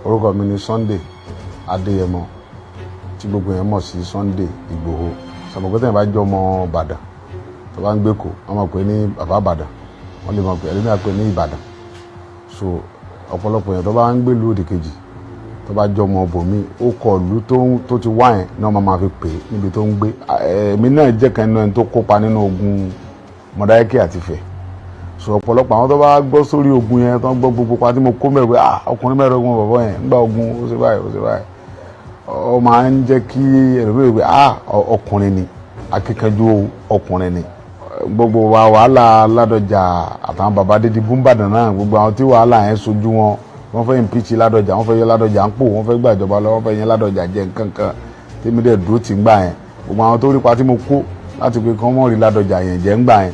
orúkọ mi ni Sunday Adéyẹmọ tí gbogbo yẹn mọ̀ sí Sunday Ìgbòho. Sàmọ̀gbẹ́tẹ̀ bá jọ ọmọ Ìbàdàn tó bá ń gbé kó wọ́n mọ̀ pé ní bàbá Ìbàdàn, wọ́n lè mọ̀ pé ẹlẹ́mìí àpè ní Ìbàdàn. So ọ̀pọ̀lọpọ̀ yẹn tó bá ń gbé ìlú òdì kejì tó bá jọ ọmọ bòmí ó kọ ìlú tó ti wá yẹn náà máa fi pè é níbi tó ń gbé. Èmi náà jẹ́ kan nínú ẹni tó kópa nínú ogun Mọdákẹ́kẹ́ àti Ifẹ̀. So ọ̀pọ̀lọpọ̀ àwọn tó bá gbọ́ sórí ogun yẹn tó ń gbọ́ gbogbo pa tí mo kó mẹ́rin pé ọkùnrin mẹ́rin ogun bàbá yẹn ńgbà ogun ó ṣe báyìí ó máa ń jẹ́ kí ẹlòmíràn pé ọkùnrin ni, akíkanjú ọkùnrin ni. Gbogbo wa wàhálà Ládọjà àtàwọn bàbá dídí búmbàdàn náà, gbogbo àwọn tí wàhálà yẹn sojú wọn, wọ́n fẹ́ impeach Ládọjà, wọ́n fẹ́ yẹ Ládọjà ń pò, wọ́n fẹ́ gbàjọba lọ, wọ́n fẹ́ yẹ Ládọjà jẹ nǹkankan tèmi dẹ̀ dúró tì ń gbà yẹn. Gbogbo àwọn tó rí pa tí mo kó láti pé kán mọ́ rí Ládọjà yẹn jẹ́ ń gbà yẹn.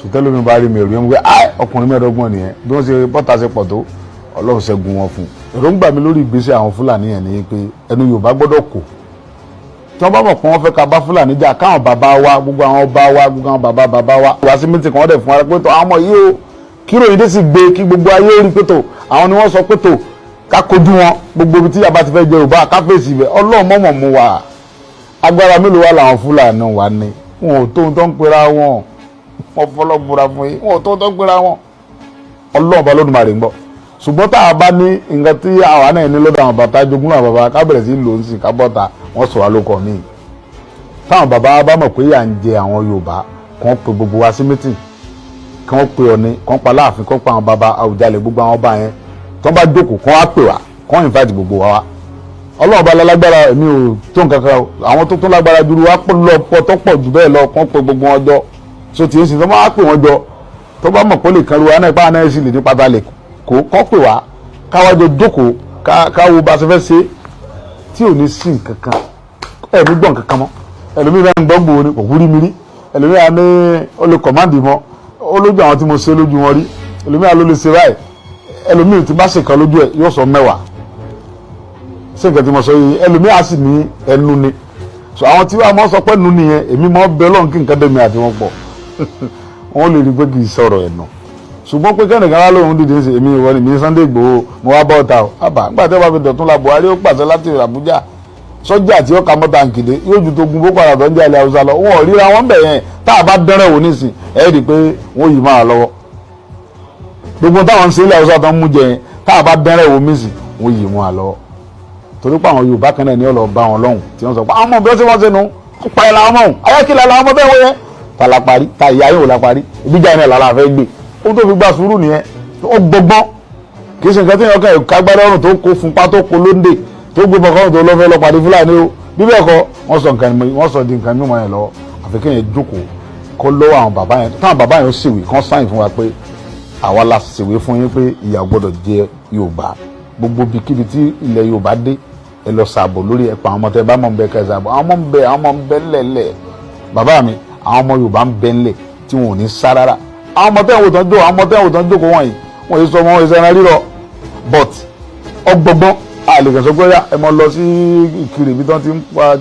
Sùtẹ́lẹ̀ mi bá rí mi rí wọn pé ọkùnrin mẹ́ẹ̀ẹ́dọ́gbọ̀n nìyẹn, bí wọ́n ṣe bọ́ta ṣe pọ̀ tó Ọlọ́run ṣẹ́gun wọn fún. Èròǹgbà mi lórí ìgbésẹ̀ àwọn Fúlàní yẹn ni pé ẹnu Yorùbá gbọ́dọ̀ kò. Tí wọ́n bá mọ̀ pé wọ́n fẹ́ ká bá Fúlàní jà, káwọn bàbá wa, gbogbo àwọn ọba wa, gbogbo àwọn bàbá wa wá sí mítì kan wọ́n dẹ̀ fún wa pé tó àwọn ọmọ yìí o kí ròyìn dé sì gbé kí gbogbo ayé rí pé tó àwọn ni wọ́n sọ pé tó ká kojú wọn gbogbo ibi tí yàrá ti fẹ́ jẹ Yorùbá ká fèsì ibẹ̀. Ọlọ́run mọ̀mọ̀ mú wa, agbára mélòó wà làwọn Fúlàní wa ní, wọn ò tó tó ń pera wọn, wọn fọlọ́gbùra fún yín, wọn ò tó tó ń pera wọn. Ọlọ́run bá Olódùmarè ń bọ̀. Ṣùgbọ́n tá a bá ní nǹkan tí àwa náà ní lọ́dọ̀ àwọn bàtà jogún àwọn bàbá ká bẹ̀rẹ̀ sí lò ń sìn ká bọ́ta wọ́n sọ wá lóko míì. Táwọn bàbá bá mọ̀ pé yà ń jẹ àwọn Yorùbá kàn pe gbogbo wa sí mítìn, kàn pe Ọọ̀ni, kàn pa Aláàfin, kàn pa àwọn bàbá Àwùjalẹ̀, gbogbo àwọn ọba yẹn tó bá jókòó kàn wá pè wá, kàn invite gbogbo wa wá. Ọlọ́run bá lágbára, èmi ò tó nǹkan kan, àwọn tó tún lágbára jù wá pọ̀ tó pọ̀ jù bẹ́ẹ̀ lọ, kàn pe gbogbo wọn jọ. So tí èsì tó bá pè wọn jọ tó bá mọ̀ pé lè kan ru wa náà ipá náà sì lè ní pátá lè kó kọ́ pè wá káwájọ jókòó káwo bá ṣe fẹ́ ṣe tí ò ní sí nǹkan kan ẹ̀mí gbọ̀n kankan mọ́. Ẹlòmíì náà ń gbọ́ gbòó ni kò wúrí mi rí, ẹlòmíì náà ní ó lè kọ̀máǹdì mọ́, ó lójú àwọn tí mo ṣe lójú wọn rí, ẹlòmíì náà ló lè ṣe báyìí, ẹlòmíì tí bá ṣe kan lójú ẹ̀ yóò sọ mẹ́wàá ṣé nǹkan tí mo sọ yìí, ẹlòmíì á sì ní ẹnu ni. So àwọn tí wàá mọ́ sọ pé nu nìyẹn, èmi mọ́ bẹ Ọlọ́run kí nǹkan dẹ̀mí àti wọn pọ̀ wọ́n lè rí pé kì í sọ̀rọ̀ ẹ̀nà. Ṣùgbọ́n pé kẹ́nìkan wá lóhun dìde ṣe èmi ìwọ ni mi Sunday Igboho mo wá bọ́ ọ̀tá o àbá nígbà tí wọ́n bá fi Dọ̀tún la Buhari ó pàṣẹ láti Àbújá sọ́jà tí ó ka mọ́ta nkìdé yóò ju togun Boko Haram tó ń jẹ́ ilẹ̀ Haúsá lọ, wọn ò ríra wọn bẹ̀ yẹn tá a bá dẹ́rẹ̀ wò nísìn ẹ̀ rí i pé wọ́n yìí máa lọ́wọ́. Gbogbo táwọn ń ṣe ilẹ̀ Haúsá tó ń mú jẹ yẹn tá a bá dẹ́rẹ̀ wò nísìn wọ́n yìí máa lọ́wọ́. Torí pé àwọn Yorùbá kan náà ni ó lọ bá wọn lọ́hùn tí wọ́n sọ pé àwọn ọmọ bí wọ́n ṣe wọ́n ṣe nu ó pa ẹ̀ làwọn ọmọ ayákìlá làwọn ọmọ bẹ́ẹ̀ wọ́n yẹn ta la parí ta ìyá yóò la parí ìbíjà iná làlá fẹ́ gbé ó tó fi gba sùúrù nìyẹn ó gbọgbọ́n kì í ṣe nǹkan tí yẹn kàn kágbára ọrùn tó kó funpa tó kó lóńdè tó gbé bọkọ́rùn tó lọ́fẹ́ lọ pàdé Fúlàní o bí bẹ́ẹ̀ kọ́ wọ́n sọ di nǹkan mímọ́ yẹn lọ́wọ́ àfi kéèyàn jókòó kó lọ́wọ́ àwọn bàbá yẹn táwọn bàbá yẹn ó ṣèwé kán sáyìn fún wa pé àwa la ṣèwé fún yín pé ìyà gbọ́dọ̀ jẹ Yorùbá gbogbo bíkíbi tí ilẹ̀ Yorùbá dé ẹ lọ ṣàbò lórí ẹ̀pà àwọn ọmọ tẹ bá mọ̀ ń bẹ kẹ́ ṣàbò àwọn ọmọ ń bẹ lẹ̀lẹ̀ bàbá mi àwọn ọmọ Yorùbá ń bẹ ńlẹ̀ tí wọn ò ní sá rárá. Àwọn ọmọ tẹ́wọ̀n tán jókòó, àwọn ọmọ tẹ́wọ̀n tán jókòó wọ̀nyí wọ́n yìí sọ wọn ìṣẹ́ran rírọ̀ but ọgbọgbọ́n àlèkàn pé ẹ mọ lọ sí Ìkirè ibi tí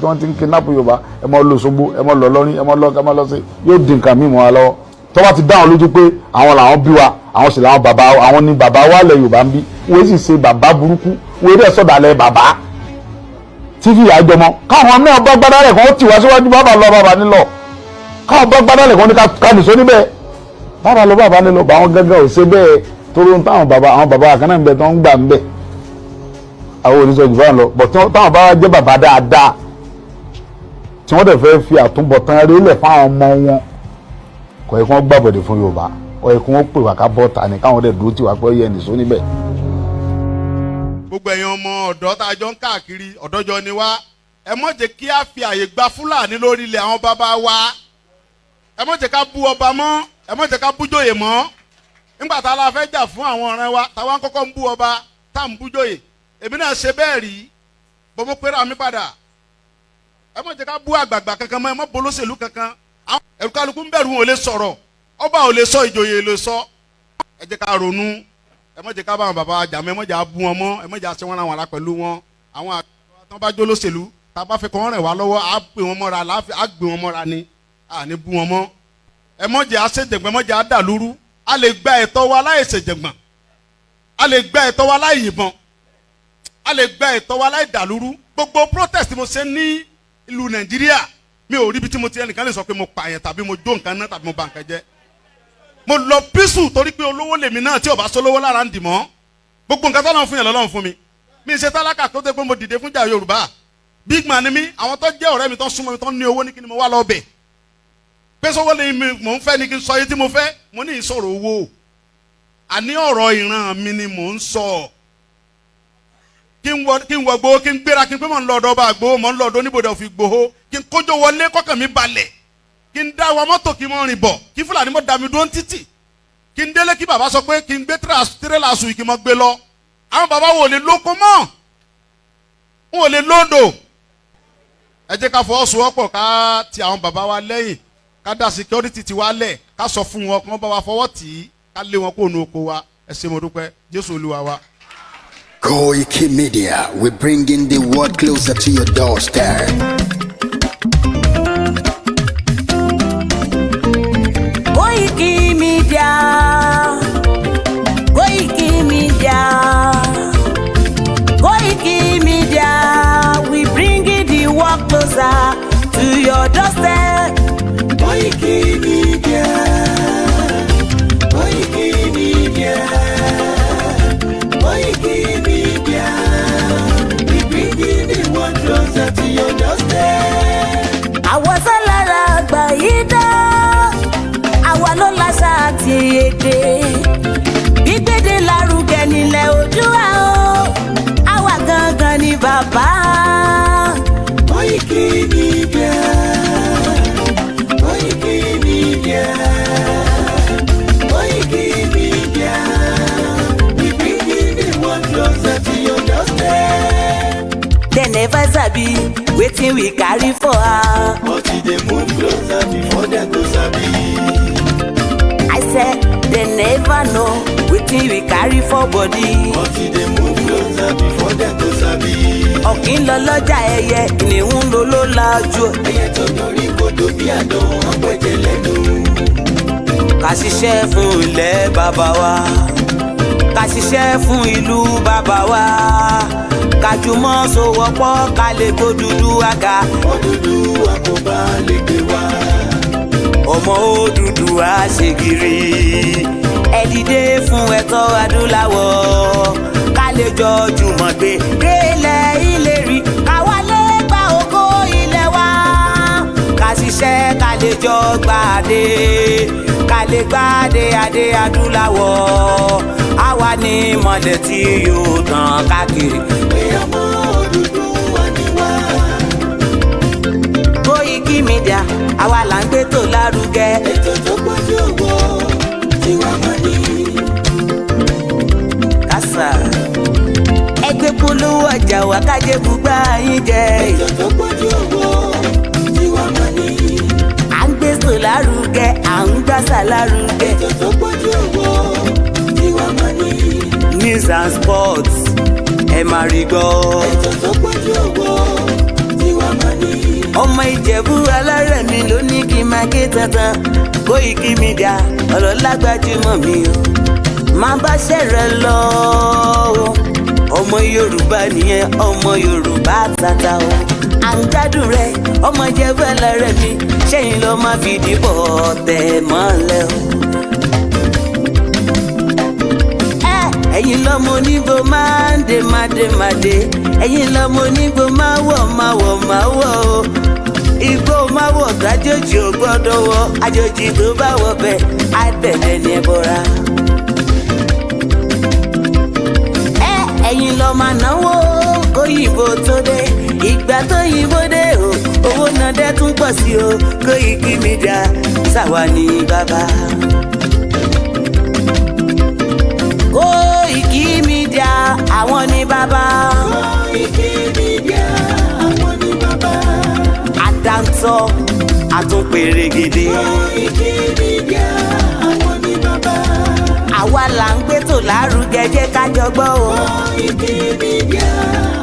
wọ́n ti ń kidnap Yorùbá ẹ mọ lọ Òṣogbo ẹ mọ lọ lọ́rin ẹ mọ lọ sí yóò di nǹkan mímu wa lọ́wọ́. tó bá ti dá wọn lójú pé àwọn làwọn bí wa àwọn sì làwọn bàbá àwọn ni bàbá wa lẹ̀ Yorùbá ń bí wọ́n sì ṣe bàbá burúkú wọ́n dẹ̀ sọ̀dàlẹ̀ bàbá tí fìyà jọmọ káwọn náà bá gbádá rẹ̀ kàn ó tì wá síwájú bàbá lọ bàbá nílọ káwọn bá gbádá rẹ̀ kàn ní ká nìṣó níbẹ̀ bàbá lọ bàbá nílọ bá wọn gángan ò ṣe bẹ́ẹ̀ toró ń táwọn bàbá kan náà ń bẹ tó ń gbà ń bẹ̀ àwọn oníṣẹ́ jù bá ń lọ bọ̀ táwọn bá jẹ́ bàbá dáadáa tí wọ́n dẹ̀ fẹ́ fi àtúbọ̀tán rí lẹ̀ fáwọn ọmọ wọn kọ̀ ẹ̀ kí wọ́n gbàbọ̀dẹ̀ fún Yorùbá kọ̀ ẹ̀ kí wọ́n pè wá ká bọ́ ta ni káwọn dẹ̀ dúró tì wá pé yẹ nìṣó níbẹ̀. Gbogbo ẹ̀yin ọmọ ọ̀dọ́ tá a jọ ń káàkiri ọ̀dọ́jọ́ ni wá ẹ mọ̀ jẹ́ kí a fi àyè gba Fúlàní lórí ilẹ̀ àwọn bàbá wa ẹ mọ̀ jẹ́ ká bú ọba mọ́ ẹ mọ̀ jẹ́ ká bújòyè mọ́ nígbà tá a la fẹ́ jà fún àwọn ọ̀rẹ́ wa táwa ń kọ́kọ́ ń bú ọba tá à ń bújòyè èmi náà ṣe bẹ́ẹ̀ rí bọ́mọ pẹ́rẹ́ àmì padà ẹ mọ̀ jẹ́ ká bú àgbààgbà kankan mọ́ ẹ mọ̀ bolóṣèlú kankan ẹ̀rù kálukú ń bẹ̀rù wọn ò lè sọ̀rọ̀ ọba ò lè sọ ìjòyè lè sọ ẹ jẹ́ ká ronú ẹ mọ̀ jẹ́ ká bá àwọn bàbá àjàmọ́ ẹ mọ̀ jẹ́ abú wọn mọ́ ẹ mọ̀ jẹ́ àṣẹ wọn àwọn ará pẹ̀lú wọn àwọn àgbà tán bá jó lóṣèlú tá a bá fẹ́ kọ́ wọn rìn wá lọ́wọ́ á gbé wọn mọ́ra á gbé wọn mọ́ra ni à ní bú wọn mọ́ ẹ mọ̀ jẹ́ àṣejẹ̀gbọ́n ẹ mọ̀ jẹ́ àdàlúrú a lè gba ẹ̀tọ́ wa láì ṣèjẹ̀gbọ́n a lè gba ẹ̀tọ́ wa láì yìnbọn a lè gba ẹ̀tọ́ wa láì dàlúrú. Gbogbo protest mo ṣe ní ìlú Nàìjíríà mi ò rí bí tí mo ti ẹnìkan lè sọ pé mo pààyàn tàbí mo jó nǹkan náà tàbí mo bà nǹkan jẹ́. Mo lọ písù torí pé olówó lèmi náà tí ò bá sólówó lára ń dì mọ́. Gbogbo nǹkan tọ́lọ́run fún yẹn lọ́lọ́run fún mi. Mi ṣe tálákà tó dé pé mo dìde fún ìjà Yorùbá. Big man ni mí, àwọn tó jẹ́ ọ̀rẹ́ mi tó súnmọ́ mi tó ní owó ní kí ni mo wá lọ bẹ̀. Pé sọ́wọ́ lè mò ń fẹ́ ni kí n sọ yìí tí mo fẹ́, mo ní ìsọ̀rọ̀ owó. Àní ọ̀rọ̀ ìran mi ni mò ń sọ. Kí n wọ gbowó, kí n gbéra, kí n pé mò ń lọ ọ̀dọ̀ ọba Ìgbòho, mò ń lọ ọ̀dọ̀ oníbodè òfin Ìgbòho, kí n kójó wọlé kọ́kàn mi balẹ̀, kí n dá wa mọ́tò kí n mọ́ rìn bọ̀, kí Fúlàní mọ́ da mi dúró ń títì, kí n délé kí bàbá sọ pé kí n gbé tírélà sùn kí n mọ́ gbé lọ. Àwọn bàbá wo lè lóko mọ́, wọn ò lè lódò. Ẹ jẹ́ ká fọwọ́sowọ́pọ̀ ká ti àwọn bàbá wa lẹ́yìn, ká dá security ti wa lẹ̀, ká sọ fún wọn kí wọ́n bá wa fọwọ́ tì í, ká lé wọn kó nu oko wa. Ẹ ṣé mo dúpẹ́, Jésù Olúwa wa. Koiki Media, we're bringing the world closer to your doorstep. Koiki Media, Koiki Media, Koiki Media, we bringing the world closer to your doorstep. Koiki Media, Koiki Media. Koiki Media, we bringing the world closer to your doorstep. Àwa sálára àgbà yìí dá, àwa ló láṣà àti èdè. Gbígbédè lárugẹ nílẹ̀ Oòduà o, àwa gangan ni bàbá. Koiki Media, Koiki Media, Koiki Media. Closer to your doorstep. They never sabi wetin we carry for her, but they move closer before they go sabi. I said they never know wetin we carry for body, but they move closer before they go sabi. Ọ̀kín lọ lọ́jà ẹyẹ, ìníhùn ló ló lajú. Ẹyẹ tó dorí kodò bí àdán ọ̀pẹ̀jẹ̀ lẹ́nu. Ká ṣiṣẹ́ fún ilẹ̀ bàbá wa, ká ṣiṣẹ́ fún ìlú bàbá wa, ká jùmọ̀ sowọ́pọ̀ ká lè tó dúdú àga. Odùduwà kò bá lè gbé wa. Ọmọ Odùduwà ṣègìrì. Ẹ dìde fún ẹ̀tọ́ adúláwọ̀, ká lè jọ jùmọ̀ gbé délẹ̀ ìlérí, ká wálé gba ògo ilẹ̀ wa. Ká ṣiṣẹ́ ká lè jọ gbàdé, ká lè gbàdé adé adúláwọ̀. Àwa ni mọ̀lẹ̀ tí yóò tàn káàkiri. Ọmọ Odùduwà ni wá. Koiki Media, àwa là ń gbé tó lárugẹ. Ètò tó pọ̀jù owó tí wàá mọ̀ ní. Kásá ẹgbẹ́ polówó ọjà wà kájé bùgbà yín jẹ. Ètò tó pọ̀jù owó tí wàá mọ̀ ní. À ń gbé tó lárugẹ, à ń gbàsà lárugẹ. Ètò tó pọ̀jù owó. News and sports, ẹ máa rí gbọ́. Ètò tó pọ̀jù owó tí wàá máa ní. Ọmọ Ìjẹ̀bú alárẹ̀mí ló ní kí n máa ké tantan. Koiki Media, ọ̀rọ̀ lágbájúmọ̀ mi o. Má bá ṣẹ̀rẹ̀ lọ o. Ọmọ Yorùbá nìyẹn, ọmọ Yorùbá tata o. À ń gbádùn rẹ̀, ọmọ Ìjẹ̀bú alárẹ̀mí, ṣẹ́yìn ló máa fi dìbò tẹ̀ mọ́lẹ̀ o. Ẹ̀yin lọ́mọ onígbò máa ń dé máa dé, ẹ̀yin lọ́mọ onígbò máa wọ̀ o. Igbó máa wọ̀ kájòjì ò gbọ́dọ̀ wọ̀, àjòjì tó bá wọ̀ bẹ́ẹ̀ á tẹ̀lé ní ẹbọra. Ẹ̀yin lọ́ máa náwó kóyìnbó tó dé, ìgbà tó yìnbó dé o, owó náà dẹ́ tún pọ̀ sí o. Koiki Media, ṣàwa ni bàbá. Koiki Media, àwọn ni bàbá. Koiki Media, àwọn ni bàbá. Àdáńtọ́ àtúnpèrègèdè. Koiki Media, àwọn ni bàbá. Àwa là ń gbé tò lárugẹ, jẹ́ ká jọ gbọ́ o. Koiki Media,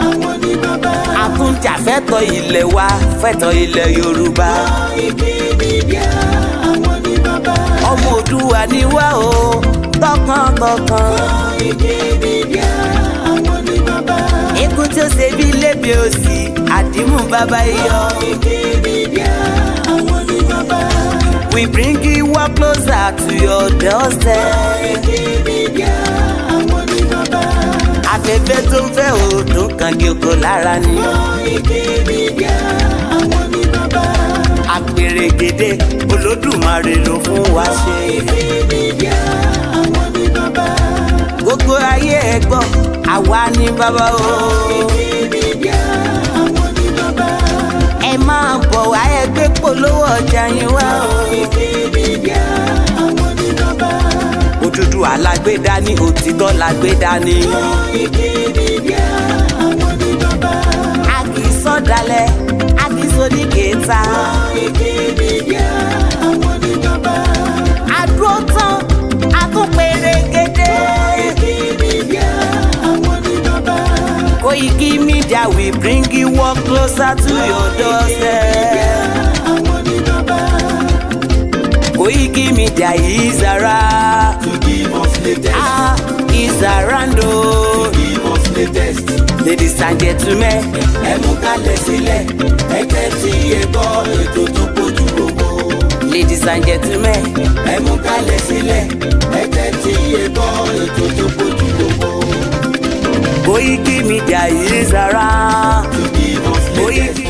àwọn ni bàbá. Àtúnjàfẹ́tọ̀ ilẹ̀ wa, fẹ́tọ̀ ilẹ̀ Yorùbá. Koiki Media, àwọn ni bàbá. Ọmọ Oòduà ni wá o, tọkàntọkàn. Koiki Media, àwọn ni bàbá. Egun tí ó ṣe bí lébi òsì, àdìmú bàbá iyọ̀. We bring you up closer to your doorstep. Afẹ́fẹ́ tó ń fẹ́ òòdùn kan kí oko lára ni. Àpèrègèdè Olódùmarè ló fún wa ṣe. Gbogbo ayé ẹ gbọ́, àwa ni bàbá o. Ẹ máa bọ̀ wá ẹgbẹ́ polówó ọjà yín wá o. Òdúdú alágbèdá ní òtítọ́ lágbèdá ní. A kì í sọ̀dálẹ̀, a kì í sódìkẹta. Àdúró tán, a tún pèrègèdè. Koiki Media, we bring you up closer to your doorstep. Koiki Media is around. To give us latest. Is around. To give us latest. Ladies and gentlemen, ẹ mú kalẹ̀ sílẹ̀, ẹ tẹ́tí ẹ gbọ́ ètò tó kojú gbogbo. ladies and gentlemen, ẹ mú kalẹ̀ sílẹ̀, ẹ tẹ́tí ẹ gbọ́ ètò tó kojú gbogbo. Koiki Media is around. To give us latest.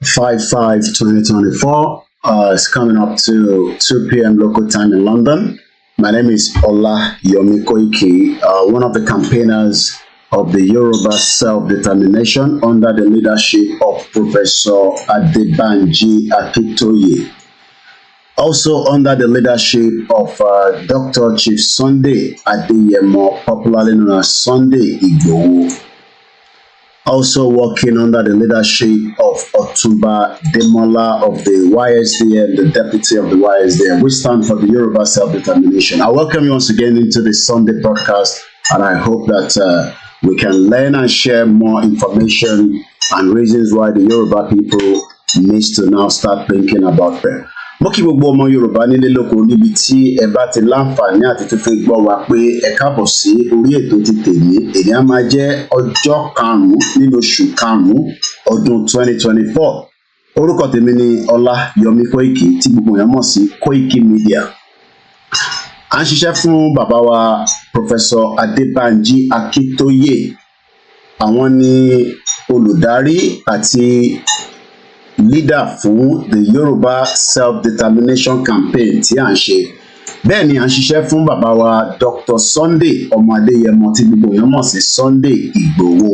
Five 2024. It's coming up to 2 p.m. local time in London. My name is Ola Yomi Koiki, one of the campaigners of the Yoruba self-determination under the leadership of Professor ADEBANJI AKINTOYE. Also under the leadership of Dr. Chief Sunday Adeyemo, popularly known as Sunday IGBOHO. Also working under the leadership of Otumba Demola of the YSDM, the deputy of the YSDM. We stand for the Yoruba self-determination. I welcome you once again into this Sunday broadcast, and I hope that we can learn and share more information and reasons why the Yoruba people needs to now start thinking about prayer. Mo kí gbogbo ọmọ Yorùbá nílé lóko níbi tí ẹ bá ti láǹfààní àti tó fẹ́ gbọ́ wa pé ẹ káàbọ̀ sí orí ètò ti tèmi. Èyí á máa jẹ́ ọjọ́ 5 nínú oṣù 5 ọdún 2024. Orúkọ tèmi ni Ọlá Yomi Koiki tí gbogbo èèyàn mọ̀ sí Koiki Media. À ń ṣiṣẹ́ fún bàbá wa Professor ADEBANJI AKINTOYE. Àwọn ni olùdarí àti leader fún the Yoruba self-determination campaign tí à ń ṣe. Bẹ́ẹ̀ ni à ń ṣiṣẹ́ fún bàbá wa Dr. Sunday ọmọ Adéyẹmọ tí gbogbo èèyàn mọ̀ sí Sunday Ìgbòho.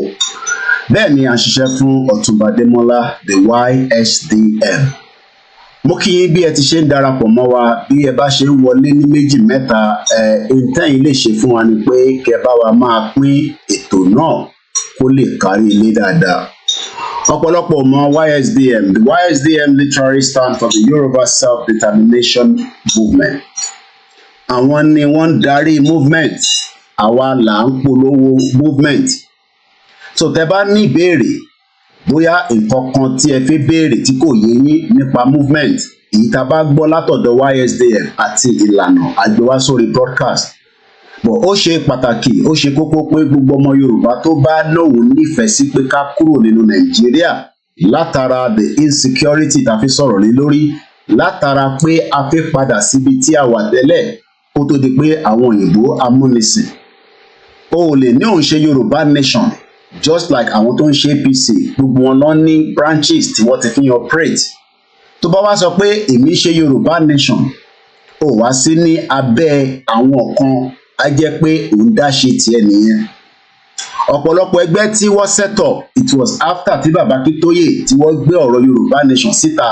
Bẹ́ẹ̀ ni à ń ṣiṣẹ́ fún Ọ̀túnba Démọ́lá the YSDM. Mo kí yín bí ẹ ti ṣe ń darapọ̀ mọ́ wa, bí ẹ bá ṣe ń wọlé ní méjì mẹ́ta, ìtẹ́yìn lè ṣe fún wa ni pé kẹ́ bá wa máa pín ètò náà kó lè kárí ilé dáadáa. Ọ̀pọ̀lọpọ̀ mọ̀ YSDM. The YSDM literally stands for the Yoruba Self-Determination Movement. Àwọn ni wọ́n darí movement. Àwa là ń polówó movement. So tẹ́ bá ní ìbéèrè bóyá nǹkan kan tí ẹ fẹ́ béèrè tí kò yé yín nípa movement èyí tá a bá gbọ́ látọ̀dọ̀ YSDM àti ìlànà àgbéwá sórí broadcast. But ó ṣe pàtàkì, ó ṣe kókó pé gbogbo ọmọ Yorùbá tó bá lóun nífẹ̀ẹ́ sí pé ká kúrò nínú Nàìjíríà látara the insecurity tá a fi sọ̀rọ̀ lé lórí, látara pé a fẹ́ padà síbi tí a wà tẹ́lẹ̀ kó tó di pé àwọn òyìnbó amúnisìn. O ò lè ní òun ṣe Yorùbá nation just like àwọn tó ń ṣe APC, gbogbo wọn lọ ní branches tí wọ́n ti fi operate. Tó bá wá sọ pé èmi ṣe Yorùbá nation, ó wá sí ní abẹ́ àwọn kan, á jẹ́ pé òun dá ṣe tiẹ̀ nìyẹn. Ọ̀pọ̀lọpọ̀ ẹgbẹ́ tí wọ́n set up, it was after tí bàbá Akíntóyè tí wọ́n gbé ọ̀rọ̀ Yorùbá nation síta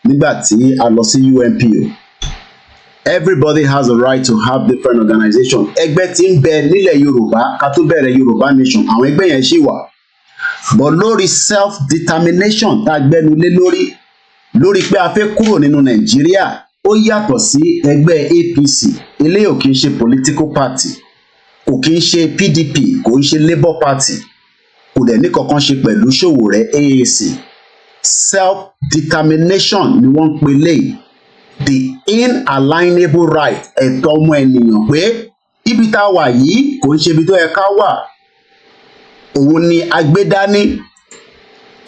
nígbà tí a lọ sí UNPO. Everybody has a right to have different organization. Ẹgbẹ́ tí ń bẹ nílẹ̀ Yorùbá ká tó bẹ̀rẹ̀ Yorùbá nation, àwọn ẹgbẹ́ yẹn ṣì wà. But lórí self-determination tá a gbẹ́nu lé lórí pé a fẹ́ kúrò nínú Nàìjíríà, ó yàtọ̀ sí ẹgbẹ́ APC. Eléyìí ò kì í ṣe political party, kò kì í ṣe PDP, kò ń ṣe Labour Party, kò dẹ̀ ní kankan ṣe pẹ̀lú Sowore AAC. Self-determination ni wọ́n ń pè léyìí. The inalienable right, ẹ̀tọ́ ọmọ ènìyàn pé ibi tá a wà yìí kò ń ṣe ibi tó yẹ ká wà. Òun ni agbédání.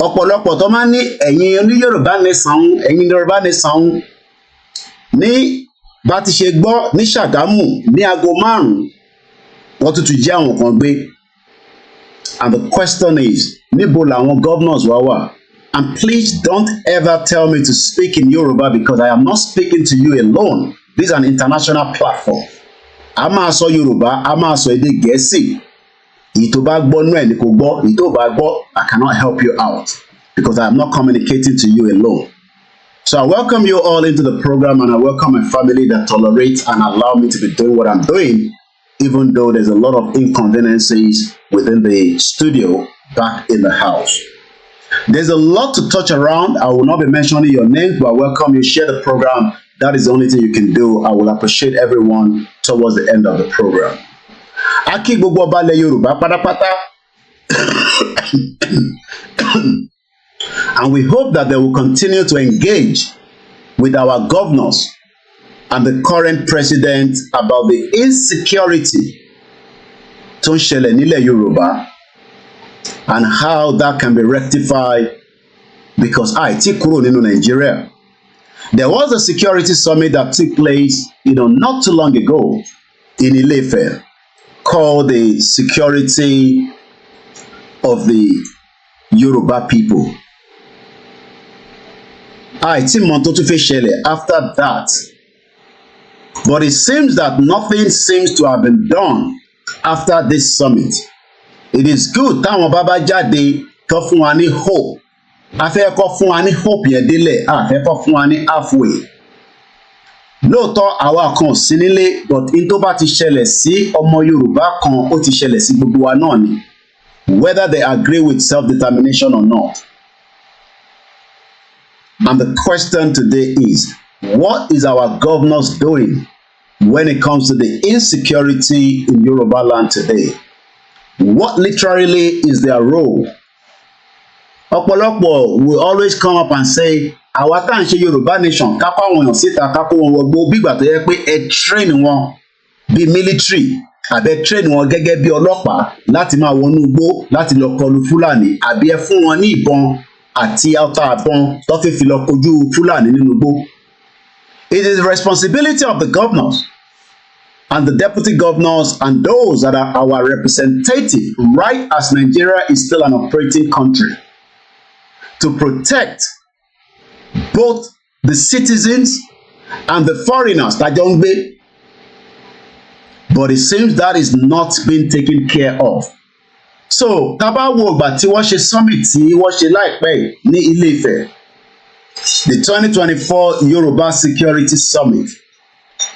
Ọ̀pọ̀lọpọ̀ tó máa ń ní ẹ̀yin oní Yorùbá nation, ẹ̀yin Yorùbá nation ní bá ti ṣe gbọ́ ní Ṣàgámù ní aago 5 wọ́n tún jí àwọn kan gbé. And the question is, níbo làwọn governors wá wà? And please don't ever tell me to speak in Yoruba because I am not speaking to you alone. This is an international platform. A máa sọ Yorùbá, a máa sọ èdè Gẹ̀ẹ́sì. Èyí tó bá gbọ́ nú ẹ̀ ni kò gbọ́, èyí tó bá gbọ́, I cannot help you out because I am not communicating to you alone. So I welcome you all into the program, and I welcome my family that tolerates and allow me to be doing what I'm doing, even though there's a lot of inconveniences within the studio back in the house. There's a lot to touch around. I will not be mentioning your names, but I welcome you. Share the program. That is the only thing you can do. I will appreciate everyone towards the end of the program. Aki gbogbo ọba ilẹ̀ Yorùbá pátápátá. And we hope that they will continue to engage with our governors and the current president about the insecurity tó ń ṣẹlẹ̀ nílẹ̀ Yorùbá and how that can be rectified because àìtí kúrò nínú Nigeria. There was a security summit that took place, not too long ago in Ile-Ife called the Security of the Yoruba People. Àìtí mọ̀ tó tún fẹ́ ṣẹlẹ̀ after that. But it seems that nothing seems to have been done after this summit. It is good táwọn bàbá jáde tó fún wa ní hope. A fẹ́ kọ́ fún wa ní hope yẹn délẹ̀, a fẹ́ kọ́ fún wa ní halfway. Lóòótọ́ àwa kan sí nílé, but in tó bá ti ṣẹlẹ̀ sí ọmọ Yorùbá kan, ó ti ṣẹlẹ̀ sí gbogbo wa náà ni. Whether they agree with self-determination or not. And the question today is, what is our governors doing when it comes to the insecurity in Yoruba land today? What literally is their role? Ọ̀pọ̀lọpọ̀ will always come up and say, àwa tá à ń ṣe Yorùbá nation, kápá àwọn èèyàn síta, kápá wọn wọgbó bígbà tó yẹ pé ẹ train wọn bí military, àbẹ train wọn gẹ́gẹ́ bí ọlọ́pàá láti máa wọnú igbó láti lọ kọlu Fúlàní, àbí ẹ fún wọn ní ìbọn àti ọta àbọn tó fi lọ kojú Fúlàní nínú igbó. It is the responsibility of the governors and the deputy governors and those that are our representative, right as Nigeria is still an operating country, to protect both the citizens and the foreigners that don't be. But it seems that is not being taken care of. So, tá bá wo ìgbà tí wọ́n ṣe summit tí wọ́n ṣe láìpẹ́ ní Ile-Ife, the 2024 Yoruba Security Summit,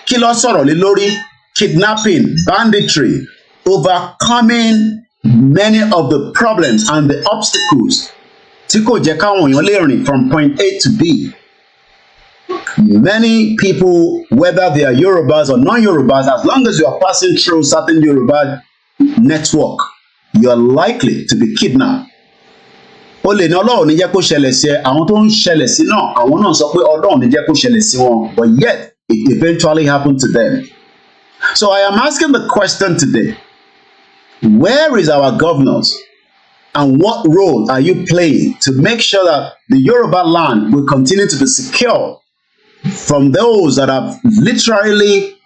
kí ló sọ̀rọ̀ lé lórí? Kidnapping, banditry, overcoming many of the problems and the obstacles tí kò jẹ́ káwọn èèyàn lè rìn from point A to B. Many people, whether they are Yorubas or non-Yorubas, as long as you are passing through certain Yoruba network, you are likely to be kidnapped. ó lè ní Ọlọ́run ní jẹ́ kó ṣẹlẹ̀ sí ẹ, àwọn tó ń ṣẹlẹ̀ sí náà àwọn náà sọ pé Ọlọ́run ní jẹ́ kó ṣẹlẹ̀ sí wọn, but yet it eventually happened to them. So I am asking the question today, where is our governors and what role are you playing to make sure that the Yoruba land will continue to be secure from those that have literally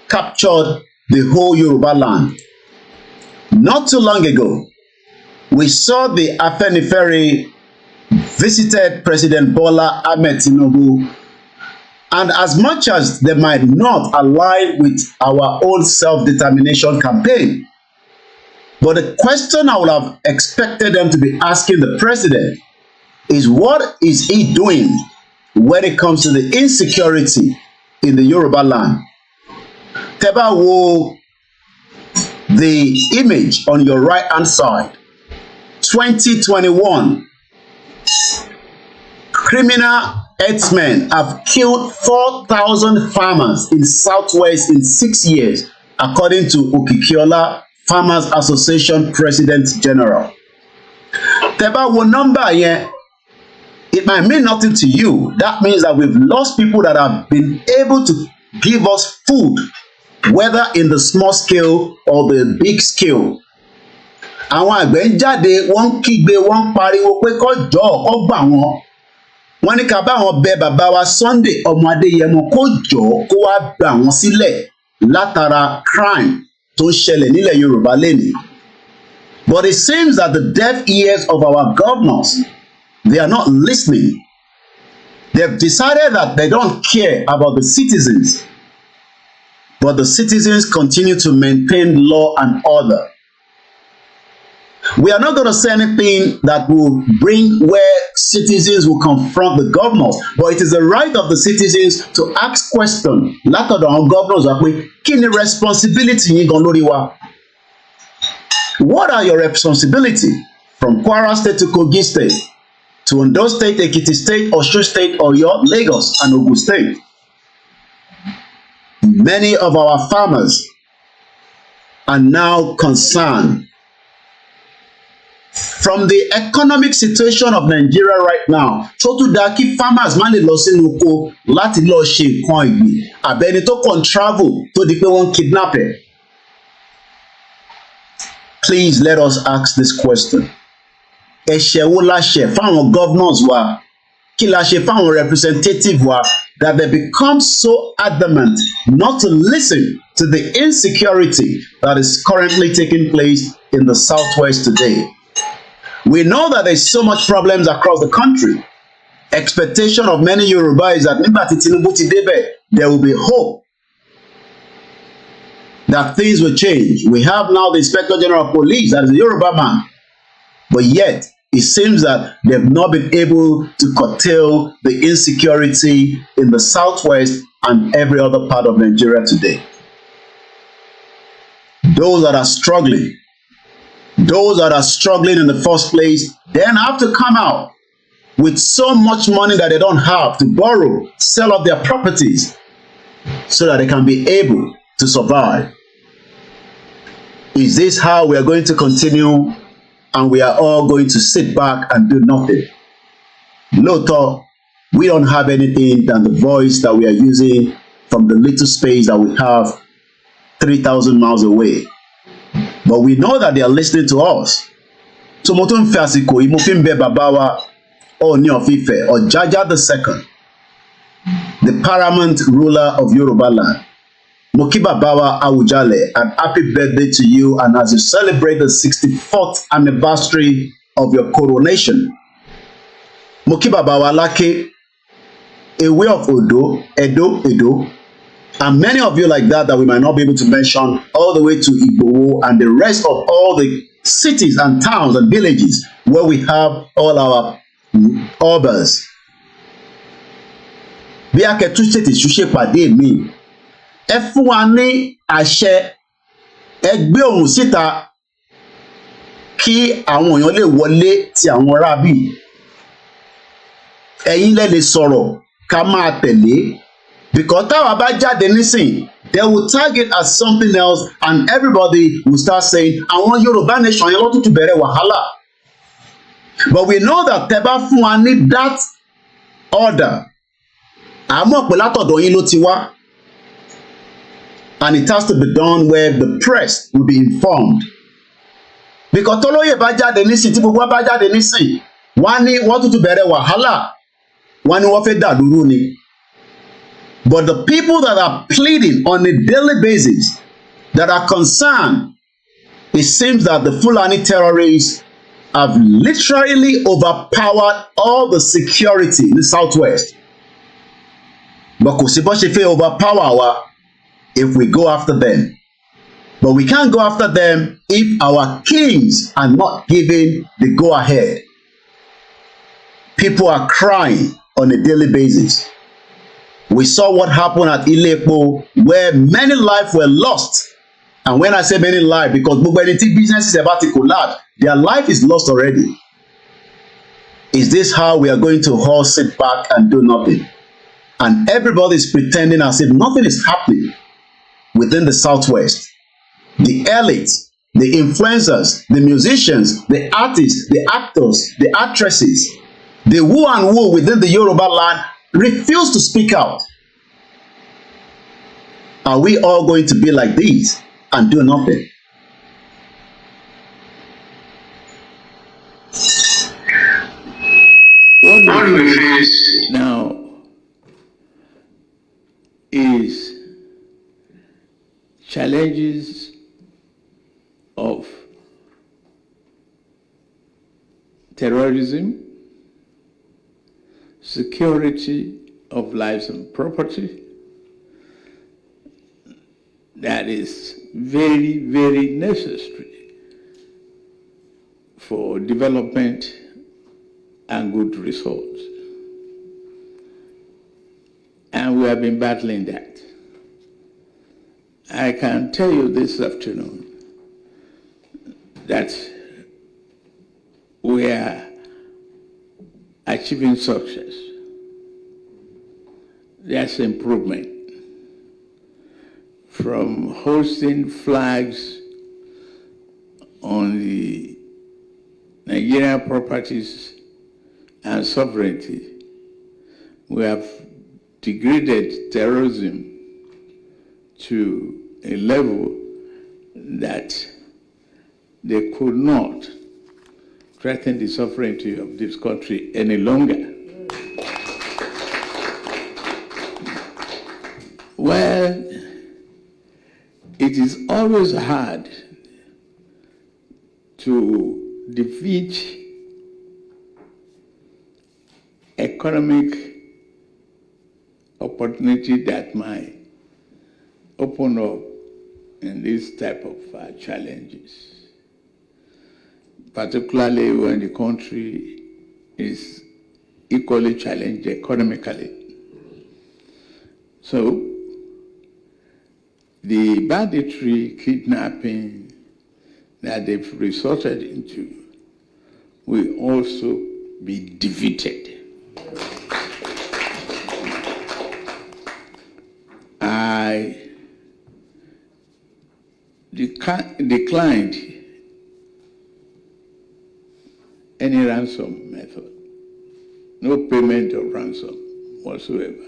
captured the whole Yoruba land? Not too long ago, we saw the AFENIFERE visited President BOLA TINUBU, and as much as they might not align with our own self-determination campaign, but the question I would have expected them to be asking the president is, what is he doing when it comes to the insecurity in the Yoruba land? Teba wo the image on your right hand side, 2021, criminal herdsmen have killed 4,000 farmers in Southwest in 6 years, according to Okikiola Farmers Association President General. Teba wo number yẹn, it might mean nothing to you. That means that we've lost people that have been able to give us food, whether in the small scale or the big scale. Àwọn àgbẹ̀ ń jáde, wọ́n ń kígbe, wọ́n ń pariwo pé kó jọ̀ọ́ kó gbà wọ́n. Wọ́n ní ká bá wọn bẹ bàbá wa Sunday ọmọ Adéyẹmọ kó jọ̀ọ́ kó wá gbà wọ́n sílẹ̀ látara crime tó ń ṣẹlẹ̀ nílẹ̀ Yorùbá lénìí. But it seems that the deaf ears of our governors, they are not listening. They've decided that they don't care about the citizens, but the citizens continue to maintain law and order. We are not going to say anything that will bring where citizens will confront the governors, but it is the right of the citizens to ask questions. Látọ̀dọ̀ àwọn governors wá pé kí ni responsibility yín gan lórí wa? What are your responsibility from Kwara State to Kogi State, to Ondo State, Ekiti State, Osun State, Oyo, Lagos, and Ogun State? Many of our farmers are now concerned. From the economic situation of Nigeria right now, tó tún dá kí farmers má lè lọ sínú oko láti lọ ṣe nǹkan ìgbìn, àbẹ́ni tó kàn travel tó di pé wọ́n kidnap ẹ̀. Please let us ask this question. Ẹ̀ṣẹ̀ wo la ṣẹ̀ fáwọn governors wa? Kí la ṣe fáwọn representative wa that they become so adamant not to listen to the insecurity that is currently taking place in the Southwest today? We know that there's so much problems across the country. Expectation of many Yoruba is that nígbà tí Tinubu ti débẹ̀, there will be hope that things will change. We have now the Inspector General of Police, that is a Yoruba man. But yet, it seems that they've not been able to curtail the insecurity in the Southwest and every other part of Nigeria today. Those that are struggling in the first place, then have to come out with so much money that they don't have to borrow, sell off their properties so that they can be able to survive. Is this how we are going to continue, and we are all going to sit back and do nothing? Lóòótọ́, we don't have anything than the voice that we are using from the little space that we have 3,000 miles away. But we know that they are listening to us. So mo tún fẹ́ àsìkò yìí, mo fi ń bẹ̀ bàbá wa Ọọ̀ni of Ifẹ̀, Ọjájá II, the paramount ruler of Yoruba land. Mo kí bàbá wa Awùjalẹ̀, and happy birthday to you, and as you celebrate the 64th anniversary of your coronation. Mo kí bàbá wa Aláké, Ewé of Odo, Edo, and many of you like that we might not be able to mention, all the way to IGBOHO and the rest of all the cities and towns and villages where we have all our obas. Bí akẹ́tù tètè ṣúṣe pàdé mi, ẹ fún wa ní àṣẹ, ẹ gbé ohùn síta kí àwọn èèyàn lè wọlé ti àwọn rábì. Ẹ̀yin lẹ lè sọ̀rọ̀ ká máa tẹ̀lé. Because táwa bá jáde nísìn, they will tag it as something else, and everybody will start saying, àwọn Yorùbá nation yẹn ló tún ti bẹ̀rẹ̀ wàhálà. But we know that teba fún wa ní that order. Àmọ́ pé látọ̀dọ̀ yín ló ti wá. And it has to be done where the press will be informed. Because tọ́lóyè bá jáde nísìn tí gbogbo bá jáde nísìn wọ́n ní wọ́n tún bẹ̀rẹ̀ wàhálà wọ́n ní wọ́n fẹ́ dàlúrú ni. But the people that are pleading on a daily basis that are concerned, it seems that the Fulani terrorists have literally overpowered all the security in the southwest. But kò sí bó ṣe fẹ́ overpower wa if we go after them. But we can't go after them if our kings are not giving the go-ahead. People are crying on a daily basis. We saw what happened at Ilepo, where many lives were lost. And when I say many lives, because gbogbo ẹni tí business is about to collapse, their life is lost already. Is this how we are going to all sit back and do nothing? And everybody is pretending as if nothing is happening within the southwest. The elite, the influencers, the musicians, the artists, the actors, the actresses, the who and who within the Yoruba land refuse to speak out. Are we all going to be like these and do nothing? What we face now is challenges of terrorism, security of lives and property that is very, very necessary for development and good results. And we have been battling that. I can tell you this afternoon that we are achieving success. There's improvement. From hosting flags on the Nigerian properties and sovereignty, we have degraded terrorism to a level that they could not threaten the sovereignty of this country any longer. Well, it is always hard to defeat economic opportunity that might open up in this type of challenges, particularly when the country is equally challenged economically. So, the banditry kidnapping that they've resorted into will also be defeated. I declined any ransom method, no payment of ransom whatsoever.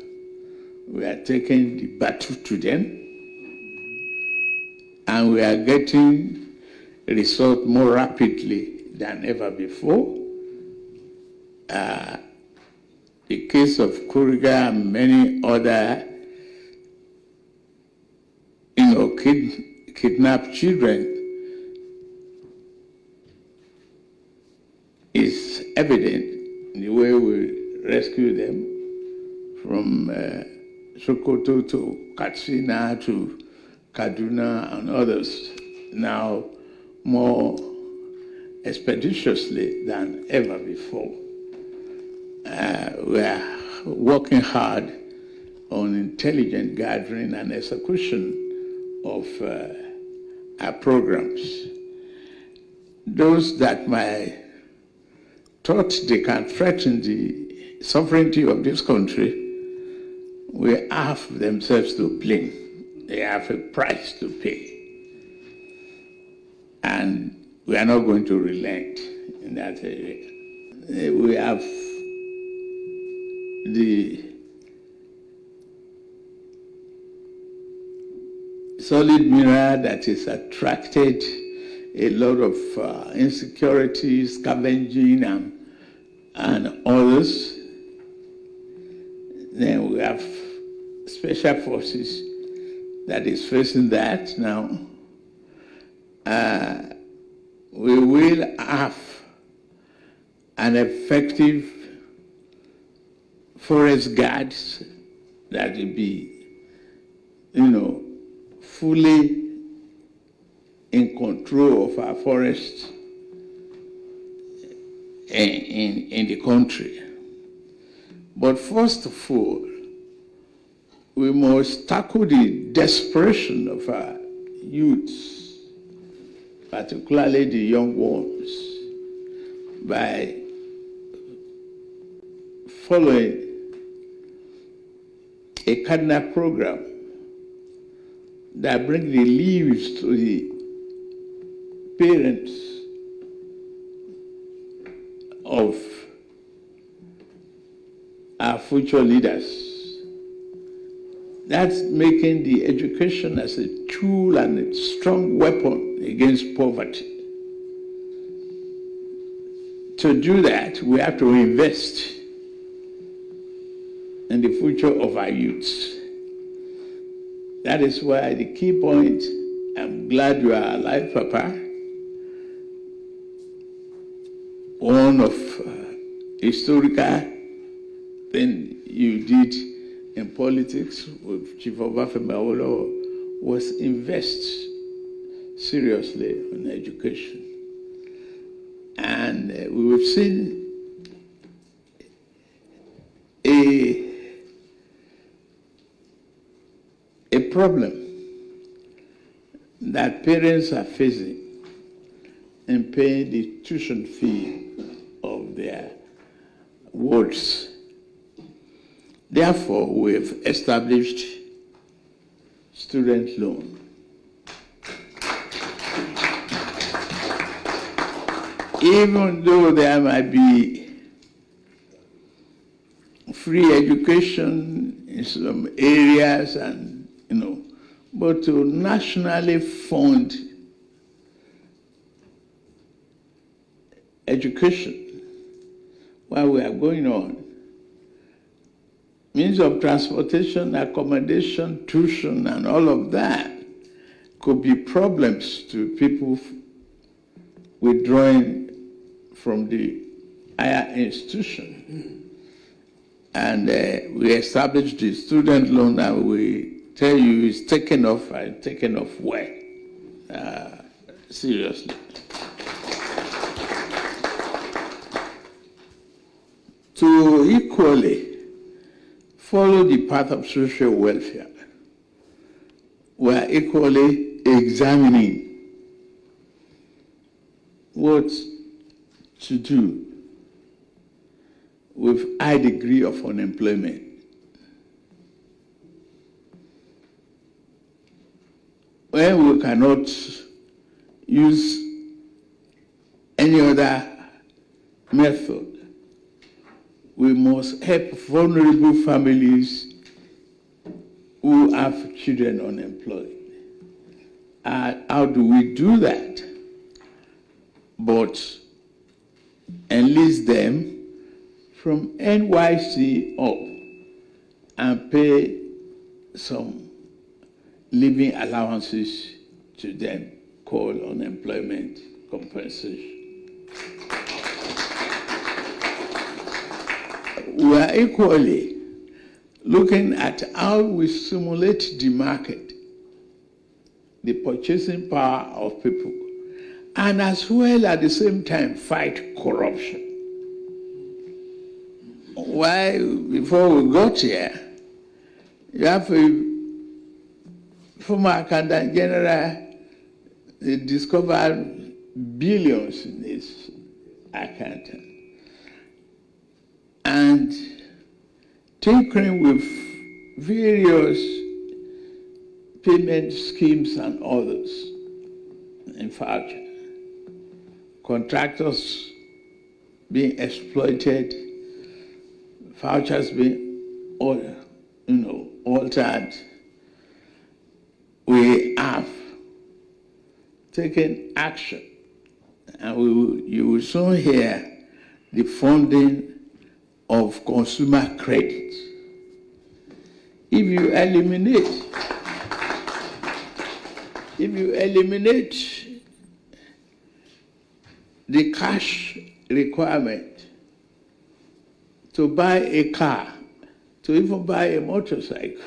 We are taking the battle to them, and we are getting a result more rapidly than ever before. The case of Kuriga and many other kidnapped children is evident in the way we rescue them from Sokoto to Katsina to Kaduna and others, now more expeditiously than ever before. We are working hard on intelligent gathering and execution of our programs. Those that might thought they can threaten the sovereignty of this country will have themselves to blame. They have a price to pay. And we are not going to relent in that area. we have the solid mineral that has attracted a lot of insecurity, scavenging, and others. Then we have special forces that is facing that now. We will have an effective forest guards that will be, fully in control of our forests in the country. But first of all, we must tackle the desperation of our youths, particularly the young ones, by following a cardinal program that brings the leaves to the parents of our future leaders. That's making the education as a tool and a strong weapon against poverty. To do that, we have to invest in the future of our youths. That is why the key point, I'm glad you are alive, Papa. One of historical thing you did in politics with Chief Obafemi Awolowo was invest seriously in education. And we've seen a problem that parents are facing in paying the tuition fee of their wards. Therefore, we have established student loan. Even though there might be free education in some areas and, but to nationally fund education while we are going on, means of transportation, accommodation, tuition, and all of that could be problems to people withdrawing from the higher institution. And we established the student loan, and we tell you it's taken off and taken off well, seriously. To equally follow the path of social welfare, we are equally examining what to do with high degree of unemployment. When we cannot use any other method, we must help vulnerable families who have children unemployed. How do we do that? But enlist them from NYC up and pay some living allowances to them called unemployment compensation. We are equally looking at how we stimulate the market, the purchasing power of people, and as well at the same time fight corruption. Why, before we got here, you have a former accountant general, they discovered billions in his account. And tinkering with various payment schemes and others. In fact, contractors being exploited, vouchers being altered, we have taken action, and you will soon hear the funding of consumer credit. If you eliminate the cash requirement to buy a car, to even buy a motorcycle,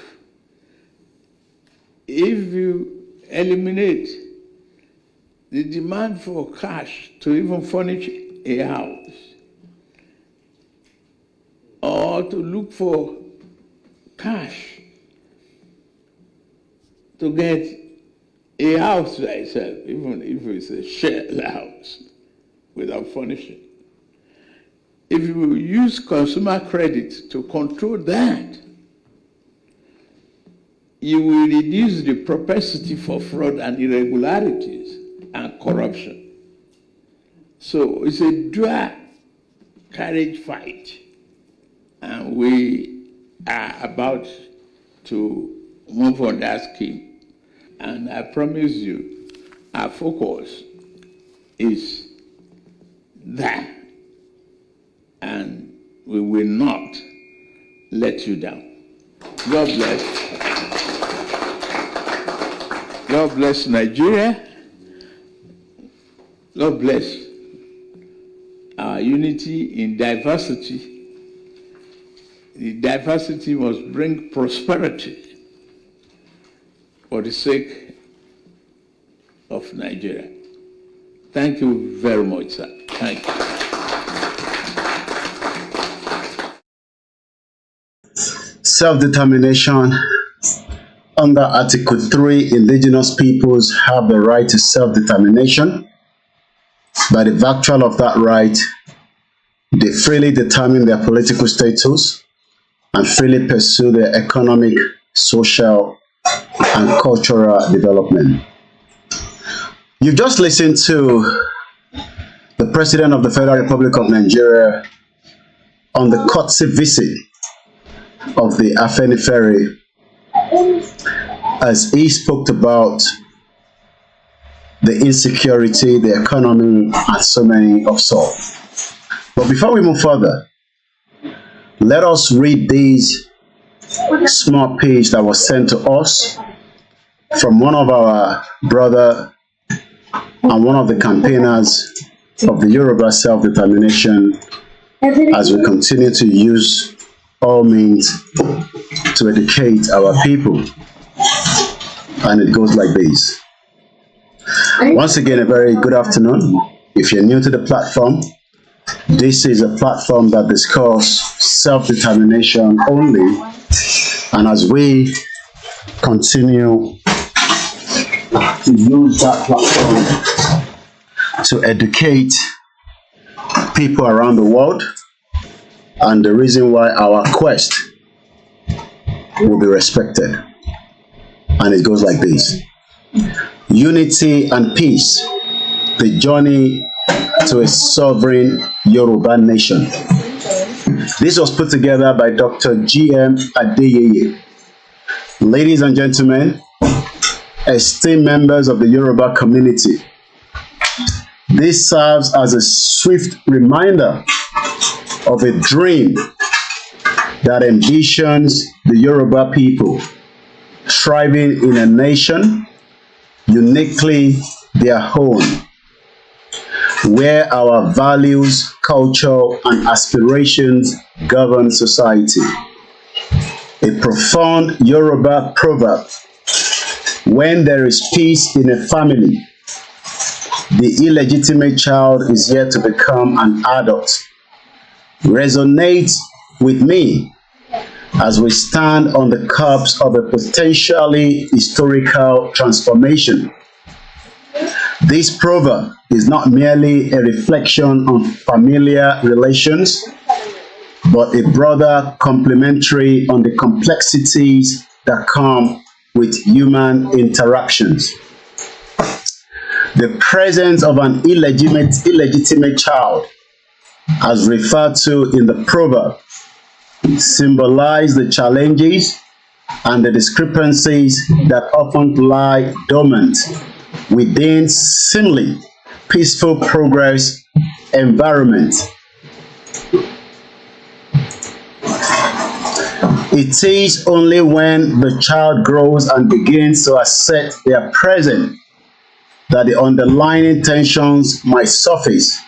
if you eliminate the demand for cash to even furnish a house, or to look for cash to get a house by itself, even if it's a shared house without furnishing. If you use consumer credit to control that, you will reduce the propensity for fraud and irregularities and corruption. So it's a dual carriage fight, and we are about to move on that scheme. And I promise you, our focus is that, and we will not let you down. God bless. God bless Nigeria. God bless our unity in diversity. The diversity must bring prosperity for the sake of Nigeria. Thank you very much, sir. Thank you. Self-determination. Under Article 3, indigenous peoples have the right to self-determination. By the virtue of that right, they freely determine their political status and freely pursue their economic, social, and cultural development. You've just listened to the President of the Federal Republic of Nigeria on the courtesy visit of the AFENIFERE, as he spoke about the insecurity, the economy, and so many of so. But before we move further, let us read this small page that was sent to us from one of our brother and one of the campaigners of the Yoruba self-determination, as we continue to use all means to educate our people. And it goes like this. Once again, a very good afternoon. If you're new to the platform, this is a platform that discusses self-determination only. And as we continue to use that platform to educate people around the world, and the reason why our quest will be respected. And it goes like this. Unity and peace, the journey to a sovereign Yoruba nation. This was put together by Dr. G.M. Adeyeye. Ladies and gentlemen, esteemed members of the Yoruba community, this serves as a swift reminder of a dream that ambitions the Yoruba people, thriving in a nation uniquely their own, where our values, culture, and aspirations govern society. A profound Yoruba proverb: when there is peace in a family, the illegitimate child is yet to become an adult, resonates with me as we stand on the cusp of a potentially historical transformation. This proverb is not merely a reflection on familiar relations, but a broader commentary on the complexities that come with human interactions. The presence of an illegitimate child as referred to in the proverb, symbolize the challenges and the discrepancies that often lie dormant within seemingly peaceful progress environment. It is only when the child grows and begins to accept their present that the underlying tensions might surface,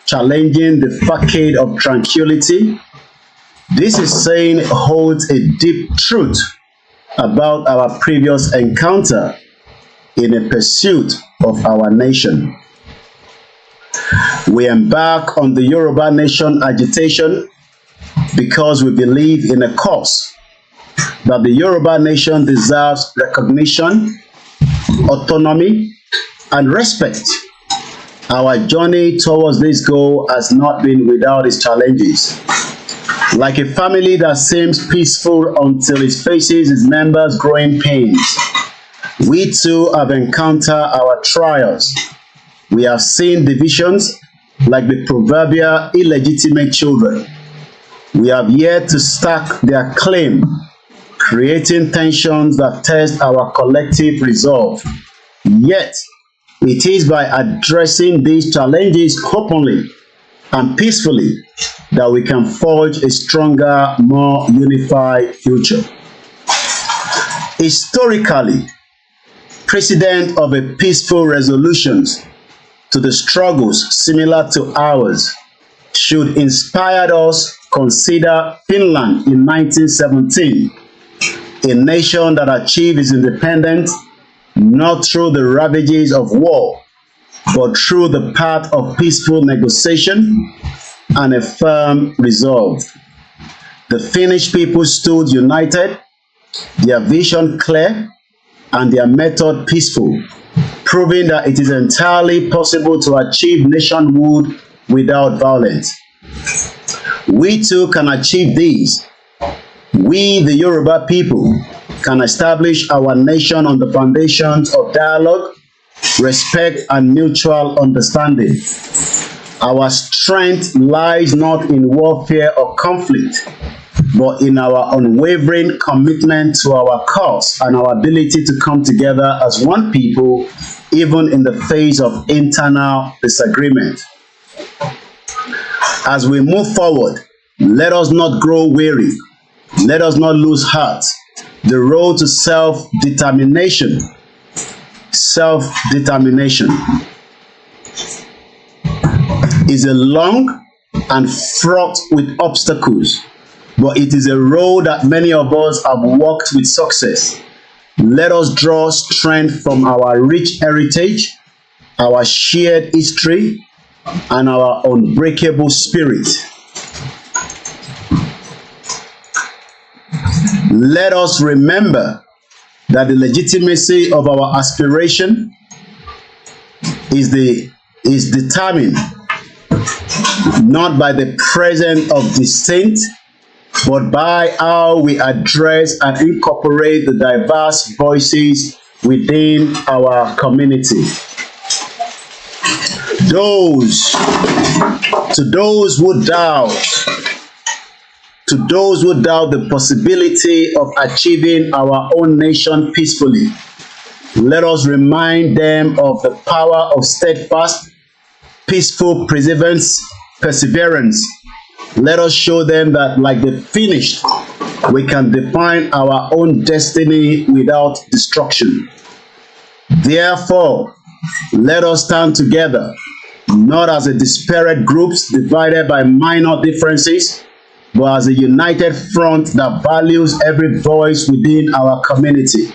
challenging the facade of tranquility. This is saying holds a deep truth about our previous encounter in a pursuit of our nation. We embark on the Yoruba nation agitation because we believe in a cause that the Yoruba nation deserves recognition, autonomy, and respect. Our journey towards this goal has not been without its challenges. Like a family that seems peaceful until it faces its members' growing pains, we too have encountered our trials. We have seen divisions like the proverbial illegitimate children. We have yet to stack their claim, creating tensions that test our collective resolve. Yet, it is by addressing these challenges openly and peacefully that we can forge a stronger, more unified future. Historically, precedent of a peaceful resolutions to the struggles similar to ours should inspire us consider Finland in 1917, a nation that achieved its independence not through the ravages of war, but through the path of peaceful negotiation and a firm resolve. The Finnish people stood united, their vision clear, and their method peaceful, proving that it is entirely possible to achieve nationhood without violence. We too can achieve these. We, the Yoruba people, can establish our nation on the foundations of dialogue, respect, and mutual understanding. Our strength lies not in warfare or conflict, but in our unwavering commitment to our cause and our ability to come together as one people, even in the face of internal disagreement. As we move forward, let us not grow weary. Let us not lose heart. The road to self-determination is a long and fraught with obstacles, but it is a road that many of us have walked with success. Let us draw strength from our rich heritage, our shared history, and our unbreakable spirit. Let us remember that the legitimacy of our aspiration is determined not by the presence of dissent, but by how we address and incorporate the diverse voices within our community. To those who doubt the possibility of achieving our own nation peacefully, let us remind them of the power of steadfast, peaceful perseverance. Let us show them that, like the Finnish, we can define our own destiny without destruction. Therefore, let us stand together, not as a disparate groups divided by minor differences, but as a united front that values every voice within our community.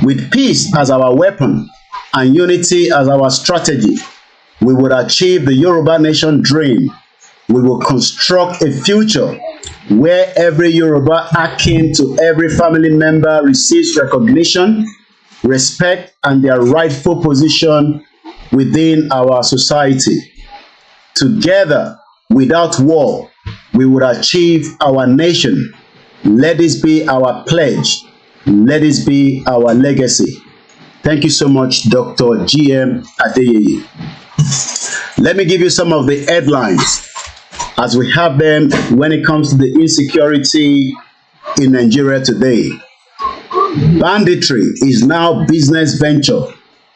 With peace as our weapon and unity as our strategy, we would achieve the Yoruba nation dream. We will construct a future where every Yoruba akin to every family member receives recognition, respect, and their rightful position within our society. Together, without war, we would achieve our nation. Let this be our pledge. Let this be our legacy. Thank you so much, Dr. G.M. Adeyeye. Let me give you some of the headlines as we have them when it comes to the insecurity in Nigeria today. Banditry is now business venture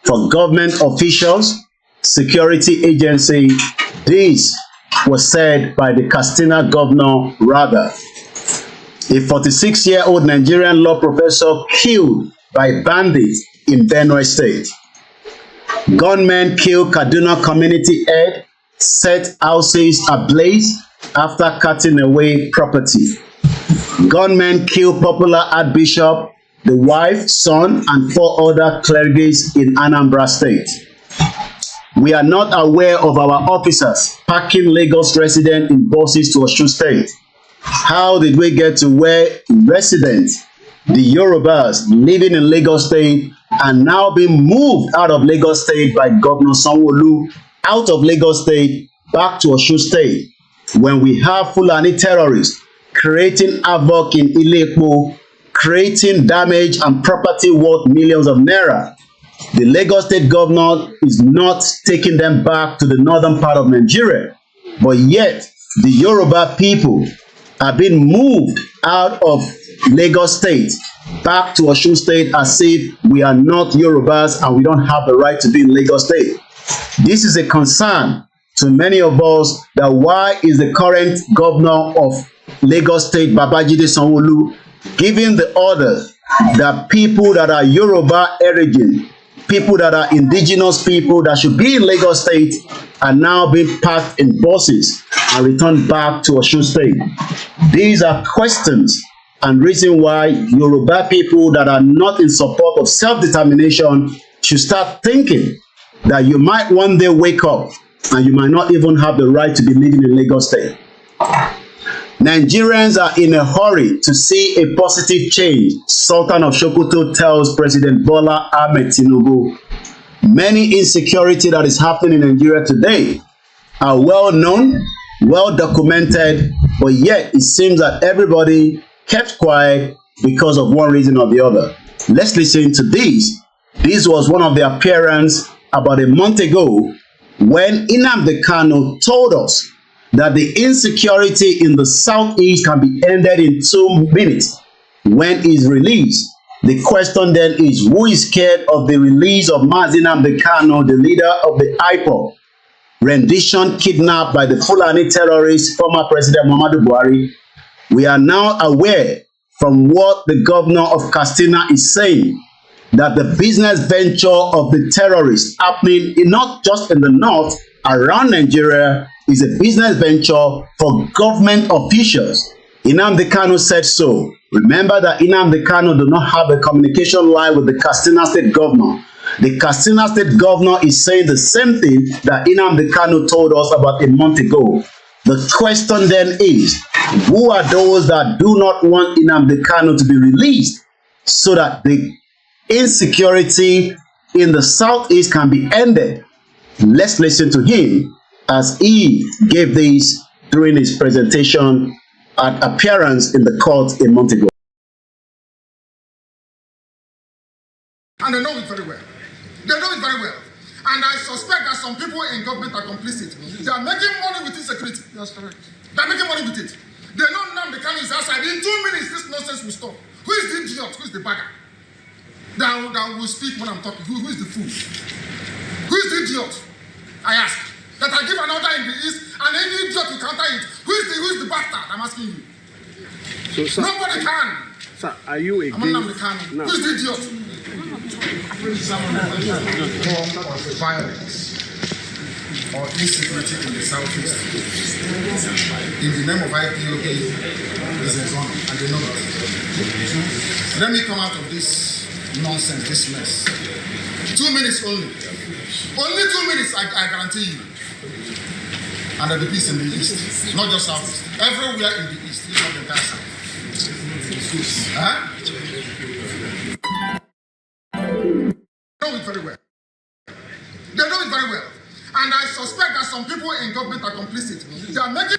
for government officials, security agency. This was said by the Katsina governor rather. A 46-year-old Nigerian law professor killed by bandits in Benue State. Gunmen kill Kaduna community head, set houses ablaze after cutting away property. Gunmen kill popular archbishop, the wife, son, and 4 other clerics in Anambra State. We are not aware of our officers packing Lagos residents in buses to Osun State. How did we get to where residents, the Yorubas living in Lagos State, are now being moved out of Lagos State by Governor Sanwo-Olu, out of Lagos State back to Osun State, when we have Fulani terrorists creating havoc in Ile-Epo, creating damage and property worth millions of naira? The Lagos State governor is not taking them back to the northern part of Nigeria, but yet the Yoruba people are being moved out of Lagos State back to Osun State as if we are not Yorubas and we don't have the right to be in Lagos State. This is a concern to many of us, that why is the current governor of Lagos State, Babajide Sanwo-Olu, giving the order that people that are Yoruba origin, people that are indigenous people that should be in Lagos State, are now being packed in buses and returned back to Osun State. These are questions and reason why Yoruba people that are not in support of self-determination should start thinking that you might one day wake up and you might not even have the right to be living in Lagos State. Nigerians are in a hurry to see a positive change, Sultan of Sokoto tells President Bola Ahmed Tinubu. Many insecurity that is happening in Nigeria today are well known, well documented, but yet it seems that everybody kept quiet because of one reason or the other. Let's listen to this. This was one of the appearances about a month ago when Nnamdi Kanu told us that the insecurity in the southeast can be ended in 2 minutes when he's released. The question then is, who is scared of the release of Mazi Nnamdi Kanu, the leader of the IPOB? Rendition kidnapped by the Fulani terrorist, former President Muhammadu Buhari. We are now aware from what the governor of Katsina is saying, that the business venture of the terrorists happening not just in the north, around Nigeria, is a business venture for government officials. Nnamdi Kanu said so. Remember that Nnamdi Kanu do not have a communication line with the Katsina State governor. The Katsina State governor is saying the same thing that Nnamdi Kanu told us about a month ago. The question then is, who are those that do not want Nnamdi Kanu to be released so that the insecurity in the southeast can be ended? Let's listen to him as he gave this during his presentation at appearance in the court a month ago. And they know it very well. They know it very well. And I suspect that some people in government are complicit. They are making money with insecurity. That's correct. They are making money with it. They know now the Kanu is outside. In 2 minutes, this nonsense will stop. Who is the idiot? Who is the bagger? That will speak when I'm talking. Who is the fool? Who is the idiot? I ask. That I give an order in the east, and any idiot will counter it. Who is the bastard? I'm asking you. So, sir, nobody can. Sir, are you against? No. Who is the idiot? Form of violence or insecurity in the southeast in the name of IPOB is a gun, and they know it. Let me come out of this nonsense, this mess. 2 minutes only. Only 2 minutes, I guarantee you. And there'll be peace in the east, not just southeast. Everywhere in the east, not the entire south. Huh? They know it very well. They know it very well. And I suspect that some people in government are complicit. They are making...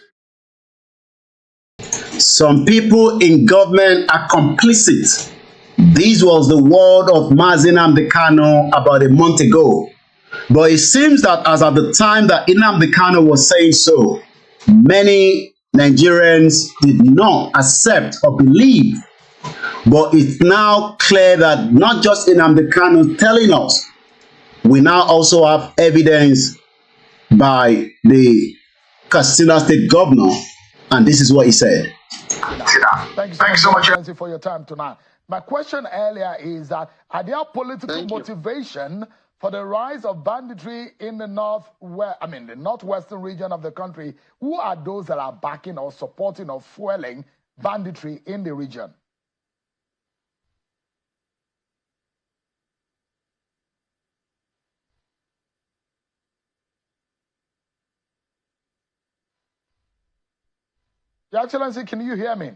Some people in government are complicit. This was the word of Mazi Nnamdi Kanu about a month ago. But it seems that as at the time that Nnamdi Kanu was saying so, many Nigerians did not accept or believe. But it's now clear that not just Nnamdi Kanu telling us, we now also have evidence by the Katsina State Governor, and this is what he said. Thank you so much for your time tonight. My question earlier is that are there political motivation for the rise of banditry in the the northwestern region of the country? Who are those that are backing or supporting or fueling banditry in the region? Your Excellency, can you hear me?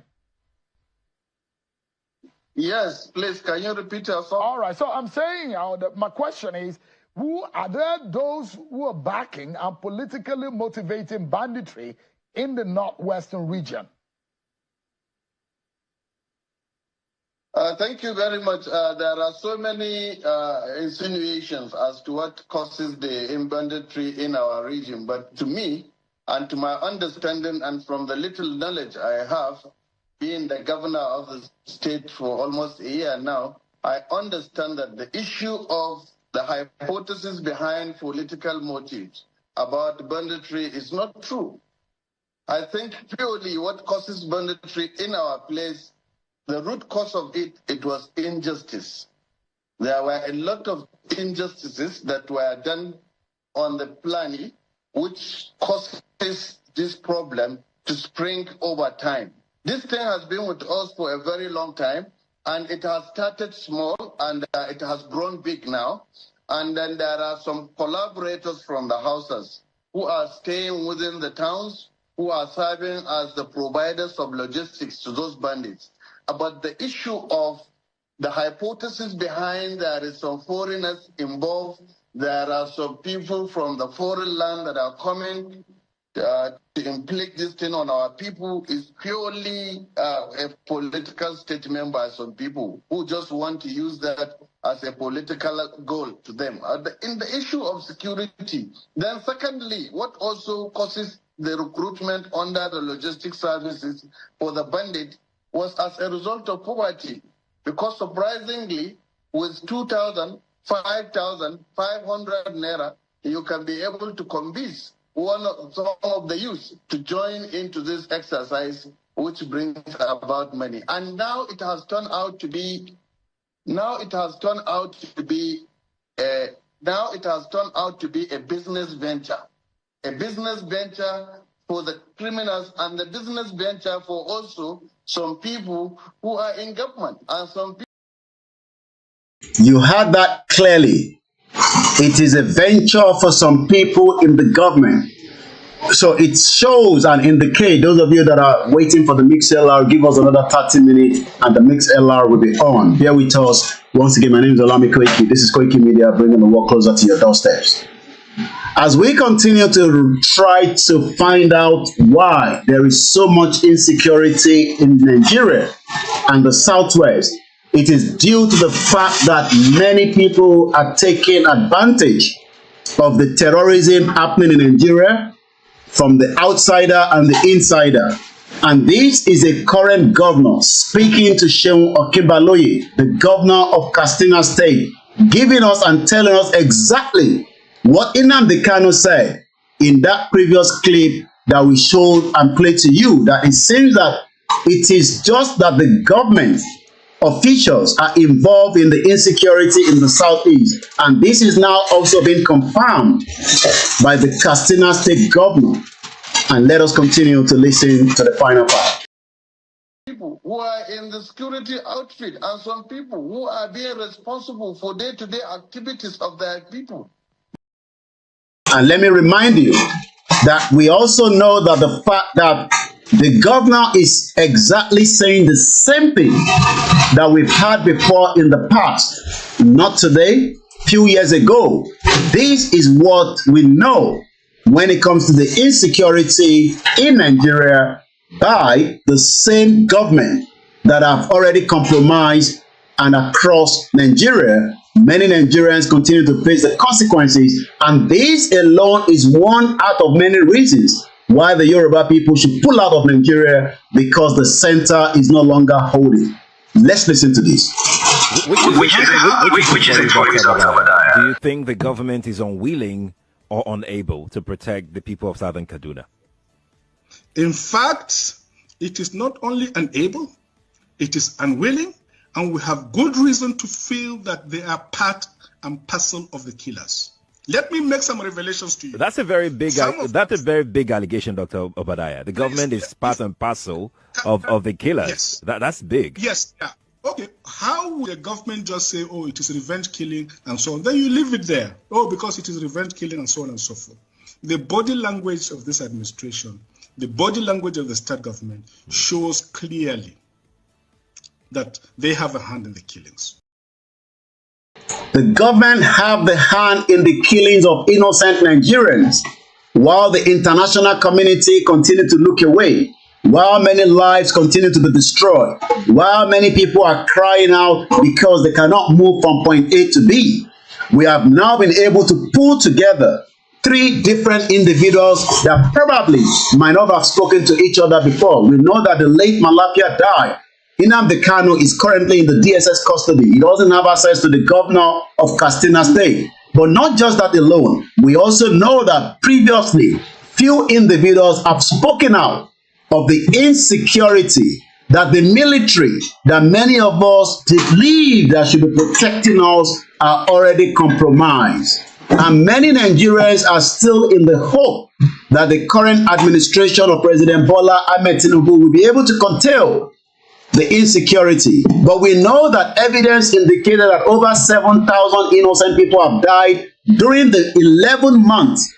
Yes, please, can you repeat yourself? All right, so I'm saying, my question is, who are there those who are backing and politically motivating banditry in the northwestern region? Thank you very much. There are so many insinuations as to what causes the banditry in our region, but to me, and to my understanding and from the little knowledge I have, being the governor of the state for almost a year now, I understand that the issue of the hypothesis behind political motives about banditry is not true. I think purely what causes banditry in our place, the root cause of it was injustice. There were a lot of injustices that were done on the planet which causes this problem to spring over time. This thing has been with us for a very long time, and it has started small, and it has grown big now. And then there are some collaborators from the houses who are staying within the towns, who are serving as the providers of logistics to those bandits. But the issue of the hypothesis behind there is some foreigners involved, there are some people from the foreign land that are coming to inflict this thing on our people is purely a political statement by some people who just want to use that as a political goal to them. In the issue of security, then secondly, what also causes the recruitment under the logistic services for the bandit was as a result of poverty. Because surprisingly, with 2,000, 5,500 naira, you can be able to convince some of the youth to join into this exercise, which brings about money. And now it has turned out to be a business venture for the criminals and the business venture for also some people who are in government and some people. You heard that clearly. It is a venture for some people in the government. So it shows and indicates, those of you that are waiting for the MixLR, give us another 30 minutes and the MixLR will be on. Here with us, once again, my name is Olami Koiki. This is Koiki Media, bringing the work closer to your doorsteps. As we continue to try to find out why there is so much insecurity in Nigeria and the Southwest, it is due to the fact that many people are taking advantage of the terrorism happening in Nigeria from the outsider and the insider. And this is a current governor speaking to Seun Okebaloye, the governor of Katsina State, giving us and telling us exactly what Nnamdi Kanu said in that previous clip that we showed and played to you, that it seems that it is just that the government officials are involved in the insecurity in the southeast, and this is now also being confirmed by the Katsina State governor. And let us continue to listen to the final part. People who are in the security outfit and some people who are being responsible for day-to-day activities of their people. And let me remind you that we also know that the fact that the governor is exactly saying the same thing that we've had before in the past. Not today, few years ago. This is what we know when it comes to the insecurity in Nigeria by the same government that have already compromised, and across Nigeria, many Nigerians continue to face the consequences, and this alone is one out of many reasons why the Yoruba people should pull out of Nigeria because the center is no longer holding. Let's listen to this. Which is the choice, Dr. Obadiah? Do you think the government is unwilling or unable to protect the people of Southern Kaduna? In fact, it is not only unable, it is unwilling, and we have good reason to feel that they are part and parcel of the killers. Let me make some revelations to you. That's a very big allegation, Dr. Obadiah. The government is part and parcel of the killers. Yes. That's big. Yes. Yeah. Okay. How would the government just say, oh, it is revenge killing and so on? Then you leave it there. Oh, because it is revenge killing and so on and so forth. The body language of this administration, the body language of the state government shows clearly that they have a hand in the killings. The government have the hand in the killings of innocent Nigerians, while the international community continue to look away, while many lives continue to be destroyed, while many people are crying out because they cannot move from point A to B. We have now been able to pull together 3 different individuals that probably might not have spoken to each other before. We know that the late Malapia died. Nnamdi Kanu is currently in the DSS custody. He doesn't have access to the governor of Katsina State. But not just that alone, we also know that previously few individuals have spoken out of the insecurity that the military, that many of us believe that should be protecting us, are already compromised. And many Nigerians are still in the hope that the current administration of President Bola Ahmed Tinubu will be able to curtail the insecurity. But we know that evidence indicated that over 7,000 innocent people have died during the 11 months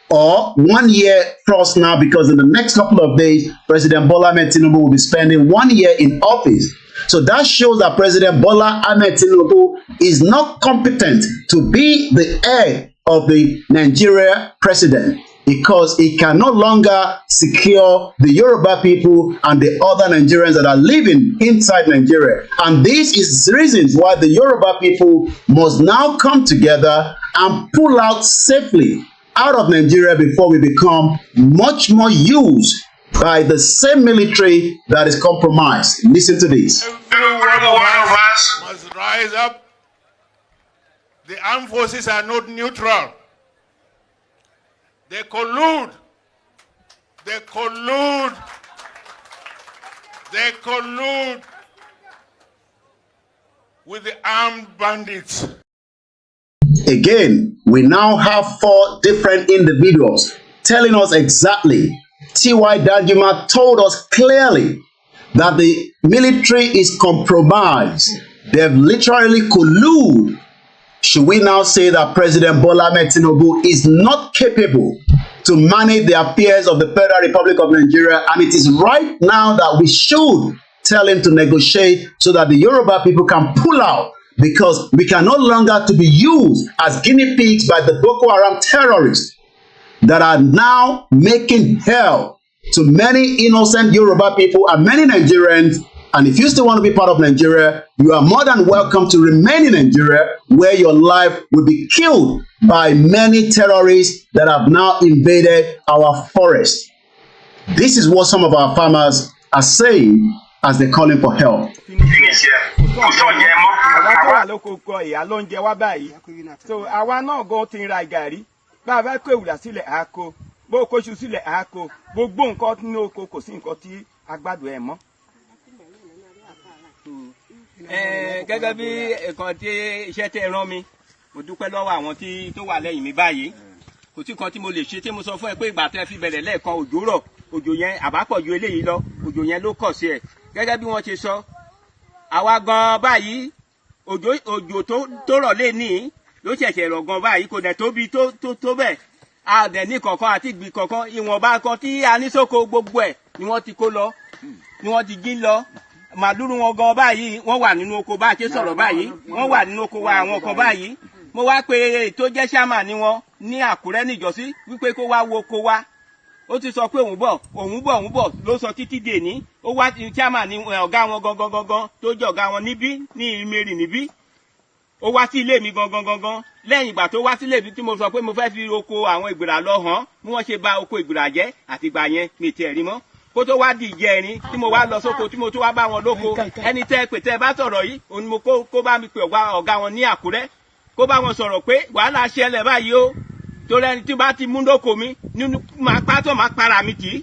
or 1 year plus now, because in the next couple of days, President Bola Ahmed Tinubu will be spending 1 year in office. So that shows that President Bola Ahmed Tinubu is not competent to be the head of the Nigeria president, because he can no longer secure the Yoruba people and the other Nigerians that are living inside Nigeria. And this is the reasons why the Yoruba people must now come together and pull out safely out of Nigeria before we become much more used by the same military that is compromised. Listen to this. Every one of us must rise up. The armed forces are not neutral. They collude. They collude. They collude with the armed bandits. Again, we now have 4 different individuals telling us exactly. T.Y. Danjuma told us clearly that the military is compromised. They've literally colluded. Should we now say that President Bola Ahmed Tinubu is not capable to manage the affairs of the Federal Republic of Nigeria, and it is right now that we should tell him to negotiate so that the Yoruba people can pull out, because we can no longer to be used as guinea pigs by the Boko Haram terrorists that are now making hell to many innocent Yoruba people and many Nigerians. And if you still want to be part of Nigeria, you are more than welcome to remain in Nigeria, where your life will be killed by many terrorists that have now invaded our forest. This is what some of our farmers are saying as they're calling for help. Gẹ́gẹ́ bí nǹkan tí iṣẹ́ tẹ́ rán mi, mo dúpẹ́ lọ́wọ́ àwọn tí tó wà lẹ́yìn mi báyìí. Kò sí kan tí mo lè ṣe tí mo sọ fún ẹ pé ìgbà tẹ́ fi bẹ̀rẹ̀ lẹ́ẹ̀kan òjò rọ̀, òjò yẹn àbápọ̀ ju eléyìí lọ, òjò yẹn ló kọ̀ sí ẹ̀. Gẹ́gẹ́ bí wọ́n ṣe sọ, àwa gan báyìí òjò tó rọ̀ lé ní ló ṣẹ̀ṣẹ̀ rọ̀ gan báyìí, kò dẹ̀ tóbi tó bẹ́ẹ̀. A dẹ̀ ní kankan àti ìgbì kankan, ìwọ̀nba kan tí a ní sóko gbogbo ẹ̀ ni wọ́n ti kó lọ, ni wọ́n ti jí lọ. Màdúrú wọn gan báyìí wọ́n wà nínú oko bá ṣe sọ̀rọ̀ báyìí, wọ́n wà nínú oko wa àwọn kan báyìí. Mo wá pé tó jẹ́ ṣámà ni wọ́n ní Àkúrẹ́ níjọ́sí wípé kó wá wo oko wa. Ó ti sọ pé òun bọ̀ ló sọ títí dè ní. Ó wá ṣámà ní ọ̀gá wọn gangan tó jẹ́ ọ̀gá wọn níbí ní Ìmẹ̀rì níbí. ó wá sí ilé mi gangan lẹ́yìn ìgbà tó wá sílé mi tí mo sọ pé mo fẹ́ fi oko àwọn ìgbìrà lọ hàn bí wọ́n ṣe bà oko ìgbìrà jẹ́ àtìgbà yẹn mi tiẹ̀ rí mọ́ kó tó wá di ìjẹrin tí mo wá lọ sóko tí mo tó wá bá wọn lóko ẹni tẹ́ pè tẹ́ bá sọ̀rọ̀ yìí òun ni mo kó bá mi pè ọ̀gá wọn ní Àkúrẹ́ kó bá wọn sọ̀rọ̀ pé wàhálà ṣẹlẹ̀ báyìí o torí ẹni tí bá ti mú lóko mi nínú máa pátọ́ máa para mi kì í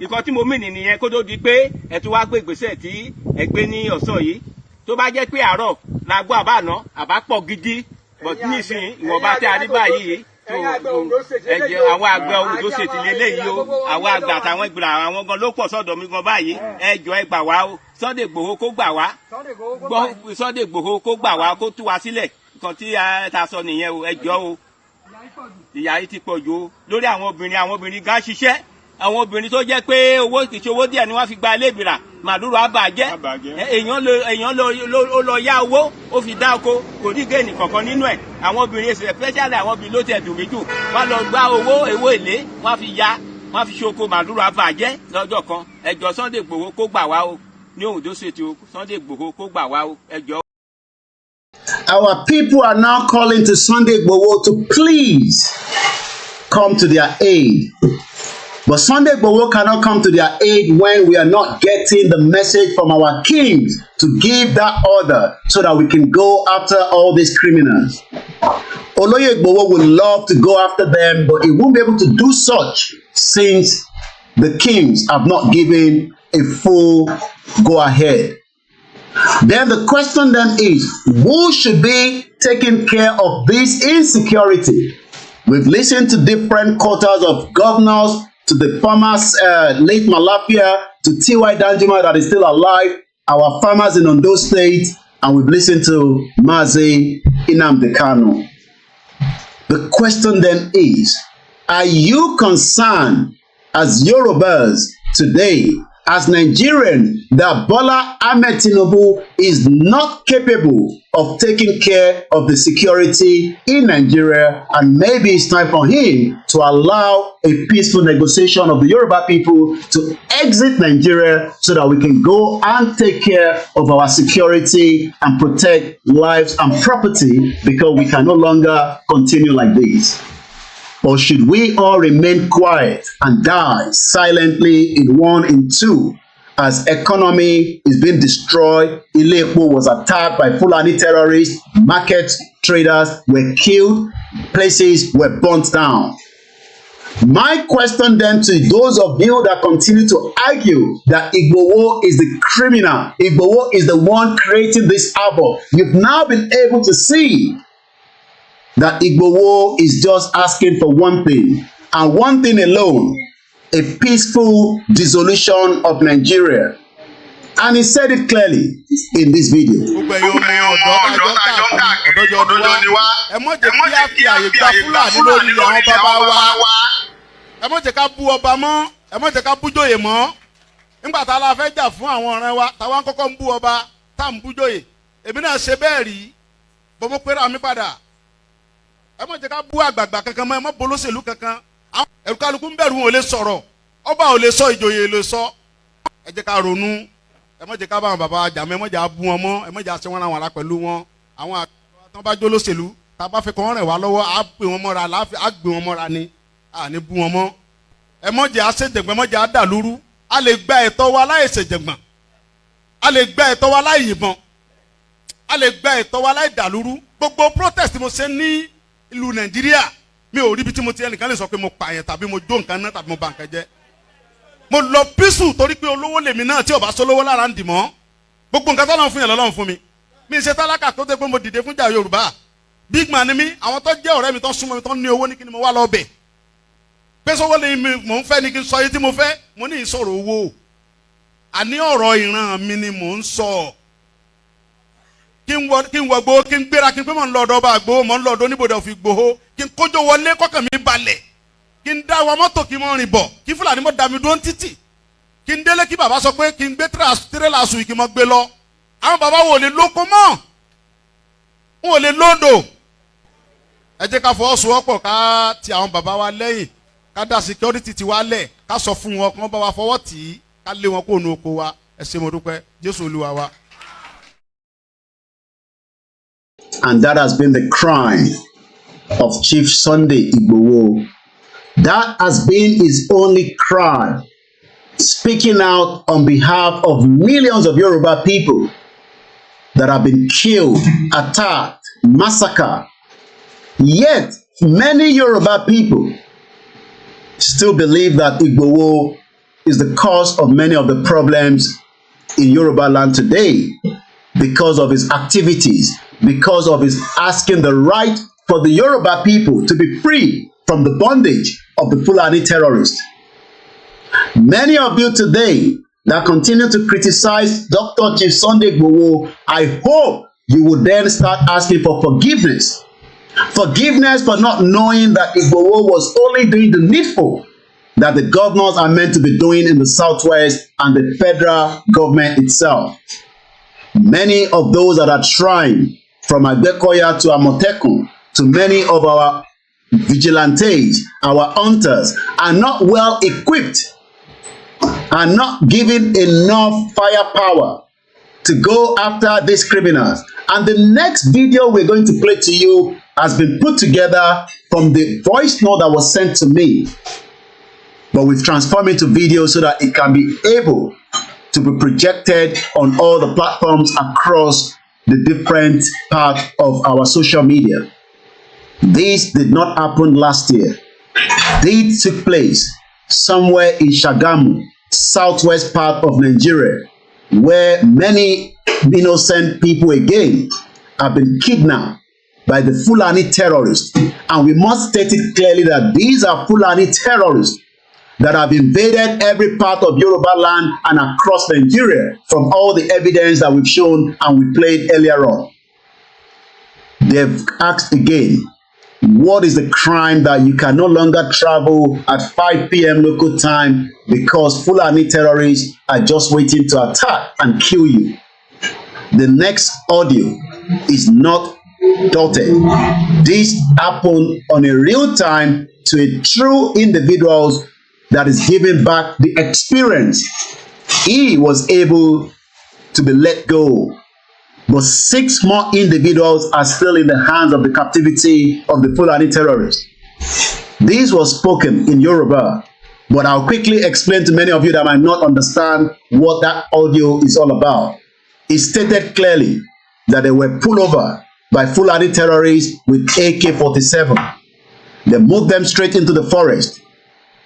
ìkan tí mo mì nìyẹn kó tó di pé ẹ tún wá gbé ìgbésẹ̀ tí ẹ gbé ní ọ̀sán yìí tó bá jẹ́ pé àárọ̀ la gbọ́ àbáná àbá pọ̀ gidi but nísìnyí ìwọ̀nba tí a rí báyìí ẹ̀jẹ̀ àwọn àgbẹ̀ Oǹdó ṣètì lélẹ́yìí o àwọn àgbà àtàwọn ìgbìrà àwọn gan ló pọ̀ sọ́dọ̀ mi gan báyìí ẹjọ́ ẹ gbà wá o Sunday Igboho kó gbà wá Sunday Igboho kó gbà wá kó tú wa sílẹ̀ nǹkan tí ta sọ nìyẹn o ẹjọ́ o ìyà yìí ti pọ̀ jù o lórí àwọn obìnrin gan ṣiṣẹ́ àwọn obìnrin tó jẹ́ pé owó kìí ṣe owó díẹ̀ ni wọ́n fi gba ilé ìgbìrà màdúró àbàjẹ́ èèyàn lọ yá owó ó fi dá oko kò ní géènì kankan nínú ẹ̀ àwọn obìnrin especially àwọn obìnrin ló tiẹ̀ dùn mí jù wọ́n lọ gbá owó èlé wọ́n fi ṣoko màdúró àbàjẹ́ lọ́jọ́ kan ẹjọ́ Sunday Igboho kó gbà wá o ní Oǹdó State o Sunday Igboho kó gbà wá o ẹjọ́. Our people are now calling to Sunday Igboho to please come to their aid. But Sunday Igboho cannot come to their aid when we are not getting the message from our kings to give that order so that we can go after all these criminals. Oloye Igboho would love to go after them, but he won't be able to do such since the kings have not given a full go-ahead. Then the question then is, who should be taking care of this insecurity? We've listened to different quarters of governors, to the farmers, late Malapia, to T.Y. Danjuma that is still alive, our farmers in Ondo State, and we've listened to Mazi Nnamdi Kanu. The question then is, are you concerned as Yorubas today, as Nigerians, that Bola Ahmed TINUBU is not capable of taking care of the security in Nigeria, and maybe it's time for him to allow a peaceful negotiation of the Yoruba people to exit Nigeria so that we can go and take care of our security and protect lives and property, because we can no longer continue like this? Or should we all remain quiet and die silently in 1 and 2 as economy is being destroyed? Ile-Epo was attacked by Fulani terrorists, market traders were killed, places were burnt down. My question then to those of you that continue to argue that Igboho is the criminal, Igboho is the one creating this havoc, you've now been able to see that Igboho is just asking for one thing, and one thing alone: a peaceful dissolution of Nigeria. And he said it clearly in this video. Nígbà tá a la fẹ́ jà fún àwọn ọ̀rẹ́ wa táwa ń kọ́kọ́ ń bú ọba tá à ń bú joyè èmi náà ṣe bẹ́ẹ̀ rí bó mo pera mi padà. Ẹ má jẹ́ ká bú àgbààgbà kankan mọ́, ẹ má bolóṣèlú kankan. Ẹ̀rù kálukú ń bẹ̀rù wọn ò lè sọ̀rọ̀, ọba ò lè sọ, ìjòyè lè sọ. Ẹ jẹ́ ká ronú, ẹ má jẹ́ ká bá àwọn bàbá jà mọ́, ẹ má jẹ́ á bú wọn mọ́, ẹ má jẹ́ á ṣe wọn láwọn ará pẹ̀lú wọn. Àwọn àgbà tó bá jó lóṣèlú tá a bá fẹ́ kọ́ rẹ̀ wá lọ́wọ́ á pè wọ́n mọ́ra, á gbé wọn mọ́ra ni, à ní bú wọn mọ́. Ẹ má jẹ́ á ṣèjẹ̀gbọ́n, ẹ má jẹ́ á dàlúrú. A lè gba ẹ̀tọ́ wa láì ṣèjẹ̀gbọ́n, a lè gba ẹ̀tọ́ wa láì yìnbọn, a lè gba ẹ̀tọ́ wa láì dàlúrú. Gbogbo protest mo ṣe ní ìlú Nàìjíríà mi ò rí ibi tí mo ti ẹnìkan lè sọ pé mo pààyàn tàbí mo jó nǹkan náà tàbí mo bà nǹkan jẹ́. Mo lọ písù torí pé olówó lèmi náà tí ò bá sólówó lára ń dì mọ́. Gbogbo nǹkan tó lọ́n fún yẹn lọ́lọ́run fún mi. Mi ṣe tálákà tó dé pé mo dìde fún jà Yorùbá. Big man ni mí, àwọn tó jẹ́ ọ̀rẹ́ mi tó súnmọ́ mi tó ní owó ní kí ni mo wá lọ bẹ̀. Pé sọ́wọ́ lè mi mò ń fẹ́ ni kí n sọ yìí tí mo fẹ́, mo ní ìsọ̀rọ̀ owó. Àní ọ̀rọ̀ ìran mi ni mò ń sọ. Kí n wọ gbowó, kí n gbéra, kí n pé mò ń lọ ọ̀dọ̀ ọba Ìgbòho, mò ń lọ ọ̀dọ̀ oníbodè òfin Ìgbòho, kí n kójó wọlé kọ́kàn mi balẹ̀, kí n dá wa mọ́tò kí n mọ́ rìn bọ̀, kí Fúlàní mọ́ dá mi dúró títì, kí n délé kí bàbá sọ pé kí n gbé tírélà sùn kí n mọ́ gbé lọ. Àwọn bàbá wo lè lóko mọ́, wọn ò lè lóńdò. Ẹ jẹ́ ká fọwọ́sowọ́pọ̀ ká ti àwọn bàbá wa lẹ́yìn, ká dá security ti wa lẹ̀, ká sọ fún wọn kí wọ́n bá wa fọwọ́ tì í, ká lé wọn kó nu oko wa. Ẹ ṣé mo dúpẹ́, Jésù Olúwa wa. And that has been the crime of Chief Sunday Igboho. That has been his only crime, speaking out on behalf of millions of Yoruba people that have been killed, attacked, massacred. Yet, many Yoruba people still believe that Igboho is the cause of many of the problems in Yoruba land today because of his activities, because of his asking the right for the Yoruba people to be free from the bondage of the Fulani terrorists. Many of you today that continue to criticize Dr. Chief Sunday Igboho, I hope you will then start asking for forgiveness. Forgiveness for not knowing that Igboho was only doing the needful that the governors are meant to be doing in the Southwest and the federal government itself. Many of those that are trying, from Agbekoya to Amotekun, to many of our vigilantes, our hunters, are not well equipped, are not given enough firepower to go after these criminals. And the next video we're going to play to you has been put together from the voice note that was sent to me. But we've transformed it to video so that it can be able to be projected on all the platforms across the different parts of our social media. This did not happen last year. This took place somewhere in Shagamu, southwest part of Nigeria, where many innocent people again have been kidnapped by the Fulani terrorists. And we must state it clearly that these are Fulani terrorists that have invaded every part of Yoruba land and across Nigeria, from all the evidence that we've shown and we played earlier on. They've asked again, what is the crime that you can no longer travel at 5 p.m. local time because Fulani terrorists are just waiting to attack and kill you? The next audio is not dotted. This happened on a real time to a true individuals that is giving back the experience. He was able to be let go, but 6 more individuals are still in the hands of the captivity of the Fulani terrorists. This was spoken in Yoruba, but I'll quickly explain to many of you that might not understand what that audio is all about. It stated clearly that they were pulled over by Fulani terrorists with AK-47. They moved them straight into the forest.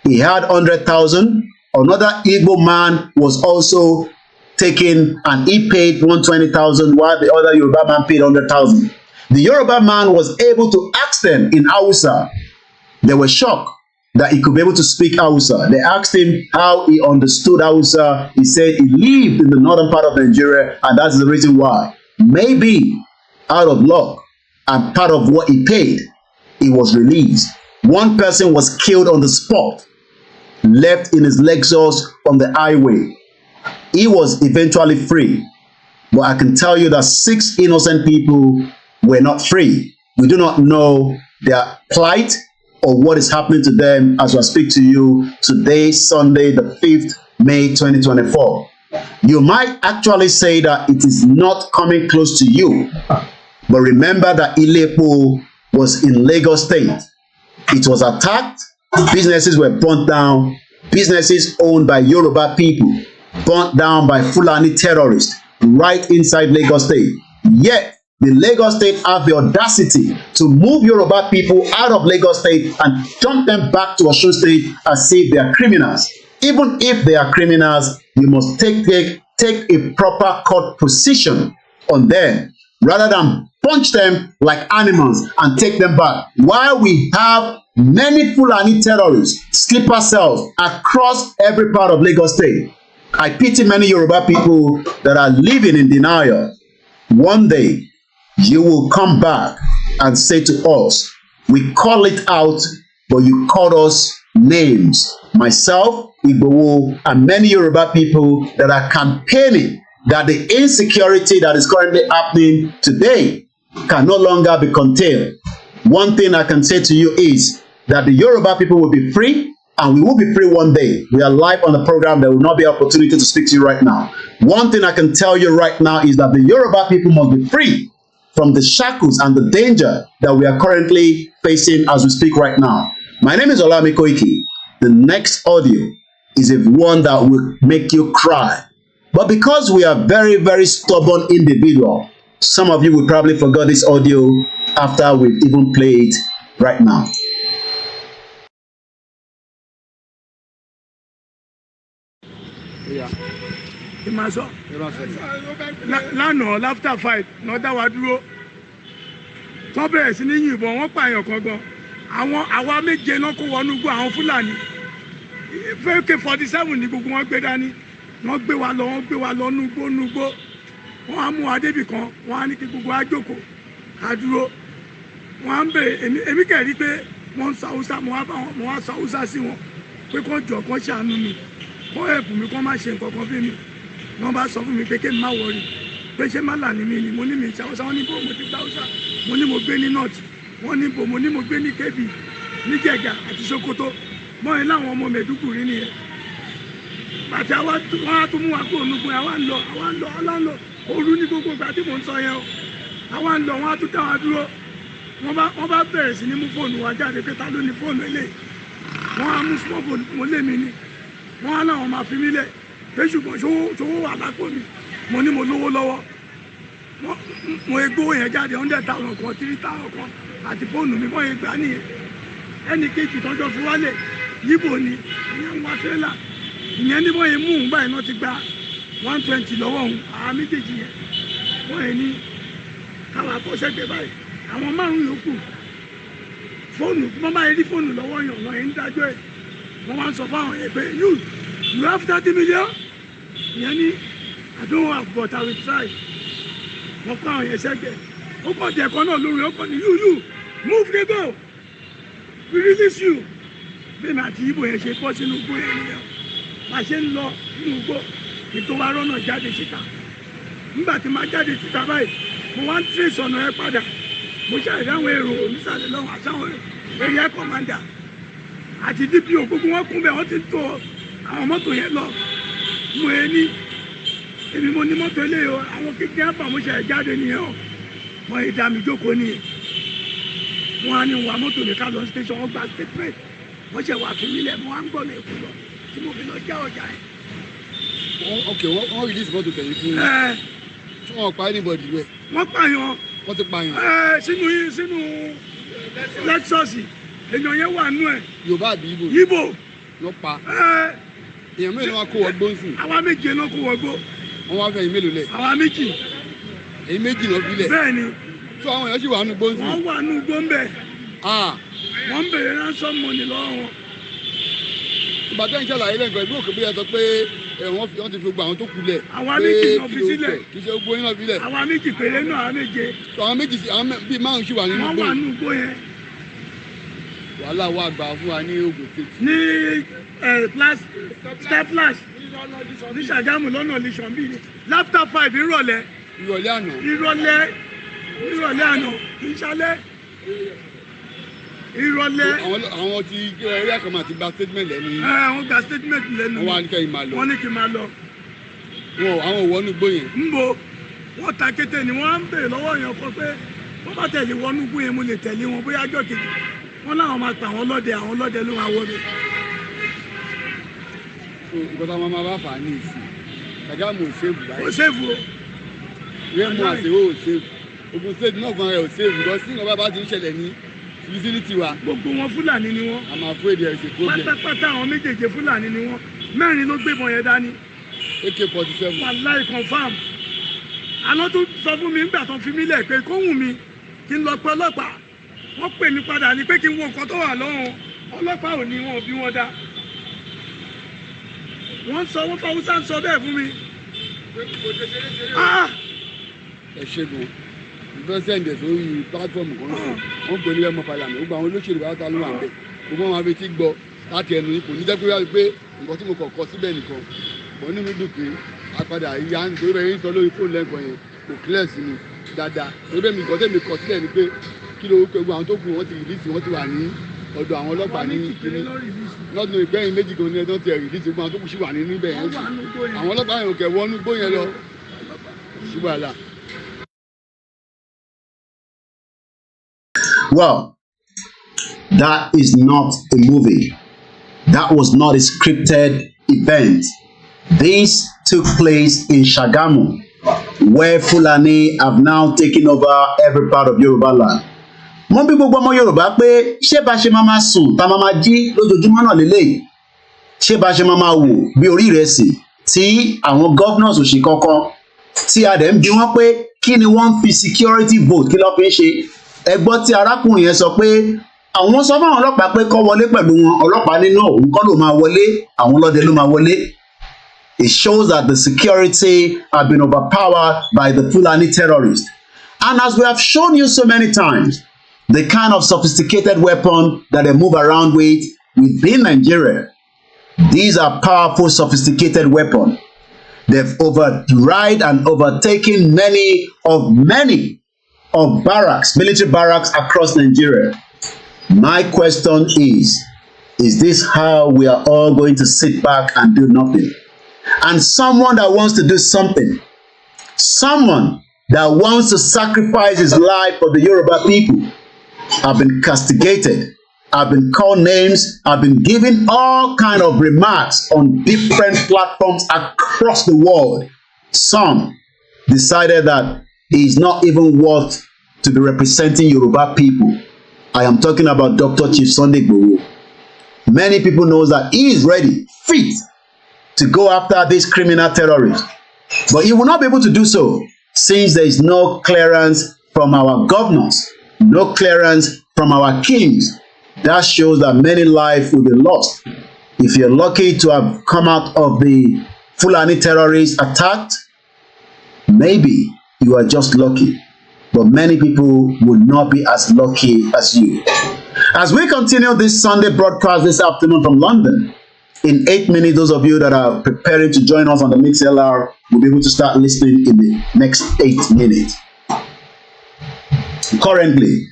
He had 100,000. Another Igbo man was also taken and he paid 120,000 while the other Yoruba man paid 100,000. The Yoruba man was able to ask them in Hausa. They were shocked that he could be able to speak Hausa. They asked him how he understood Hausa. He said he lived in the northern part of Nigeria and that's the reason why. Maybe out of luck and part of what he paid, he was released. One person was killed on the spot, left in his Lexus on the highway. He was eventually free, but I can tell you that 6 innocent people were not free. We do not know their plight or what is happening to them as I speak to you today, Sunday, the 5th May 2024. You might actually say that it is not coming close to you, but remember that Ilepo was in Lagos State. It was attacked, businesses were burnt down, businesses owned by Yoruba people burnt down by Fulani terrorists right inside Lagos State. Yet, the Lagos State have the audacity to move Yoruba people out of Lagos State and jump them back to Osun State as if they are criminals. Even if they are criminals, you must take a proper court position on them rather than punch them like animals and take them back. While we have many Fulani terrorists, sleeper cells across every part of Lagos State, I pity many Yoruba people that are living in denial. One day, you will come back and say to us, we call it out, but you called us names. Myself, IGBOHO, and many Yoruba people that are campaigning that the insecurity that is currently happening today can no longer be contained. One thing I can say to you is that the Yoruba people will be free, and we will be free one day. We are live on the program. There will not be an opportunity to speak to you right now. One thing I can tell you right now is that the Yoruba people must be free. from the shackles and the danger that we are currently facing as we speak right now. My name is Oluwole Koiki. The next audio is a one that will make you cry. But because we are very, very stubborn individuals, some of you will probably forget this audio after we've even played right now. Yeah. Lánàá after fight náà dá wa dúró wọ́n bẹ̀rẹ̀ sí ní yìnbọn wọ́n pààyàn kan gan àwa méje náà kó wọnú gbọ́ àwọn Fúlàní AK-47 ní gbogbo wọn gbé dání wọ́n gbé wa lọ núgbó wọ́n á mú wa débì kan wọ́n á ní kí gbogbo wa jókòó ká dúró wọ́n á ń bèrè èmi kẹ̀rí pé wọ́n ń sọ Haúsá mo wá sọ Haúsá sí wọn pé kán jọ kán ṣàánú mi kán ẹ̀pù mi kán má ṣe nǹkan kan fún mi wọ́n bá sọ fún mi pé kí n má wọrí pé ṣé má là ní mi ni mo ní mi ìṣe Haúsá wọ́n ní bò mo ti gba Haúsá mo ní mo gbé ní north wọ́n ní bò mo ní mo gbé ní Kebbi ní Jẹ̀gà àti Sokoto mọ́ ẹ láwọn ọmọ Mẹ̀dúgùrí nìyẹn bàtí wọ́n á tún mú wa kúrò nígbò àwa ń lọ òru ní gbogbo ìgbà tí mò ń sọ yẹn o àwa ń lọ wọ́n á tún dá wa dúró wọ́n bá bẹ̀rẹ̀ sí ní mú fóònù wa jáde pé ta ló ní fóònù eléyìí wọ́n á mú smartphone mo lé mi ní wọ́n á láwọn máa fi mí lẹ̀ pé ṣùgbọ́n ṣòwò wà lápò mi mo ní mo lówó lọ́wọ́ mo gbówó yẹn jáde 100,000 kan 3,000 kan àti fóònù mi wọ́n yẹn gbà nìyẹn ẹnì kejì tọ́jọ́ fi wálẹ̀ yíbò ni ìyẹn ń wá tírélà ìyẹn ní wọ́n yẹn mú un báyìí náà ti gba 120 lọ́wọ́ òun àwọn méjèèjì yẹn wọ́n yẹn ní káwá bọ́ sẹ́gbẹ̀ báyìí àwọn márùn-ún yòókù fóònù wọ́n bá yẹn rí fóònù lọ́wọ́ yàn wọ́n yẹn ń dájọ́ ẹ̀ wọ́n wá ń sọ fáwọn yẹn pé you have 30 million ìyẹn ní I don't have but I will try wọ́n kọ́ àwọn yẹn sẹ́gbẹ̀ ó kọ́ di ẹ̀kọ́ náà lórí ó kọ́ ní you move dey go we release you bí mi àti ibo yẹn ṣe kọ́ sínú igbó yẹn nìyẹn máa ṣe ń lọ nínú igbó ètò wa rọ́nà jáde síta nígbà tí máa jáde síta báyìí mo wá ń trace ọ̀nà ẹ padà mo ṣàìrí àwọn èrò onísàlẹ̀ lọ́wọ́ àtàwọn area commander àti DPO gbogbo wọn kún bẹ́ẹ̀ wọ́n ti tó àwọn mọ́tò yẹn lọ mo yẹ ní èmi mo ní mọ́tò eléyìí o àwọn kékeré àpà mo ṣàì jáde nìyẹn o mo yẹ dá mi jókòó nìyẹn wọn á ní wà mọ́tò mi ká lọ station wọn gba statement wọ́n ṣe wà fún mi lẹ̀ mo wá ń gbọ́ lè kú lọ tí mo fi lọ já ọjà yẹn. ok wọ́n release mọ́tò tẹ̀lé fún mi tí wọ́n pa anybody wẹ̀. wọ́n pààyàn. wọ́n ti pààyàn. sínú Lexus èèyàn yẹn wà nú ẹ̀. Yorùbá àbí Ìgbò. Ìgbò. ló pa. èèyàn mélòó wọn kó wọgbó nsìn. àwa méje náà kó wọgbó. wọ́n wá fẹ́ yín mélòó lẹ̀. àwa méjì. èyí méjì náà fi lẹ̀. bẹ́ẹ̀ni. tó àwọn èèyàn sì wà nù gbó nsìn. wọ́n wà nù gbó ń bẹ̀. wọ́n ń bèrè ransom money lọ́wọ́ wọn. ìbátan ìṣàlàyé lẹ́ǹkan ìgbó òkè bóyá sọ pé wọ́n ti fi gba àwọn tó kú lẹ̀. àwa méjì náà fi sílẹ̀. kì í ṣe gbogbo yín náà fi lẹ̀. àwa méjì péré náà àwa méje. àwọn méjì bíi márùn-ún sì wà nínú gbó. wọ́n wà nínú gbó yẹn. wàhálà wà gbà fún wa ní Ògùn State. ní star flash ní Ṣàgámù lọ́nà lẹ́sàn bíi after 5 ìrọ̀lẹ́. ìrọ̀lẹ́ àná. ìrọ̀lẹ́ àná ìṣálẹ́. ìrọ̀lẹ́. àwọn ti eré àkàmà ti gba statement lẹ́nu. wọ́n gba statement lẹ́nu. wọ́n wá ní kẹ́yìn máa lọ. wọ́n ní kí n máa lọ. àwọn òwọ́nú gbó yẹn. ń bo wọ́n ta kété ni wọ́n á ń bèèrè lọ́wọ́ yẹn kan pé wọ́n bá tẹ̀lé wọnú gbó yẹn mo lè tẹ̀lé wọn bóyá ọjọ́ kejì wọ́n láwọn máa pa àwọn ọlọ́dẹ ló máa wọ mi. nǹkan tá a máa bá fà á ní ìsìn Ṣàgámù ò ṣèbù báyìí. ò ṣèbù o. Rẹ́mú àṣewò ò ṣèbù Ògùn State náà fún ara ò ṣèbù lọ sí ìgbà bá ti ń ṣẹlẹ̀ ní filisiti wa. gbogbo wọn Fúlàní ni wọn. a máa fún èdè ẹ̀sìn problem. pátápátá àwọn méjèèjì Fúlàní ni wọn 4 ló gbébọn yẹn dání. AK-47. wàláì confam. àná tó sọ fún mi nígbà tó fi mí lẹ̀ pé kó wù mí kí n lọ pẹ́ ọlọ́pàá wọ́n pè mí padà ní pé kí n wo nǹkan tó wà lọ́rùn ọlọ́pàá ò ní wọn bí wọ́n dá. wọ́n sọ wọ́n fọwọ́sá ń sọ bẹ́ẹ̀ fún mi. ẹ ṣègùn ìfẹsẹ̀ǹdẹ̀ sórí pátọ́ọ̀mù kan náà wọ́n gbé nílẹ̀ mọ́ palàmì gbogbo àwọn olóṣèlú bá ta ló wà ń bẹ̀ gbogbo wọn máa fi ti gbọ́ láti ẹnu yìí kò ní jẹ́ pé wáyé pé nǹkan tí mo kọ̀ kọ́ síbẹ̀ nìkan bọ́ nínú dùn pé apádà ìyá nítorí bẹ́ẹ̀ yín sọ lórí fóònù lẹ́ǹkan yẹn kò clear sí mi dáadáa torí bẹ́ẹ̀ mi kọ́ tẹ́mi kọ́ sílẹ̀ ni pé kí ló pé gbogbo àwọn tó kù wọ́n ti rìlíìsì wọ́n ti wà ní ọ̀dọ̀ àwọn ọlọ́pàá ní ìkíní lọ́dún ìgbẹ́yìn méjì kan ní ẹjọ́ ti rìlíìsì gbogbo àwọn tó kù sí wà ní níbẹ̀ yẹn àwọn ọlọ́pàá yẹn ò kẹ̀ wọnú gbó yẹn lọ ṣùgbọ́n àlà Well, that is not a movie. That was not a scripted event. This took place in Shagamu, where Fulani have now taken over every part of Yoruba land. Mo bí gbogbo ọmọ Yorùbá pé ṣé bá ṣe máa sùn tá máa jí lójoojúmọ́ náà lélẹ́yìí. Ṣé bá ṣe máa wò bí orí rẹ̀ sì tí àwọn governors ò ṣe kankan tí a dẹ̀ ń bi wọ́n pé kí ni wọ́n fi security vote kí ló fi ń ṣe. Ẹ gbọ́ tí arákùnrin yẹn sọ pé àwọn sọ fún àwọn ọlọ́pàá pé kó wọlé pẹ̀lú wọn, ọlọ́pàá nínú òun kọ́ ló máa wọlé, àwọn ọlọ́dẹ ló máa wọlé. It shows that the security have been overpowered by the Fulani terrorists. And as we have shown you so many times, the kind of sophisticated weapon that they move around with within Nigeria, these are powerful, sophisticated weapons. They've override and overtaken many of barracks, military barracks across Nigeria. My question is this how we are all going to sit back and do nothing? And someone that wants to do something, someone that wants to sacrifice his life for the Yoruba people, have been castigated, have been called names, have been given all kind of remarks on different platforms across the world. Some decided that he is not even worth to be representing Yoruba people. I am talking about Dr. Chief Sunday IGBOHO. Many people know that he is ready, fit, to go after this criminal terrorist. But he will not be able to do so since there is no clearance from our governors, no clearance from our kings. That shows that many lives will be lost. If you're lucky to have come out of the Fulani terrorist attack, maybe you are just lucky. But many people will not be as lucky as you. As we continue this Sunday broadcast this afternoon from London, in 8 minutes, those of you that are preparing to join us on the MixLR will be able to start listening in the next 8 minutes. Currently,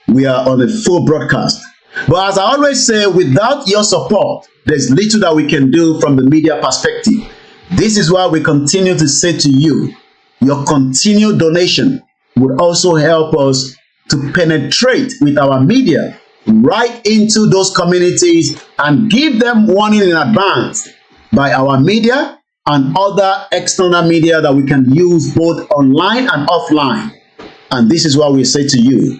we are on a full broadcast. But as I always say, without your support, there's little that we can do from the media perspective. This is why we continue to say to you, your continued donation would also help us to penetrate with our media right into those communities and give them warning in advance by our media and other external media that we can use both online and offline. And this is why we say to you,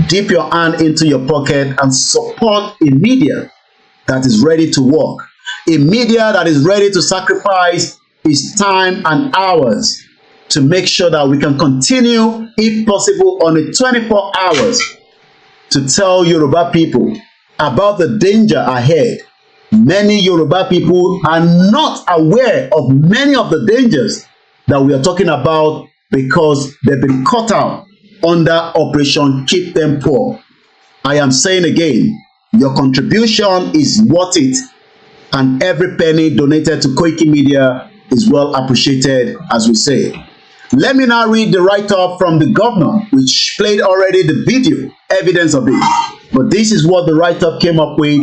dip your hand into your pocket and support a media that is ready to work, a media that is ready to sacrifice its time and hours to make sure that we can continue, if possible, on a 24 hours to tell Yoruba people about the danger ahead. Many Yoruba people are not aware of many of the dangers that we are talking about because they've been cut out under Operation Keep Them Poor. I am saying again, your contribution is worth it, and every penny donated to Koiki Media is well appreciated, as we say. Let me now read the write-up from the governor, which played already the video, evidence of it. But this is what the write-up came up with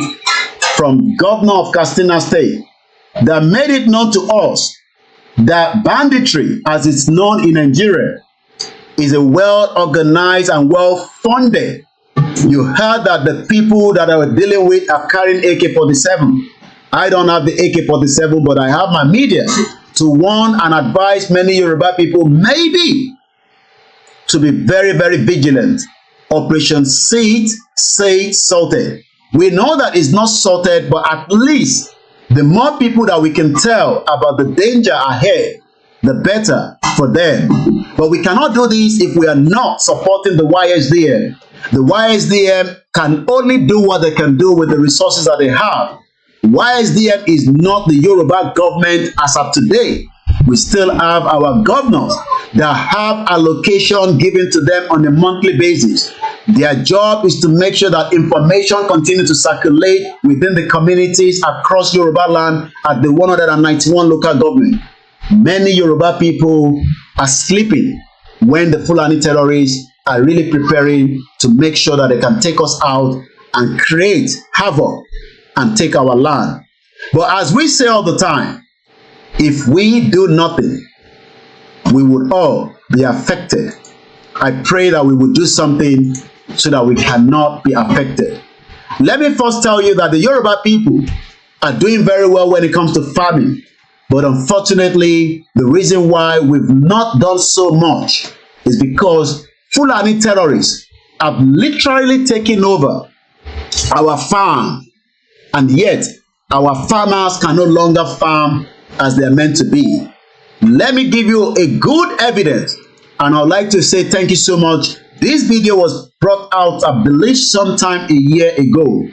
from Governor of Katsina State, that made it known to us that banditry, as it's known in Nigeria, is a well-organized and well-funded. You heard that the people that I was dealing with are carrying AK-47. I don't have the AK-47, but I have my media to warn and advise many Yoruba people maybe to be very, very vigilant. Operation Say It Sorted. We know that it's not sorted, but at least the more people that we can tell about the danger ahead, the better for them. But we cannot do this if we are not supporting the YSDM. The YSDM can only do what they can do with the resources that they have. YSDM is not the Yoruba government as of today. We still have our governors that have allocation given to them on a monthly basis. Their job is to make sure that information continues to circulate within the communities across Yoruba land at the 191 local government. Many Yoruba people are sleeping when the Fulani terrorists are really preparing to make sure that they can take us out and create havoc and take our land. But as we say all the time, if we do nothing, we would all be affected. I pray that we would do something so that we cannot be affected. Let me first tell you that the Yoruba people are doing very well when it comes to farming. But unfortunately, the reason why we've not done so much is because Fulani terrorists have literally taken over our farm, and yet our farmers can no longer farm as they are meant to be. Let me give you a good evidence, and I'd like to say thank you so much. This video was brought out, I believe, sometime a year ago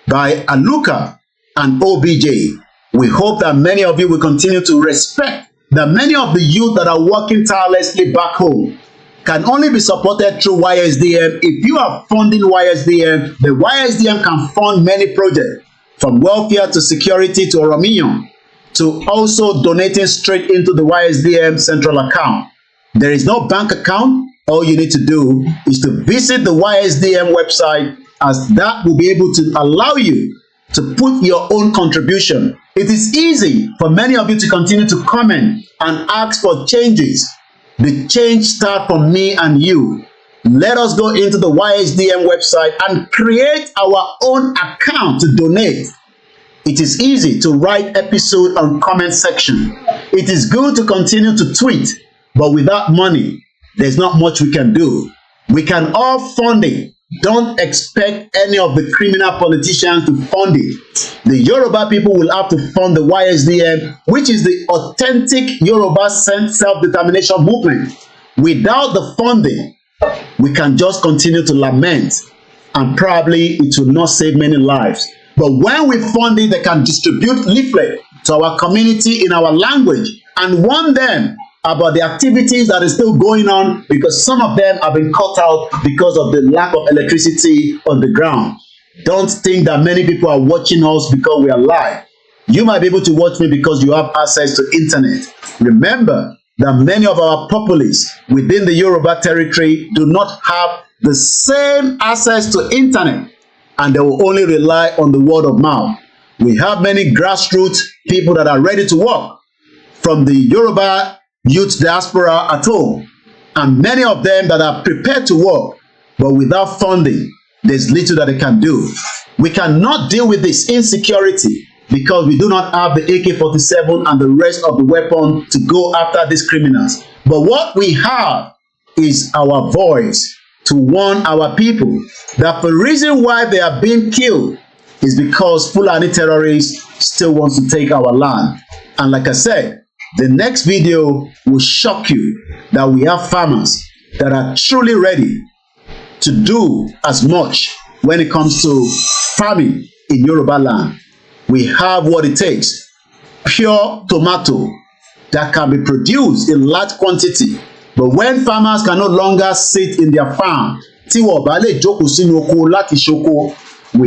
by Aluka and OBJ. We hope that many of you will continue to respect that many of the youth that are working tirelessly back home can only be supported through YSDM. If you are funding YSDM, the YSDM can fund many projects, from welfare to security to Oromiyan, to also donating straight into the YSDM central account. There is no bank account. All you need to do is to visit the YSDM website, as that will be able to allow you to put your own contribution. It is easy for many of you to continue to comment and ask for changes. The change starts from me and you. Let us go into the YSDM website and create our own account to donate. It is easy to write episode on comment section. It is good to continue to tweet, but without money, there's not much we can do. We can all fund it. Don't expect any of the criminal politicians to fund it. The Yoruba people will have to fund the YSDM, which is the authentic Yoruba self-determination movement. Without the funding, we can just continue to lament, and probably it will not save many lives. But when we fund it, they can distribute leaflets to our community in our language and warn them about the activities that is still going on, because some of them have been cut out because of the lack of electricity on the ground. Don't think that many people are watching us because we are live. You might be able to watch me because you have access to internet. Remember that many of our populace within the Yoruba territory do not have the same access to internet, and they will only rely on the word of mouth. We have many grassroots people that are ready to work, from the Yoruba youth diaspora at home, and many of them that are prepared to work, but without funding, there's little that they can do. We cannot deal with this insecurity because we do not have the AK-47 and the rest of the weapon to go after these criminals. But what we have is our voice to warn our people that the reason why they are being killed is because Fulani terrorists still want to take our land. And like I said, the next video will shock you that we have farmers that are truly ready to do as much when it comes to farming in Yoruba land. We have what it takes. Pure tomato that can be produced in large quantity. But when farmers can no longer sit in their farm, we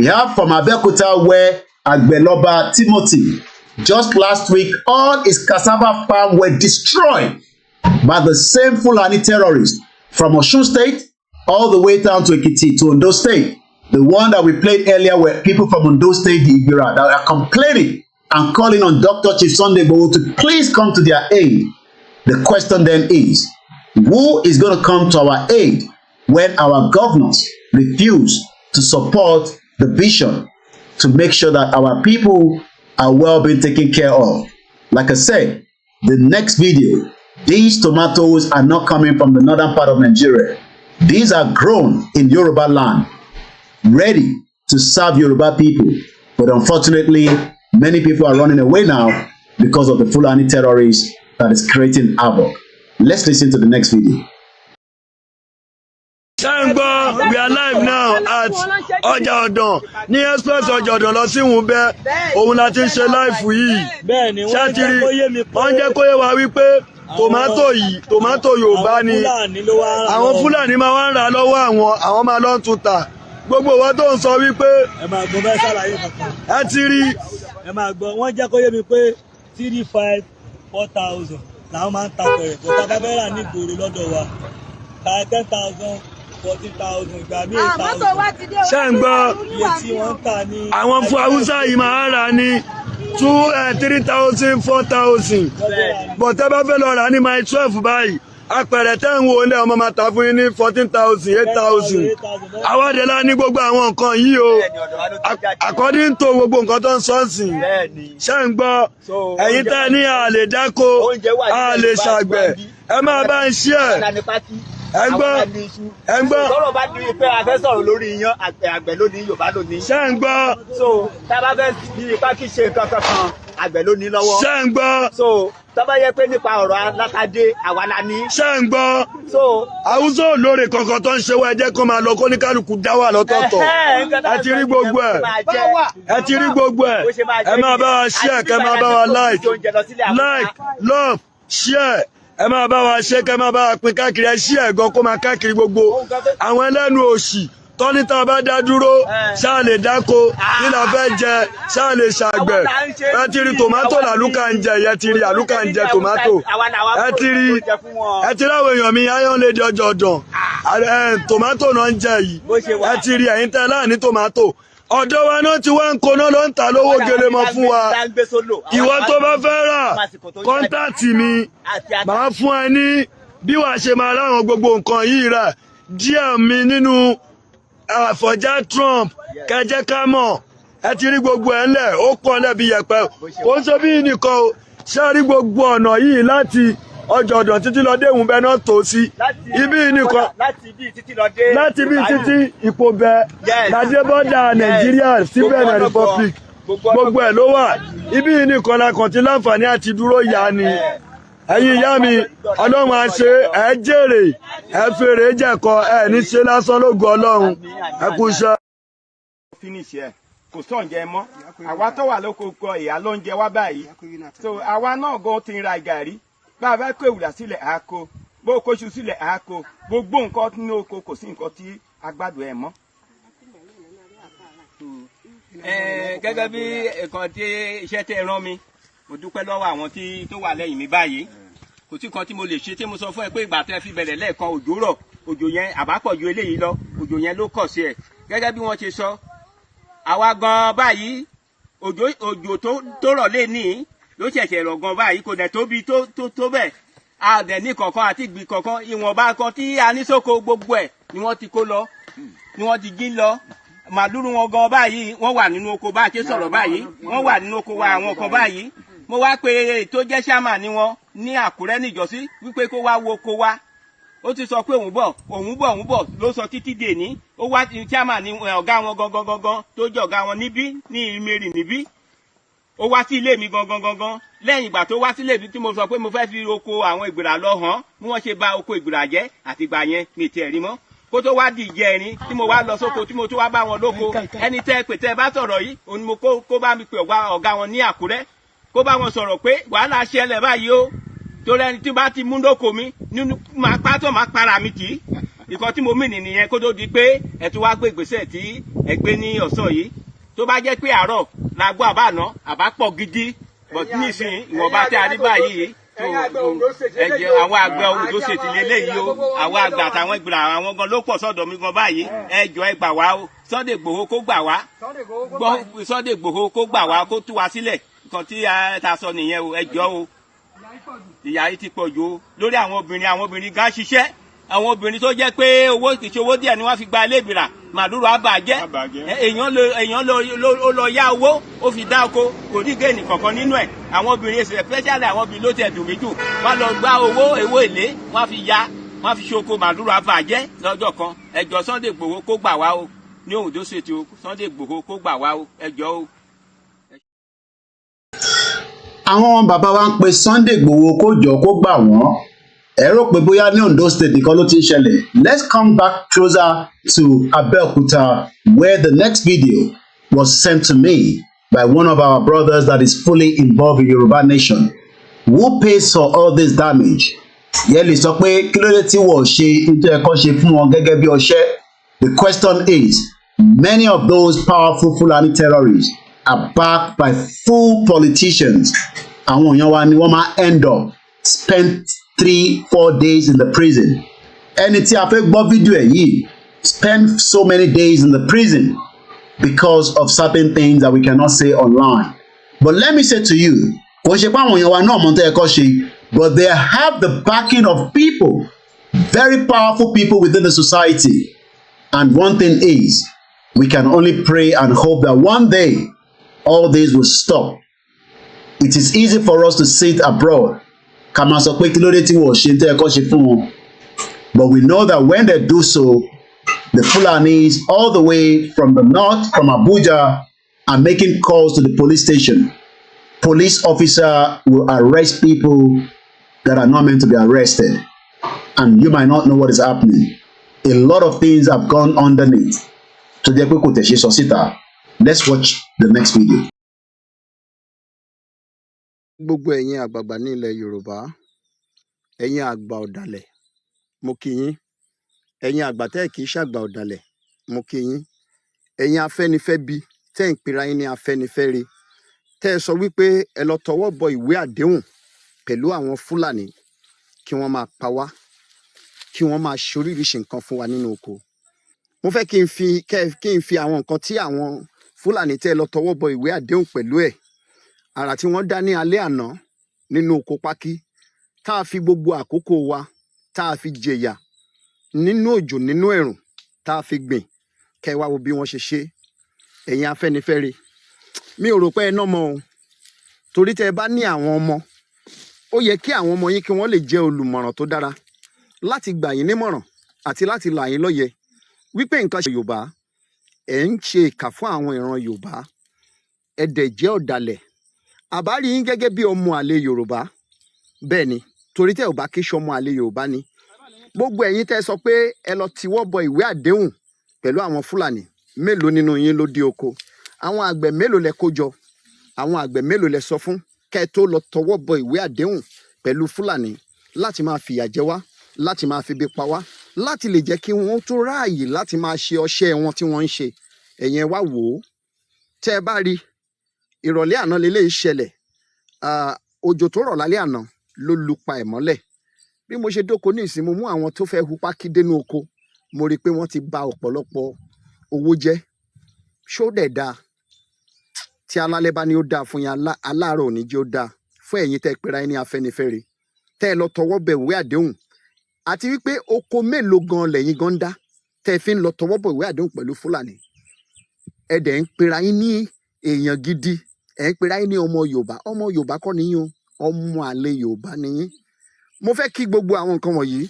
have from Abeokuta where Agbeloba Timothy, just last week, all his cassava farm were destroyed by the same Fulani terrorists from Osun State all the way down to Ekiti, to Ondo State. The one that we played earlier were people from Ondo State, the Ibira, that are complaining and calling on Dr. Chief Sunday Igboho to please come to their aid. The question then is, who is going to come to our aid when our governors refuse to support the vision to make sure that our people are well being taken care of? Like I said, the next video, these tomatoes are not coming from the northern part of Nigeria. These are grown in Yoruba land, ready to serve Yoruba people. But unfortunately, many people are running away now because of the Fulani terrorists that is creating havoc. Let's listen to the next video. Sangbo, we are live now at Ọjà Ọ̀dàn ní express Ọjà Ọ̀dàn lọ sí Wùnbẹ́. Òun la ti ń ṣe live yìí. Ṣátìrì wọ́n jẹ́ kó yé wa wípé tòmátò Yorùbá ni. Àwọn Fúlàní máa wá ń rà lọ́wọ́ àwọn máa lọ tún tà. Gbogbo wa tó ń sọ wípé ẹ máa gbọ́ bẹ́ẹ̀ ṣàlàyé kankan. Ẹ ti rí. Ẹ máa gbọ́, wọ́n jẹ́ kó yé mi pé 3,500 4,000 làwọn máa ń ta pẹ̀rẹ̀. Kò tá bá fẹ́ rà ní ìgboro lọ́dọ̀ wa. 10,000 40,000 ìgbà míì 8,000. Ṣé ń gbọ́? Iye tí wọ́n ń tà ní. Àwọn fún Haúsá yìí máa ń rà ní 3,000 4,000. But tẹ́ bá fẹ́ lọ rà ní mile 12 báyìí apẹ̀rẹ̀ tẹ́ ń wo ilé ọmọ máa ta fún yín ní 14,000 8,000 àwọn àdèlà ní gbogbo àwọn nǹkan yìí o according to gbogbo nǹkan tó ń sọ́ọ̀sì ṣé ń gbọ́ ẹ̀yin tẹ́ ní a lè dáko a lè ṣàgbẹ̀ ẹ máa bá ń ṣí ẹ̀ ẹ gbọ́ tọ́rọ̀ bá di pé a fẹ́ sọ̀rọ̀ lórí iyán àgbẹ̀ lónìí Yorùbá lónìí. ṣé ń gbọ́ so tá a bá fẹ́ di ipá kí ṣe nǹkan kankan àgbẹ̀ lónìí lọ́wọ́. ṣé ń gbọ́ so tó bá yẹ pé nípa ọ̀rọ̀ alákadé àwa la ní. ṣé ń gbọ́ àwùjọ olóore kankan tó ń ṣe wá ẹ jẹ́ kó máa lọ kó ní kálukú dá wà lọ́tọ̀ọ̀tọ̀ ẹ ti rí gbogbo ẹ̀ ẹ ti rí gbogbo ẹ̀ ẹ máa bá wa share kẹ́ máa bá wa like love share ẹ máa bá wa ṣe kẹ́ máa bá wa pín káàkiri ẹ share gan kó máa káàkiri gbogbo àwọn ẹlẹ́nu òṣì tọ́ni tá a bá dá dúró ṣáà lè dáko kí la fẹ́ jẹ ṣáà lè ṣàgbẹ̀ ẹ ti rí tòmátò làlúkà ń jẹ ẹ ti rí àlúkà ń jẹ tòmátò ẹ ti rí àwọn èèyàn mi iron lady ọjọ́ ọ̀dàn tòmátò náà ń jẹ yìí ẹ ti rí ẹ̀yin tẹ́ láàní tòmátò ọ̀dọ̀ wa náà ti wá ń koná ló ń ta lówó gelemọ fún wa ìwọ tó bá fẹ́ rà kọ́ńtàtì mi màá fún ẹ ní bí wàá ṣe máa ráwọn gbogbo nǹkan yìí rà díẹ̀ mi nínú àfọ̀já Trump kẹjẹ ká mọ̀ ẹ ti rí gbogbo ẹ̀ ńlẹ̀ ó pọ̀ lẹ́bi yẹ̀pẹ̀ ó ń ṣe bí nìkan o ṣé rí gbogbo ọ̀nà yìí láti ọjọ́ ọ̀dàn títí lọ dé ìhùn bẹ́ẹ̀ náà tó sí ibi nìkan láti bí títí ipò bẹ́ẹ̀ ládé bọ́dà Nàìjíríà sí Benin Republic gbogbo ẹ̀ ló wà ibi nìkan la kàn ti láǹfààní àti dúró yá ni ẹ̀yin ìyá mi Ọlọ́run á ṣe ẹ jèrè ẹ fèrè jẹ̀kọ ẹ ní ṣe lásán lógo Ọlọ́run ẹ kú iṣẹ́. finish ẹ kò sọ̀njẹ mọ́ àwa tó wà lóko kọ ìyá ló ń jẹ wá báyìí so àwa náà gan ti ń ra gàrí bá a bá kó ìwúrà sílẹ̀ á kó bó o kóṣù sílẹ̀ á kó gbogbo nǹkan ní oko kò sí nǹkan tí agbádùn ẹ mọ́. gẹ́gẹ́ bí nǹkan tí iṣẹ́ tẹ́ rán mi mo dúpẹ́ lọ́wọ́ àwọn tó wà lẹ́yìn mi báyìí kò sí kan tí mo lè ṣe tí mo sọ fún ẹ pé ìgbà tẹ́ fi bẹ̀rẹ̀ lẹ́ẹ̀kan òjò rọ̀ òjò yẹn àbápọ̀ ju eléyìí lọ òjò yẹn ló kọ̀ sí ẹ̀ gẹ́gẹ́ bí wọ́n ṣe sọ àwa gan báyìí òjò tó rọ̀ lé ní ló ṣẹ̀ṣẹ̀ rọ̀ gan báyìí kò dẹ̀ tóbi tó bẹ́ẹ̀ a dẹ̀ ní kankan àti ìgbì kankan ìwọ̀nba kan tí a ní sóko gbogbo ẹ̀ ni wọ́n ti kó lọ ni wọ́n ti jí lọ màlúù wọn gan báyìí wọ́n wà nínú oko bá a ṣe sọ̀rọ̀ báyìí wọ́n wà nínú oko wa àwọn kan báyìí mo wá pe tó jẹ́ ṣáàmà ni wọn ní Àkúrẹ́ níjọ́sí wípé kó wá wo oko wa ó ti sọ pé òun bọ̀ ló sọ títí dè ní ó wá ṣáàmà ni ọ̀gá wọn gangan tó jẹ́ ọ̀gá wọn níbí ní ìmẹ̀rì níbí ó wá sí ilé mi gangan lẹ́yìn ìgbà tó wá sí ilé mi tí mo sọ pé mo fẹ́ fi oko àwọn ìgbìrà lọ hàn bí wọ́n ṣe bà oko ìgbìrà jẹ́ àtìgbà yẹn mi tiẹ̀ rí mọ́ kó tó wá di ìjẹrin tí mo wá lọ sóko tí mo tó wá bá wọn lóko ẹni tẹ́ pè tẹ́ bá sọ̀rọ̀ yìí òun ni mo kó bá mi pè ọ̀gá wọn ní Àkúrẹ́ kó bá wọn sọ̀rọ̀ pé wàhálà ṣẹlẹ̀ báyìí o torí ẹni tí bá ti mú lóko mi nínú máa pátọ́ máa para mi kì í ìkan tí mo mì nìyẹn kó tó di pé ẹ tún wá gbé ìgbésẹ̀ tí ẹ gbé ní ọ̀sán yìí tó bá jẹ́ pé àárọ̀ la gbọ́ àbáná àbá pọ̀ gidi but nísìnyí ìwọ̀nba tí a rí báyìí ẹ̀jẹ̀ àwọn àgbẹ̀ Oǹdó ṣètì lélẹ́yìí o àwọn àgbà àtàwọn ìgbìrà àwọn gan ló pọ̀ sọ́dọ̀ mi gan báyìí ẹ jọ̀ọ́ ẹ gbà wá o Sunday Igboho kó gbà wá Sunday Igboho kó gbà wá kó tú wa sílẹ̀ nǹkan tí ta sọ nìyẹn o ẹ jọ̀ọ́ o ìyà yìí ti pọ̀ jù o lórí àwọn obìnrin gan ṣiṣẹ́ àwọn obìnrin tó jẹ́ pé owó kìí ṣe owó díẹ̀ ni wọ́n fi gba ilé ìbìrà màdúró àbàjẹ́ èèyàn lọ yá owó ó fi dá oko kò ní géènì kankan nínú ẹ̀ àwọn obìnrin especially àwọn obìnrin ló ti ẹ̀dùn méjì wọ́n lọ gbá owó èlé wọ́n fi ṣoko màdúró àbàjẹ́ lọ́jọ́ kan ẹ jọ̀ọ́ Sunday Igboho kó gbà wá o ní Oǹdó State o Sunday Igboho kó gbà wá o ẹ jọ̀ọ́ o. àwọn bàbá wa ń pe Sunday Igboho kó jọ kó gbà wọ́n ẹ rò pé bóyá ní Ondo State nìkan ló ti ń ṣẹlẹ̀. Let's come back closer to Abeokuta where the next video was sent to me by one of our brothers that is fully involved in Yoruba Nation. Who pays for all this damage? Yẹ́lì sọ pé kí ló dé tí wọ́n ṣe nítorí ẹ̀kọ́ ṣe fún wọn gẹ́gẹ́ bí ọṣẹ́. The question is, many of those powerful Fulani terrorists are backed by full politicians. Àwọn èèyàn wa ni wọ́n máa end up spent 3-4 days in the prison. Ẹni tí a fẹ́ gbọ́ fídíò ẹ̀ yìí spend so many days in the prison because of certain things that we cannot say online. But let me say to you, kò ṣe pé àwọn èèyàn wa náà mọ̀ tó yẹ kó ṣe, but they have the backing of people, very powerful people within the society. And one thing is, we can only pray and hope that one day all this will stop. It is easy for us to sit abroad, but we know that when they do so, the Fulanis all the way from the north, from Abuja, are making calls to the police station. Police officer will arrest people that are not meant to be arrested. And you might not know what is happening. A lot of things have gone underneath. Let's watch the next video. Gbogbo ẹ̀yin àgbààgbà ní ilẹ̀ Yorùbá, ẹ̀yin àgbà ọ̀dàlẹ̀, mo kí yín. Ẹ̀yin àgbà tẹ́ kì í ṣàgbà ọ̀dàlẹ̀, mo kí yín. Ẹ̀yin Afẹ́nifẹ́bi tẹ́ ń pera yín ní Afẹ́nifẹ́re, tẹ́ ẹ sọ wípé ẹ lọ tọwọ́ bọ ìwé àdéhùn pẹ̀lú àwọn Fúlàní kí wọ́n máa pa wá, kí wọ́n máa ṣoríṣiríṣi nǹkan fún wa nínú oko. Mo fẹ́ kí n fi àwọn nǹkan tí àwọn Fúlàní tẹ́ ẹ lọ tọwọ́ bọ ìwé àdéhùn pẹ̀lú ẹ̀, àrà tí wọ́n dá ní alẹ́ àná nínú oko pákí, tá a fi gbogbo àkókò wa, tá a fi jẹ̀yà nínú òjò nínú ẹ̀rùn, tá a fi gbìn, kẹ́ ẹ wá wo bí wọ́n ṣe ṣe. Ẹ̀yin Afẹ́nifẹ́re, mi ò rò pé ẹ ná mọ́ o, torí tẹ́ ẹ bá ní àwọn ọmọ, ó yẹ kí àwọn ọmọ yín kí wọ́n lè jẹ́ olùmọ̀ràn tó dára láti gbà yín nímọ̀ràn àti láti là yín lóye wípé nǹkan ṣe Yorùbá, ẹ̀ ń ṣe ìkà fún àwọn ìran Yorùbá, ẹ dẹ̀ jẹ́ ọ̀dàlẹ̀. Àbá rí yín gẹ́gẹ́ bí ọmọ àlè Yorùbá, bẹ́ẹ̀ ni, torí tẹ́ ò bá kí ṣọmọ àlè Yorùbá ni. Gbogbo ẹ̀yin tẹ́ sọ pé ẹ lọ tiwọ́ bọ ìwé àdéhùn pẹ̀lú àwọn Fúlàní, mélòó nínú yín ló dé oko? Àwọn àgbẹ̀ mélòó lẹ kó jọ? Àwọn àgbẹ̀ mélòó lẹ sọ fún kẹ́ ẹ tó lọ tọwọ́ bọ ìwé àdéhùn pẹ̀lú Fúlàní láti máa fìyà jẹ wá, láti máa febi pa wá, láti lè jẹ́ kí wọ́n tó ráàyè láti máa ṣe ọṣẹ́ wọn tí wọ́n ń ṣe. Ẹ̀yin ẹ wá wò ó, tẹ́ ẹ bá rí ìrọ̀lẹ́ àná lélẹ́yìí ṣẹlẹ̀, òjò tó rọ̀ lálẹ́ àná ló lu pa ẹ̀ mọ́lẹ̀. Bí mo ṣe dóko ní ìsìn, mo mú àwọn tó fẹ́ hu pákí dénú oko, mo rí i pé wọ́n ti ba ọ̀pọ̀lọpọ̀ owó jẹ́. Ṣó dẹ̀ dáa? Tí alálẹ́ bá ní ó dáa fún yín, aláàárọ̀ ò ní jẹ́ ó dáa fún ẹ̀yin tẹ́ pera yín ní Afẹ́nifẹ́re, tẹ́ ẹ lọ tọwọ́ bẹ ìwé àdéhùn, àti wípé oko mélòó gan lẹ́yìn gan dá tẹ́ fi ń lọ tọwọ́ bọ ìwé àdéhùn pẹ̀lú Fúlàní. Ẹ dẹ̀ ń pera yín ní èèyàn gidi, ẹ̀ ń pera yín ní ọmọ Yorùbá. Ọmọ Yorùbá kọ́ nìyín o, ọmọ àlè Yorùbá nìyín. Mo fẹ́ kí gbogbo àwọn nǹkan wọ̀nyí,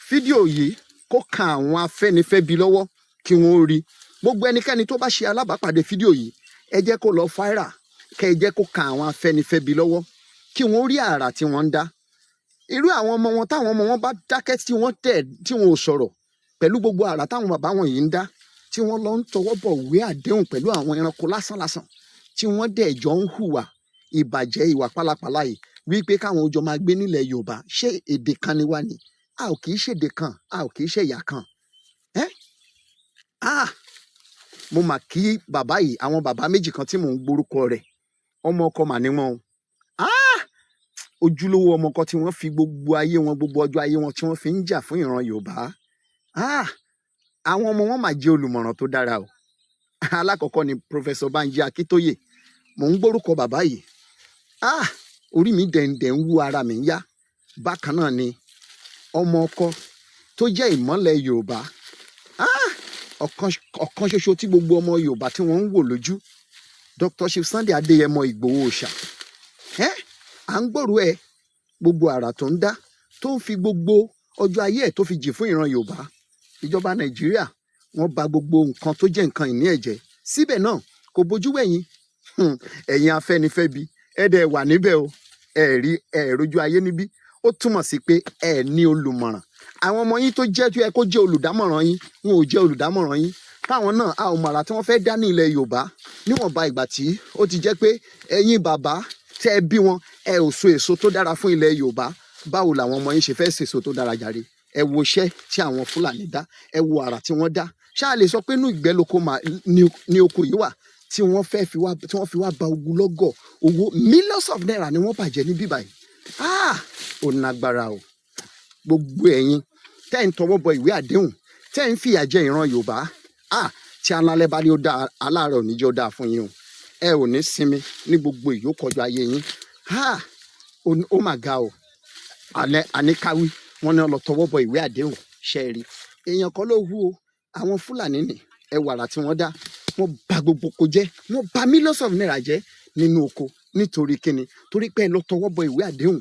fídíò yìí kó kan àwọn Afẹ́nifẹ́bi lọ́wọ́ kí wọ́n rí. Gbogbo ẹnikẹ́ni tó bá ṣe alábàápàdé fídíò yìí, ẹ jẹ́ kó lọ fáírà, kẹ́ ẹ jẹ́ kó kan àwọn Afẹ́nifẹ́bi lọ́wọ́ kí wọ́n rí àrà tí wọ́n ń dá. Irú àwọn ọmọ wọn, táwọn ọmọ wọn bá dákẹ́ tí wọ́n ò sọ̀rọ̀ pẹ̀lú gbogbo àrà táwọn bàbá wọn yìí ń dá, tí wọ́n lọ ń tọwọ́ bọ̀ ìwé àdéhùn pẹ̀lú àwọn ẹranko lásánlásán, tí wọ́n dẹ̀ jọ ń hùwà ìbàjẹ́, ìwà pálapàla yìí, wípé káwọn ó jọ máa gbé nílẹ̀ Yorùbá. Ṣé èdè kan ni wá ni? A ò kì í ṣèdè kan, a ò kì í ṣẹ̀yà kan. Mo mà kí bàbá yìí, àwọn bàbá méjì kan tí mò ń gbórúkọ rẹ̀, ọmọ ọkọ mà ní wọn o. Ojúlówó ọmọ ọkọ tí wọ́n fi gbogbo ayé wọn, gbogbo ọjọ́ ayé wọn tí wọ́n fi ń jà fún ìran Yorùbá. Àwọn ọmọ wọn mà jẹ́ olùmọ̀ràn tó dára o. Alákọ̀ọ́kọ́ ni Professor Banji AKINTOYE, mò ń gbórúkọ bàbá yìí. Orí mi dẹ̀ǹdẹ̀ ń wú, ara mi ń yá. Bákan náà ni ọmọ ọkọ tó jẹ́ ìmọ́lẹ̀ Yorùbá, ọ̀kan ṣoṣo tí gbogbo ọmọ Yorùbá tí wọ́n ń wò lójú, Dr. Chief Sunday Adéyẹmọ Ìgbòho Òòṣà. À ń gbòòrò ẹ, gbogbo àrà tó ń dá, tó ń fi gbogbo ọjọ́ ayé ẹ̀ tó fi jì fún ìran Yorùbá. Ìjọba Nàìjíríà wọ́n bà gbogbo nǹkan tó jẹ́ nǹkan ìní ẹ̀jẹ̀, síbẹ̀ náà kò bójú wẹ̀yìn. Ẹ̀yin Afẹ́nifẹ́bi, ẹ dẹ̀ wà níbẹ̀ o, ẹ rí rojú ayé níbí. Ó túmọ̀ sí pé ẹ ní olùmọ̀ràn. Àwọn ọmọ yín tó jẹ́ tó yẹ kó jẹ́ olùdámọ̀ràn yín, wọn ò jẹ́ olùdámọ̀ràn yín. Táwọn náà a ò mọ̀ràn tí wọ́n fẹ́ dá ní ilẹ̀ Yorùbá, níwọ̀nba ìgbà tí ó ti jẹ́ pé ẹ̀yin bàbá tẹ́ ẹ bí wọn, ẹ ò so èso tó dára fún ilẹ̀ Yorùbá. Báwo làwọn ọmọ yín ṣe fẹ́ sèso tó dára jàre? Ẹ wo iṣẹ́ tí àwọn Fúlàní dá, ẹ wo àrà tí wọ́n dá. Ṣáà lè sọ pé inú ìgbẹ́ lóko ní oko yìí wà tí wọ́n fi wá ba ogunlọ́gọ̀ owó millions of naira ni wọ́n bàjẹ́ ní bíbáyìí. Ò nágbára o. Gbogbo ẹ̀yin tẹ́ ń tọwọ́ bọ ìwé àdéhùn, tẹ́ ń fìyà jẹ ìran Yorùbá, tí alálẹ́ bá ní ó dáa, aláàárọ̀ ò ní jẹ́ ó dáa fún yín o. Ẹ ò ní sinmi ní gbogbo ìyókọjọ ayé yín. Ó mà ga o. àníkàwí wọn ní lọ tọwọ́ bọ ìwé àdéhùn ṣẹ́ẹ̀rí èèyàn kan ló hu o àwọn fúlàní ní ẹwàrà tí wọ́n dá wọ́n bà gbogbo oko jẹ́ wọ́n bà millions of naira jẹ́ nínú oko nítorí kíni torí pé ẹ lọ tọwọ́ bọ ìwé àdéhùn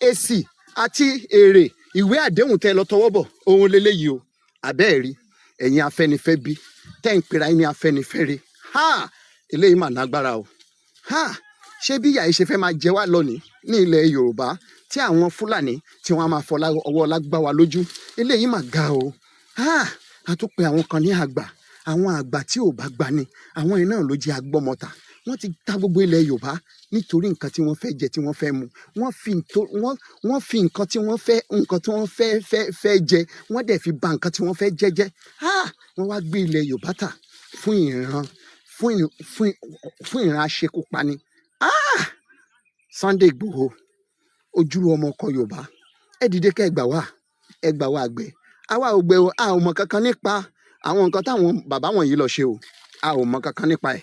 èsì àti èrè ìwé àdéhùn tẹ́ lọ tọwọ́ bọ ohun lélẹ́yìí o àbẹ́ẹ̀rí ẹ̀yin Afẹ́nifẹ́re bí tẹ́ ń pera yín ní Afẹ́nifẹ́re eléyìí mà lágbára o ṣé bí ìyà yìí ṣe fẹ́ máa jẹ wá lónìí ní ilẹ̀ Yorùbá tí àwọn Fúlàní tí wọ́n á máa fọlá ọwọ́ lágbá wa lójú eléyìí mà ga o a tún pe àwọn kan ní àgbà àwọn àgbà tí ò bá gbani àwọn iná ló jẹ́ agbọ́mọta wọ́n ti ta gbogbo ilẹ̀ Yorùbá nítorí nǹkan tí wọ́n fẹ́ jẹ tí wọ́n fẹ́ mu wọ́n fi nǹkan tí wọ́n fẹ́ jẹ wọ́n dẹ̀ fi bà nǹkan tí wọ́n fẹ́ jẹ jẹ́ wọ́n wá gbé ilẹ̀ Yorùbá tà fún ìran aṣekúpani Sunday Igboho ojúlówó ọmọ ọkọ Yorùbá ẹ dìde kẹ́ ẹ gbà wá àgbẹ̀ àwa ò gbẹ o a ò mọ kankan nípa àwọn nǹkan táwọn bàbá wọ̀nyí lọ ṣe o a ò mọ kankan nípa ẹ̀.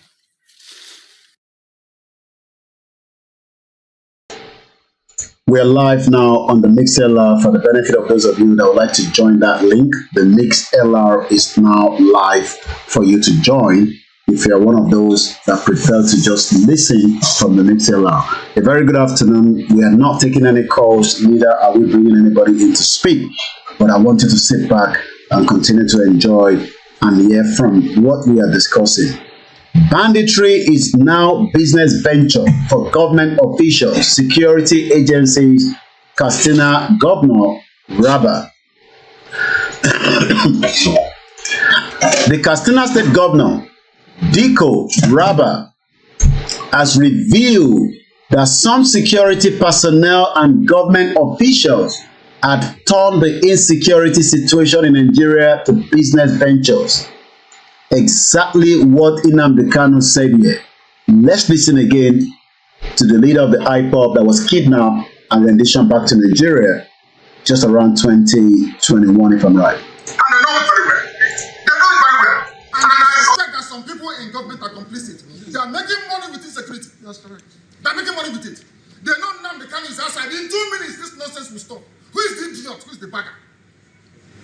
We are live now on the MixLR. For the benefit of those of you that would like to join that link, the MixLR is now live for you to join. If you are one of those that prefer to just listen from the MixLR. A very good afternoon. We are not taking any calls, neither are we bringing anybody in to speak. But I want you to sit back and continue to enjoy and hear from what we are discussing. Banditry is now business venture for government officials, security agencies, Katsina Governor Rabba. The Katsina State Governor, Diko Rabba, has revealed that some security personnel and government officials had turned the insecurity situation in Nigeria to business ventures. Exactly what Nnamdi Kanu said here. Let's listen again to the leader of the IPOB that was kidnapped and renditioned back to Nigeria just around 2021, if I'm right. And they know it very well. They know it very well. And I suspect that some people in government are complicit. They are making money with insecurity. That's correct. They are making money with it. They know Nnamdi Kanu is outside. In 2 minutes, this nonsense will stop. Who is the idiot? Who is the bagger?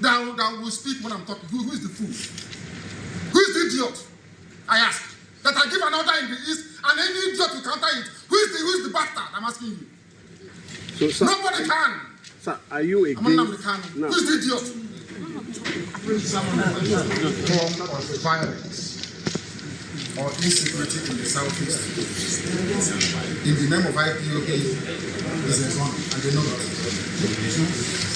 That will speak when I'm talking. Who is the fool? Who is the idiot? I ask. That I give an order in the east and any idiot will counter it. Who is the bastard? I'm asking you. So, sir, nobody can. Sir, are you against? No. Who is the idiot? Someone form of violence or insecurity in the southeast in the name of IPOB is a gun, and they know that.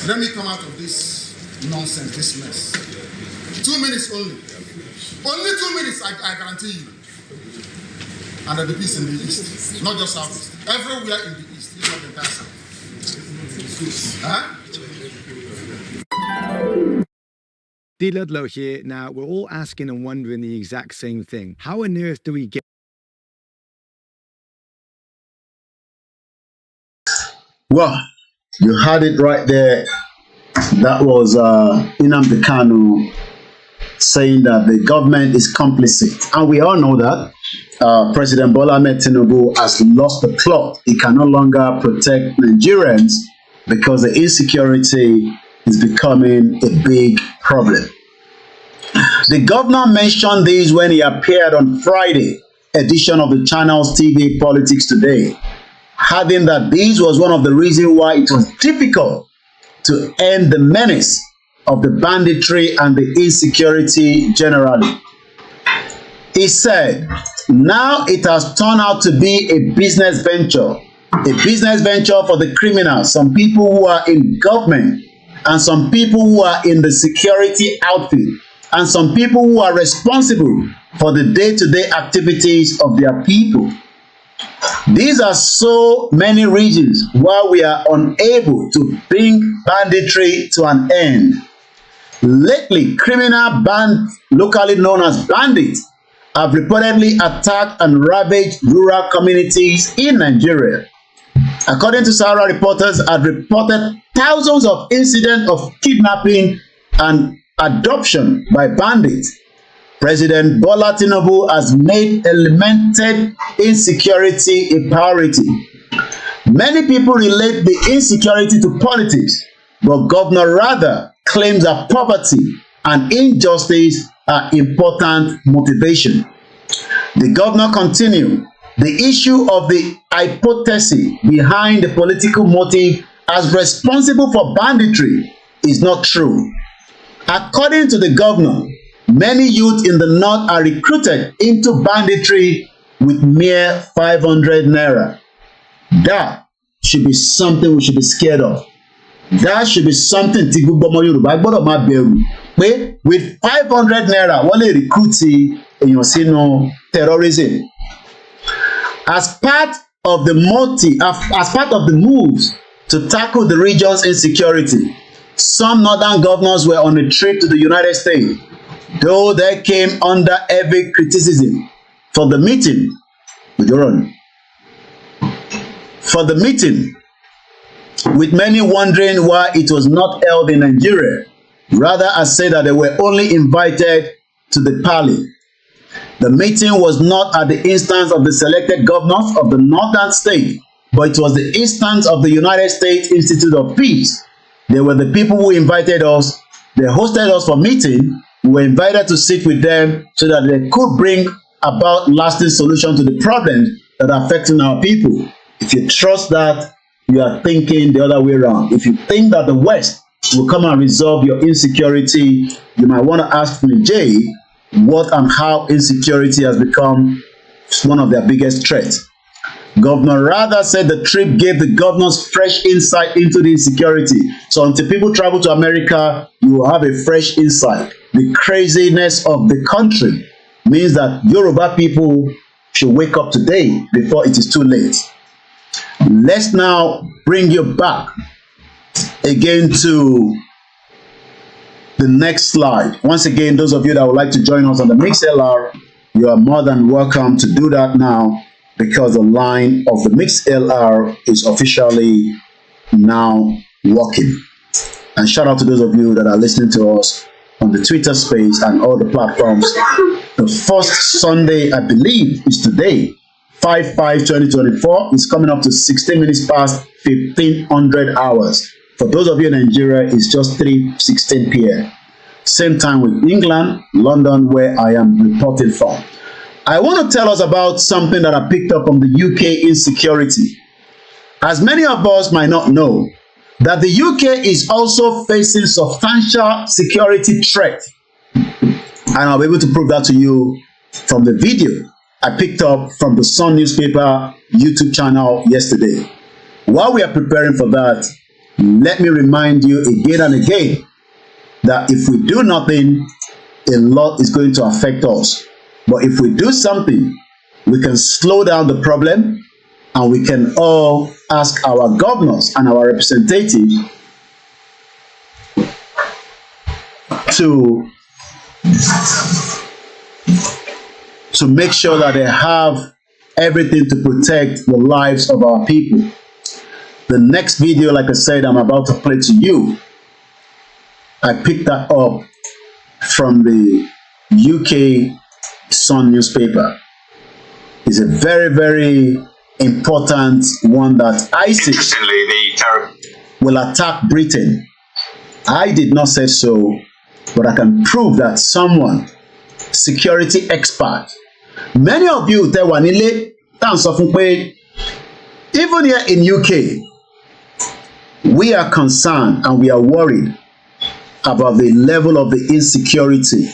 Let me come out of this nonsense, this mess. 2 minutes only. Only 2 minutes, I guarantee you. And there'll be peace in the east, not just southeast. Everywhere in the east, not the entire south. Dilodlo here. Now, we're all asking and wondering the exact same thing. How on earth do we get? Well, you had it right there. That was Nnamdi Kanu saying that the government is complicit. And we all know that President Bola TINUBU has lost the plot. He can no longer protect Nigerians because the insecurity is becoming a big problem. The governor mentioned this when he appeared on Friday edition of the channel's TV Politics Today, adding that this was one of the reasons why it was difficult to end the menace of the banditry and the insecurity generally. He said, now it has turned out to be a business venture for the criminals, some people who are in government, and some people who are in the security outfit, and some people who are responsible for the day-to-day activities of their people. These are so many reasons why we are unable to bring banditry to an end. Lately, criminal bands, locally known as bandits, have reportedly attacked and ravaged rural communities in Nigeria. According to Sahara reporters, have reported thousands of incidents of kidnapping and adoption by bandits. President Bola TINUBU has made elemented insecurity a priority. Many people relate the insecurity to politics, but Governor rather claims that poverty and injustice are important motivation. The governor continued, the issue of the hypothesis behind the political motive as responsible for banditry is not true. According to the governor, many youth in the north are recruited into banditry with mere 500 naira. That should be something we should be scared of. That should be something tí gbogbo ọmọ Yorùbá gbọ́dọ̀ máa bẹ̀rù pé with 500 naira wọ́n lè recruit èèyàn sínú terrorism. As part of the moves to tackle the region's insecurity, some northern governors were on a trip to the United States, though they came under heavy criticism for the meeting. With many wondering why it was not held in Nigeria, rather as said that they were only invited to the parley. The meeting was not at the instance of the selected governors of the northern state, but it was the instance of the United States Institute of Peace. They were the people who invited us. They hosted us for meeting. We were invited to sit with them so that they could bring about lasting solution to the problems that are affecting our people. If you trust that, you are thinking the other way around. If you think that the West will come and resolve your insecurity, you might want to ask J what and how insecurity has become one of their biggest threats. Governor Rather said the trip gave the governors fresh insight into the insecurity. So until people travel to America, you will have a fresh insight. The craziness of the country means that Yoruba people should wake up today before it is too late. Let's now bring you back again to the next slide. Once again, those of you that would like to join us on the MixLR, you are more than welcome to do that now, because the line of the MixLR is officially now working. And shout out to those of you that are listening to us on the Twitter space and all the platforms. The first Sunday, I believe, is today. 5/5/2024 is coming up to 16 minutes past 1500 hours. For those of you in Nigeria, it's just 3:16 p.m. Same time with England, London, where I am reporting from. I want to tell us about something that I picked up on the UK insecurity. As many of us might not know, that the UK is also facing substantial security threat. And I'll be able to prove that to you from the video I picked up from the Sun newspaper YouTube channel yesterday. While we are preparing for that, let me remind you again and again that if we do nothing, a lot is going to affect us. But if we do something, we can slow down the problem, and we can all ask our governors and our representatives to make sure that they have everything to protect the lives of our people. The next video, like I said, I'm about to play to you, I picked that up from the UK Sun newspaper. It's a very, very important one that ISIS will attack Britain. I did not say so, but I can prove that someone, security expert, many of you tell Wanile, even here in UK, we are concerned and we are worried about the level of the insecurity.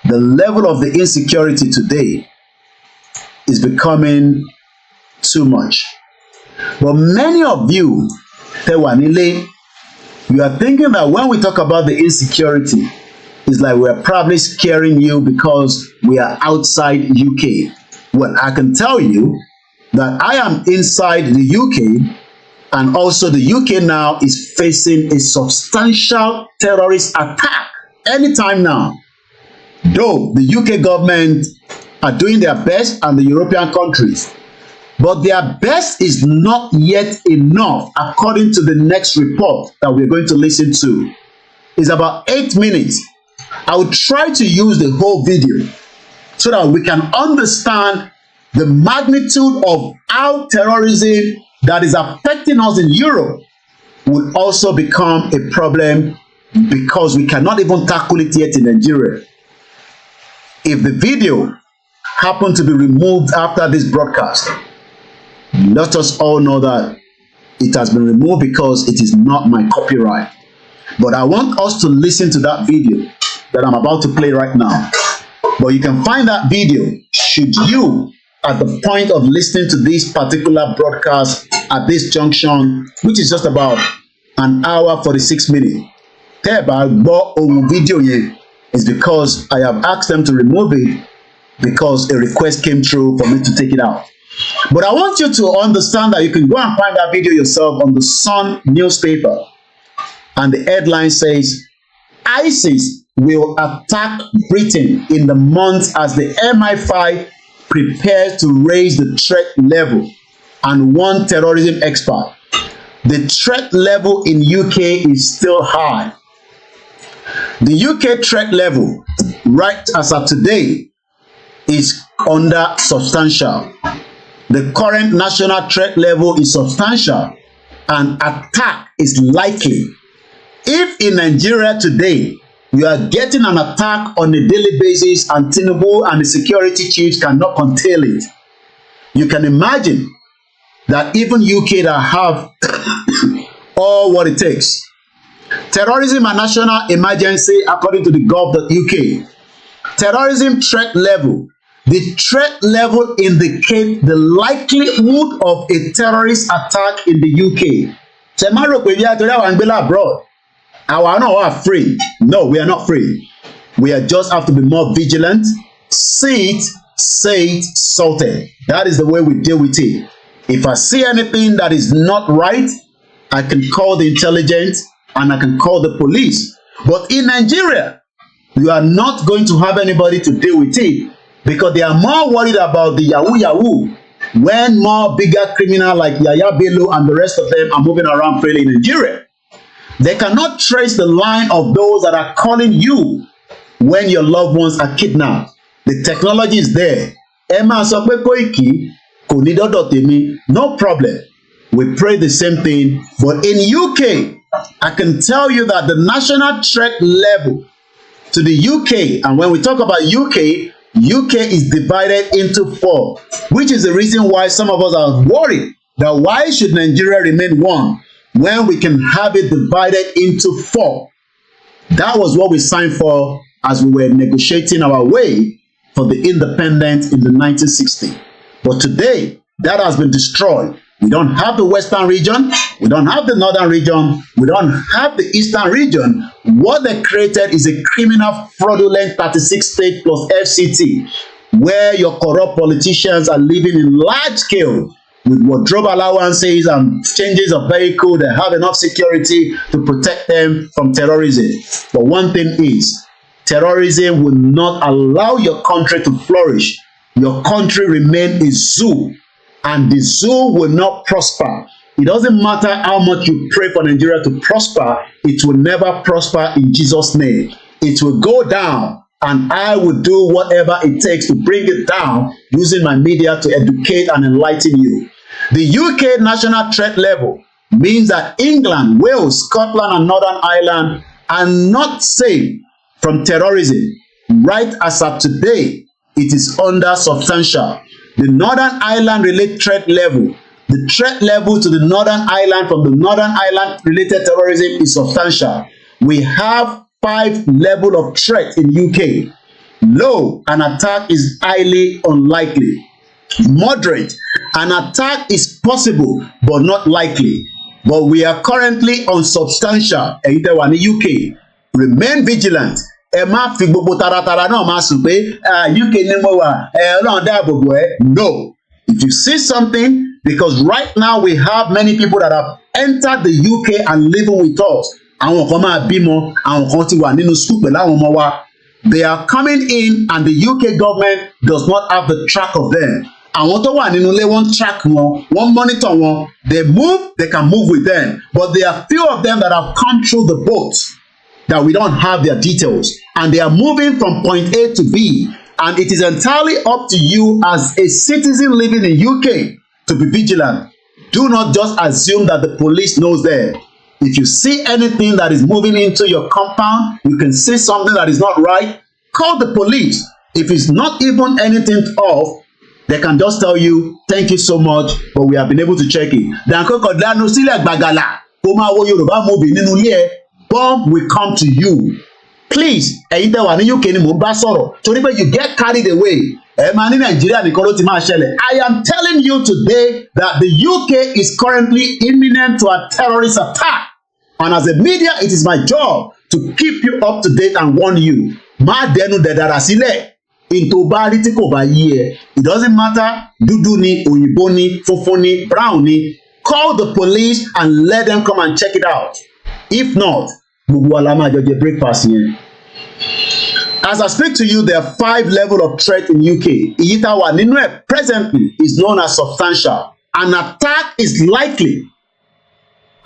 The level of the insecurity today is becoming too much. But many of you, Tewanile, you are thinking that when we talk about the insecurity, it's like we're probably scaring you because we are outside UK. Well, I can tell you that I am inside the UK, and also the UK now is facing a substantial terrorist attack anytime now. Though the UK government are doing their best and the European countries, but their best is not yet enough, according to the next report that we're going to listen to. It's about 8 minutes. I will try to use the whole video so that we can understand the magnitude of how terrorism that is affecting us in Europe would also become a problem because we cannot even tackle it yet in Nigeria. If the video happened to be removed after this broadcast, let us all know that it has been removed because it is not my copyright. But I want us to listen to that video that I'm about to play right now. But you can find that video should you, at the point of listening to this particular broadcast at this junction, which is just about an hour 46 minutes. Video is because I have asked them to remove it because a request came through for me to take it out. But I want you to understand that you can go and find that video yourself on the Sun newspaper. And the headline says, ISIS will attack Britain in the months as the MI5 prepares to raise the threat level and warn terrorism expert. The threat level in UK is still high. The UK threat level, right as of today, is under substantial. The current national threat level is substantial and attack is likely. If in Nigeria today, you are getting an attack on a daily basis and TINUBU and the security chiefs cannot contain it, you can imagine that even UK that have all what it takes. Terrorism and national emergency according to the gov.uk. Terrorism threat level. The threat level indicates the likelihood of a terrorist attack in the UK. Abroad. Our no are free. No, we are not free. We are just have to be more vigilant. See it, say it, sort it. That is the way we deal with it. If I see anything that is not right, I can call the intelligence and I can call the police. But in Nigeria, you are not going to have anybody to deal with it because they are more worried about the Yahoo when more bigger criminals like Yaya Bello and the rest of them are moving around freely in Nigeria. They cannot trace the line of those that are calling you when your loved ones are kidnapped. The technology is there. Emma sọ pé Koiki kò ní dọ́dọ̀ tèmi, no problem. We pray the same thing. But in UK, I can tell you that the national threat level to the UK, and when we talk about UK, UK is divided into 4, which is the reason why some of us are worried that why should Nigeria remain one when we can have it divided into 4. That was what we signed for as we were negotiating our way for the independence in the 1960s. But today, that has been destroyed. We don't have the Western region. We don't have the Northern region. We don't have the Eastern region. What they created is a criminal, fraudulent 36 state plus FCT, where your corrupt politicians are living in large scale with wardrobe allowances and changes of vehicle. They have enough security to protect them from terrorism. But one thing is, terrorism will not allow your country to flourish. Your country remain a zoo, and the zoo will not prosper. It doesn't matter how much you pray for Nigeria to prosper, it will never prosper in Jesus' name. It will go down, and I will do whatever it takes to bring it down using my media to educate and enlighten you. The UK national threat level means that England, Wales, Scotland, and Northern Ireland are not safe from terrorism. Right as of today, it is under substantial. The Northern Ireland related threat level, the threat level to the Northern Ireland from the Northern Ireland related terrorism is substantial. We have 5 levels of threat in UK. Low, an attack is highly unlikely. Moderate, an attack is possible but not likely. But we are currently on substantial. UK. Remain vigilant. Ẹ má fi gbogbo taratara náà máa sùn pé UK ní mo wà Ọlọ́run dáàbò bò ẹ́. No. If you see something, because right now we have many people that have entered the UK and living with us. Àwọn kan máa bímọ, àwọn kan ti wà nínú school pẹ̀lú àwọn ọmọ wa. They are coming in and the UK government does not have the track of them. Àwọn tó wà nínú ilé wọ́n track wọn, wọ́n monitor wọn. They move, they can move with them. But there are few of them that have come through the boat that we don't have their details. And they are moving from point A to B. And it is entirely up to you as a citizen living in UK to be vigilant. Do not just assume that the police knows them. If you see anything that is moving into your compound, you can see something that is not right, call the police. If it's not even anything off, they can just tell you, thank you so much, but we have been able to check it. Bomb will come to you. Please, ẹ̀yin tẹ́ wà ní UK ni mò ń bá sọ̀rọ̀ torí pé you get carried away. Ẹ máa ní Nàìjíríà nìkan ló ti máa ṣẹlẹ̀. I am telling you today that the UK is currently imminent to a terrorist attack. And as a media, it is my job to keep you up to date and warn you. Má dẹnu dẹ̀dàrà sílẹ̀. Into bá rí tí kò bá yí ẹ. It doesn't matter dúdú ni, òyìnbó ni, funfun ni, brown ni. Call the police and let them come and check it out. If not, gbogbo wa la máa jọ jẹ breakfast yẹn. As I speak to you, there are 5 levels of threat in UK. Èyí tá wà nínú ẹ̀ presently is known as substantial. An attack is likely.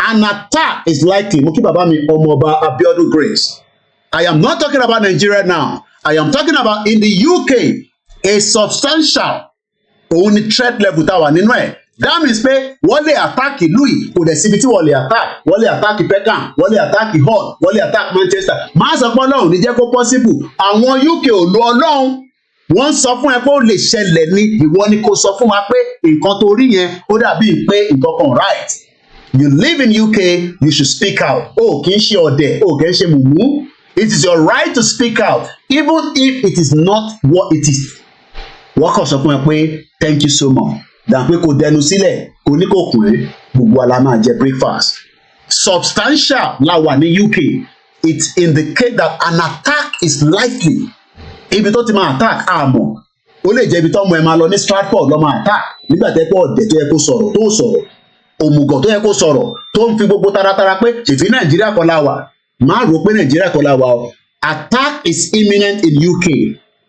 An attack is likely. Mo kí bàbá mi Ọmọọba Abiodun Grace. I am not talking about Nigeria now. I am talking about in the UK, a substantial òun ni threat level tá wà nínú ẹ̀. That means pé wọ́n lè attack ìlú yìí kò dẹ̀ síbi tí wọ́n lè attack. Wọ́n lè attack Peckham, wọ́n lè attack Hull, wọ́n lè attack Manchester. Máa sọ pé Ọlọ́run ní jẹ́ kó possible. Àwọn UK ò lo Ọlọ́run. Wọ́n sọ fún ẹ pé ó lè ṣẹlẹ̀ ní ìwọ ni kò sọ fún wa pé nǹkan tó rí yẹn ó dàbí pé nǹkan kan right. You live in UK, you should speak out. Oh, kì í ṣe ọ̀dẹ̀, oh, kì í ṣe mùmú. It is your right to speak out, even if it is not what it is. Wọ́n kàn sọ fún ẹ pé thank you so much. Dàpé kò dẹnu sílẹ̀, kò ní kò kùn ẹ́, gbogbo wa la máa jẹ breakfast. Substantial la wà ní UK. It indicates that an attack is likely. Ibi tó ti máa attack àmọ́. Ó lè jẹ́ ibi tó ọmọ ẹ máa lọ ní Stratford lọ́ máa attack. Nígbà tẹ́ pé ọ̀dẹ̀ tó yẹ kó sọ̀rọ̀ tó sọ̀rọ̀. Òmùgọ̀ tó yẹ kó sọ̀rọ̀ tó ń fi gbogbo taratara pé ṣèfì Nàìjíríà kan la wà. Má rò pé Nàìjíríà kan la wà o. Attack is imminent in UK.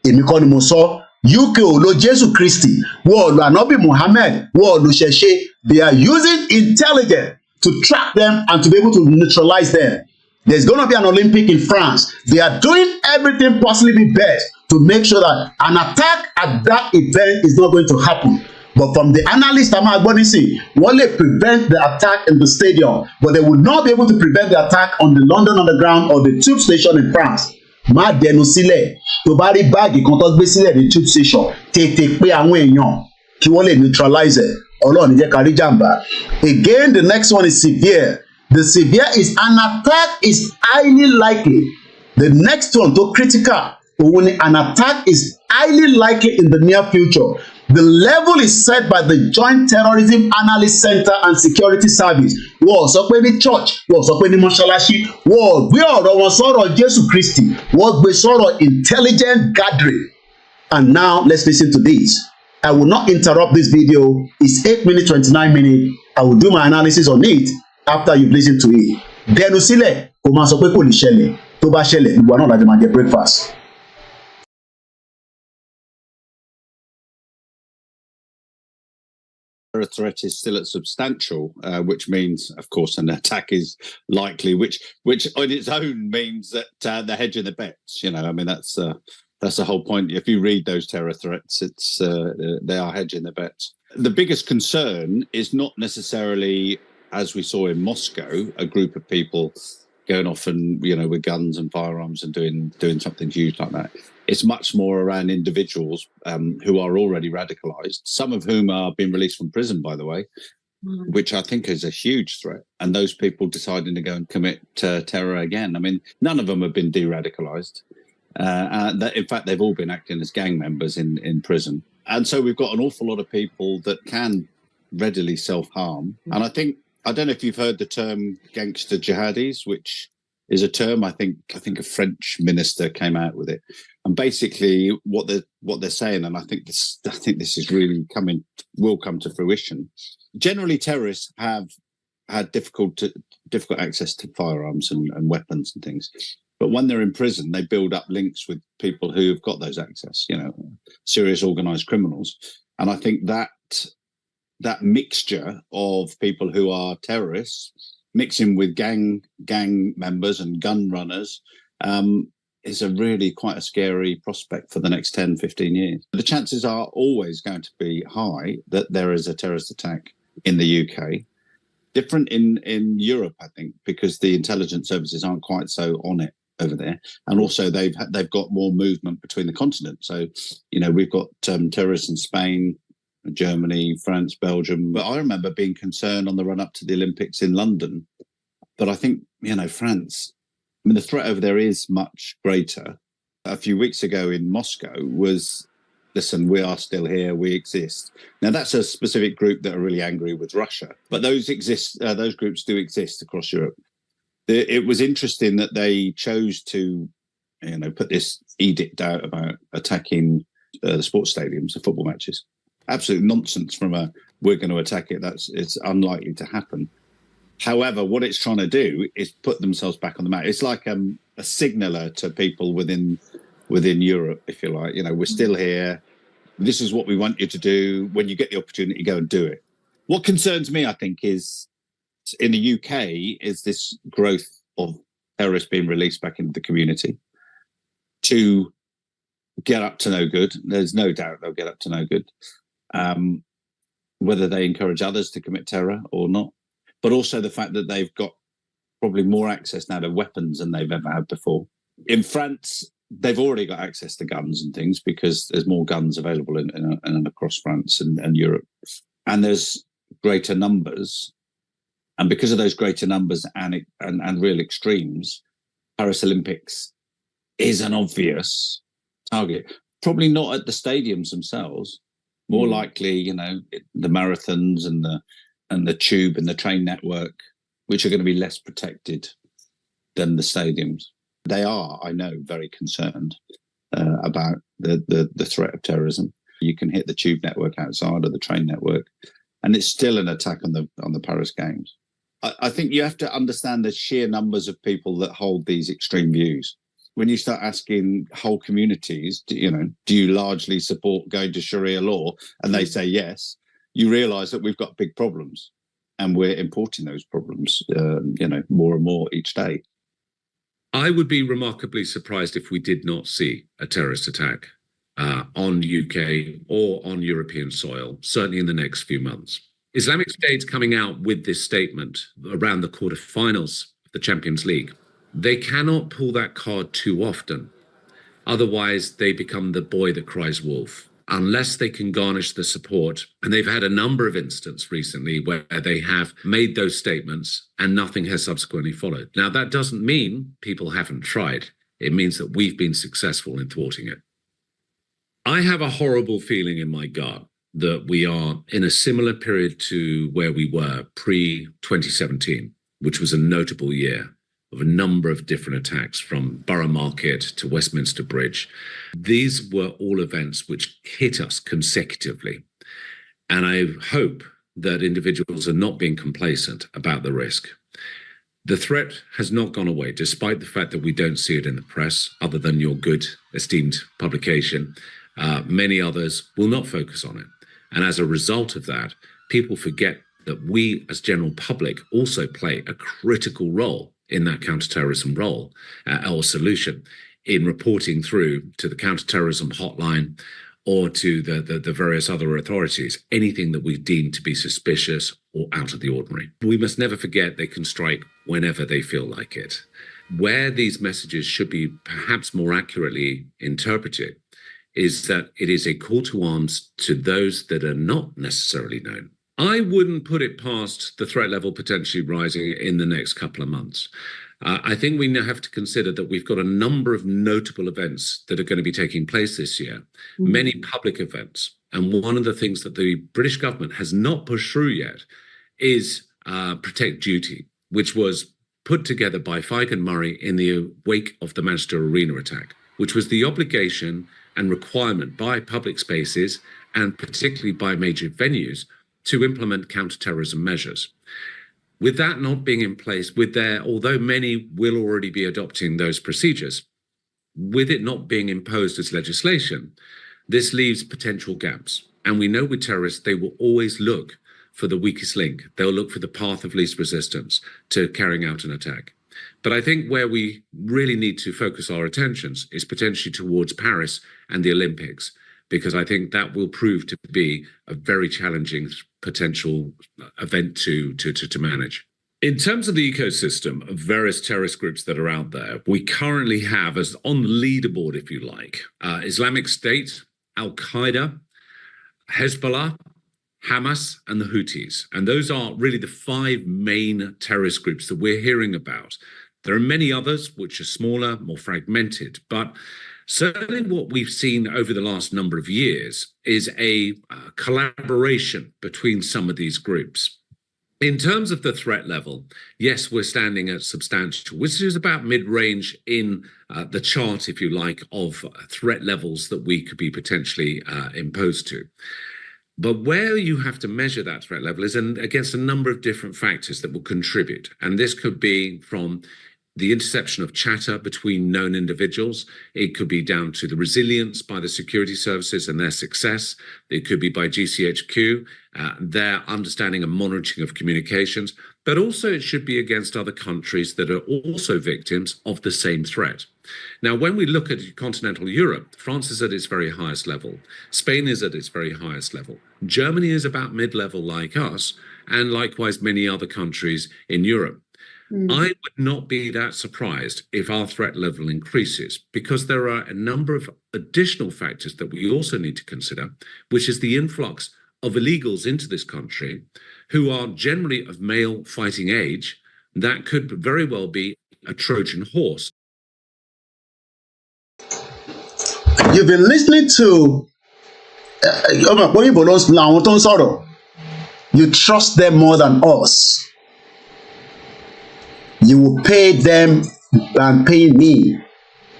Èmi kọ́ ni mo sọ. UK ò lo Jésù Kristi, wọ́n ò lo Ànábì Muhammad, wọ́n ò lo ṣẹ̀ṣẹ̀. They are using intelligence to track them and to be able to neutralize them. There's going to be an Olympic in France. They are doing everything possibly best to make sure that an attack at that event is not going to happen. But from the analyst Ama Agbonisi, wọ́n lè prevent the attack in the stadium, but they will not be able to prevent the attack on the London Underground or the tube station in France. Má dẹnu sílẹ̀ tó bá rí báàgì kan tó gbé sílẹ̀ ní tube station tètè pé àwọn èèyàn kí wọ́n lè neutralize ẹ̀. Ọlọ́run ní jẹ́ ká rí jàǹbá. Again, the next one is severe. The severe is an attack is highly likely. The next one tó critical òun ni an attack is highly likely in the near future. The level is set by the Joint Terrorism Analysis Center and Security Service. Wọ́n sọ pé ní church, wọ́n sọ pé ní mọ́ṣáláṣí, wọ́n gbé ọ̀rọ̀ wọn sọ̀rọ̀ Jésù Kristi, wọ́n gbé sọ̀rọ̀ intelligent gathering. And now let's listen to this. I will not interrupt this video. It's 8 minutes, 29 minutes. I will do my analysis on it after you've listened to it. Dẹnu sílẹ̀, kò máa sọ pé kò ní ṣẹlẹ̀. Tó bá ṣẹlẹ̀, ìwà náà láti máa jẹ breakfast. Threat is still at substantial, which means, of course, an attack is likely, which on its own means that they're hedging the bets. You know, I mean, that's the whole point. If you read those terror threats, it's they are hedging the bets. The biggest concern is not necessarily, as we saw in Moscow, a group of people going off and, you know, with guns and firearms and doing something huge like that. It's much more around individuals who are already radicalized, some of whom are being released from prison, by the way, which I think is a huge threat. And those people deciding to go and commit terror again. I mean, none of them have been de-radicalized. In fact, they've all been acting as gang members in prison. And so we've got an awful lot of people that can readily self-harm. And I don't know if you've heard the term gangster jihadis, which is a term I think a French minister came out with it. And basically what they're saying, and I think this is really will come to fruition. Generally, terrorists have had difficult access to firearms and weapons and things. But when they're in prison, they build up links with people who have got those access, you know, serious organized criminals. And I think that mixture of people who are terrorists mixing with gang members and gun runners is a really quite a scary prospect for the next 10, 15 years. The chances are always going to be high that there is a terrorist attack in the UK. Different in Europe, I think, because the intelligence services aren't quite so on it over there, and also they've got more movement between the continents. So, you know, we've got terrorists in Spain, Germany, France, Belgium. But I remember being concerned on the run up to the Olympics in London. But I think, you know, France, I mean, the threat over there is much greater. A few weeks ago in Moscow was, listen, we are still here, we exist. Now, that's a specific group that are really angry with Russia, but those groups do exist across Europe. It was interesting that they chose to, you know, put this edict out about attacking the sports stadiums, the football matches. Absolute nonsense from we're going to attack it. It's unlikely to happen. However, what it's trying to do is put themselves back on the map. It's like a signaler to people within Europe, if you like. You know, we're still here. This is what we want you to do. When you get the opportunity, go and do it. What concerns me, I think, is in the UK is this growth of terrorists being released back into the community to get up to no good. There's no doubt they'll get up to no good. Whether they encourage others to commit terror or not. But also the fact that they've got probably more access now to weapons than they've ever had before. In France, they've already got access to guns and things because there's more guns available in across France and Europe. And there's greater numbers. And because of those greater numbers and real extremes, Paris Olympics is an obvious target. Probably not at the stadiums themselves. More likely, you know, the marathons and the tube and the train network, which are going to be less protected than the stadiums. They are, I know, very concerned about the threat of terrorism. You can hit the tube network outside of the train network, and it's still an attack on the Paris Games. I think you have to understand the sheer numbers of people that hold these extreme views. When you start asking whole communities, do you largely support going to Sharia law? And they say yes. You realise that we've got big problems, and we're importing those problems, more and more each day. I would be remarkably surprised if we did not see a terrorist attack on UK or on European soil, certainly in the next few months. Islamic State's coming out with this statement around the quarterfinals of the Champions League. They cannot pull that card too often. Otherwise, they become the boy that cries wolf. Unless they can garnish the support. And they've had a number of instances recently where they have made those statements and nothing has subsequently followed. Now, that doesn't mean people haven't tried. It means that we've been successful in thwarting it. I have a horrible feeling in my gut that we are in a similar period to where we were pre-2017, which was a notable year of a number of different attacks from Borough Market to Westminster Bridge. These were all events which hit us consecutively. And I hope that individuals are not being complacent about the risk. The threat has not gone away, despite the fact that we don't see it in the press, other than your good, esteemed publication. Many others will not focus on it. And as a result of that, people forget that we as general public also play a critical role in that counterterrorism role or solution in reporting through to the counterterrorism hotline or to the various other authorities, anything that we deem to be suspicious or out of the ordinary. We must never forget they can strike whenever they feel like it. Where these messages should be perhaps more accurately interpreted is that it is a call to arms to those that are not necessarily known. I wouldn't put it past the threat level potentially rising in the next couple of months. I think we now have to consider that we've got a number of notable events that are going to be taking place this year, many public events. And one of the things that the British government has not pushed through yet is Protect Duty, which was put together by Feig and Murray in the wake of the Manchester Arena attack, which was the obligation and requirement by public spaces and particularly by major venues to implement counterterrorism measures. With that not being in place, although many will already be adopting those procedures, with it not being imposed as legislation, this leaves potential gaps. And we know with terrorists, they will always look for the weakest link. They'll look for the path of least resistance to carrying out an attack. But I think where we really need to focus our attentions is potentially towards Paris and the Olympics, because I think that will prove to be a very challenging potential event to manage. In terms of the ecosystem of various terrorist groups that are out there, we currently have, as on the leaderboard, if you like, Islamic State, Al-Qaeda, Hezbollah, Hamas, and the Houthis. And those are really the 5 main terrorist groups that we're hearing about. There are many others which are smaller, more fragmented, but certainly what we've seen over the last number of years is a collaboration between some of these groups. In terms of the threat level, yes, we're standing at substantial, which is about mid-range in the chart, if you like, of threat levels that we could be potentially imposed to. But where you have to measure that threat level is against a number of different factors that will contribute. And this could be from the interception of chatter between known individuals. It could be down to the resilience by the security services and their success. It could be by GCHQ, their understanding and monitoring of communications. But also it should be against other countries that are also victims of the same threat. Now, when we look at continental Europe, France is at its very highest level. Spain is at its very highest level. Germany is about mid-level like us, and likewise many other countries in Europe. I would not be that surprised if our threat level increases, because there are a number of additional factors that we also need to consider, which is the influx of illegals into this country who are generally of male fighting age. That could very well be a Trojan horse. You've been listening to you trust them more than us. You will pay them than pay me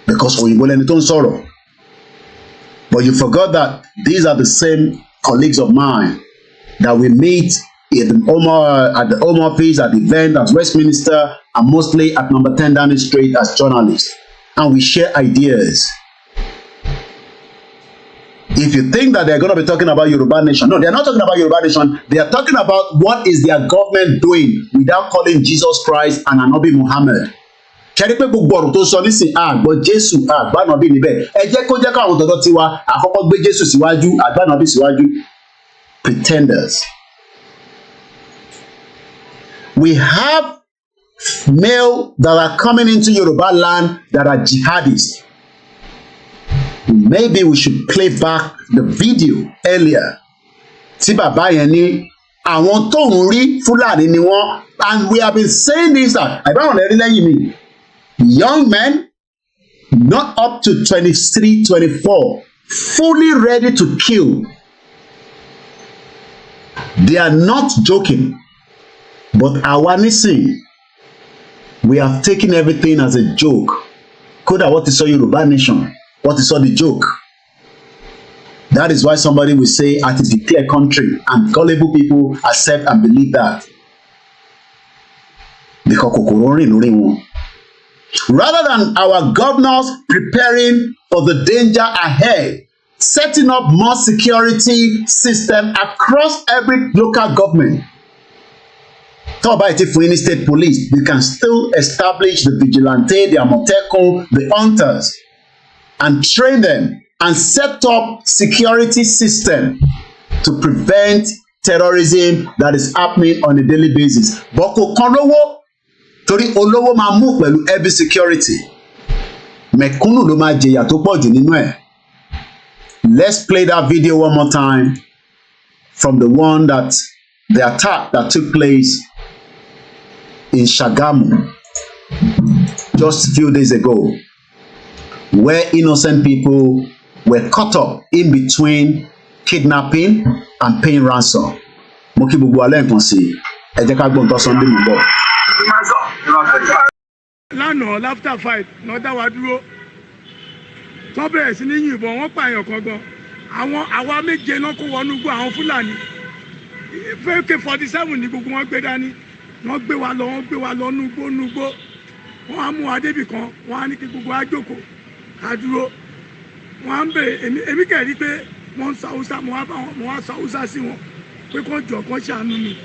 because òyìnbó lẹni tó ń sọ̀rọ̀. But you forgot that these are the same colleagues of mine that we meet at the Home Office, at the event, at Westminster, and mostly at number 10 Downing Street as journalists. And we share ideas. If you think that they're going to be talking about Yoruba Nation, no, they're not talking about Yoruba Nation. They are talking about what is their government doing without calling Jesus Christ and Anabi Muhammad. Ṣẹ́rí pé gbogbo ọ̀rọ̀ tó sọ nísìn àgbọ̀ Jésù àgbànàbí níbẹ̀. Ẹ jẹ́ kó jẹ́ káwọn tọ̀dọ̀ tiwa àkọ́kọ́ gbé Jésù síwájú àgbànàbí síwájú. Pretenders. We have male that are coming into Yoruba land that are jihadists. Maybe we should play back the video earlier. Tí bàbá yẹn ní àwọn tó ń rí Fúlàní ni wọ́n, and we have been saying this that àìbáwọn ẹ̀rí lẹ́yìn mi. Young men, not up to 23, 24, fully ready to kill. They are not joking. But àwa nísìn, we have taken everything as a joke. Kódà wọ́n ti sọ Yorùbá Nation. What is all the joke? That is why somebody will say, "At a declared country," and gullible people accept and believe that. Because kòkòrò rìn lórí wọn. Rather than our governors preparing for the danger ahead, setting up more security system across every local government. Talk about it for any state police. We can still establish the vigilante, the Amotekun, the hunters, and train them and set up security system to prevent terrorism that is happening on a daily basis. But kò kan lówó torí olówó máa mú pẹ̀lú every security. Mẹ̀kúnnù ló máa jẹ̀yà tó pọ̀ jù nínú ẹ̀. Let's play that video one more time from the one that the attack that took place in Shagamu just a few days ago, where innocent people were caught up in between kidnapping and paying ransom. Mo kí gbogbo alẹ́ nǹkan sí ẹ jẹ́ ká gbọ́n tó Sunday mú bọ̀. Lánàá láfter fight náà dá wa dúró tó bẹ̀rẹ̀ sí ní yìnbọn wọ́n pààyàn kan gan. Àwa méje náà kó wọnú gbọ́ àwọn Fúlàní. AK-47 ní gbogbo wọn gbé dání. Wọ́n gbé wa lọ núgbó. Wọ́n á mú wa débì kan, wọ́n á ní kí gbogbo wa jókòó. Adúró wọn bèrè èmi kẹrí pé wọn sọ Hausa mo wá sọ Hausa sí wọn pé kó jọ kó ṣàánú mi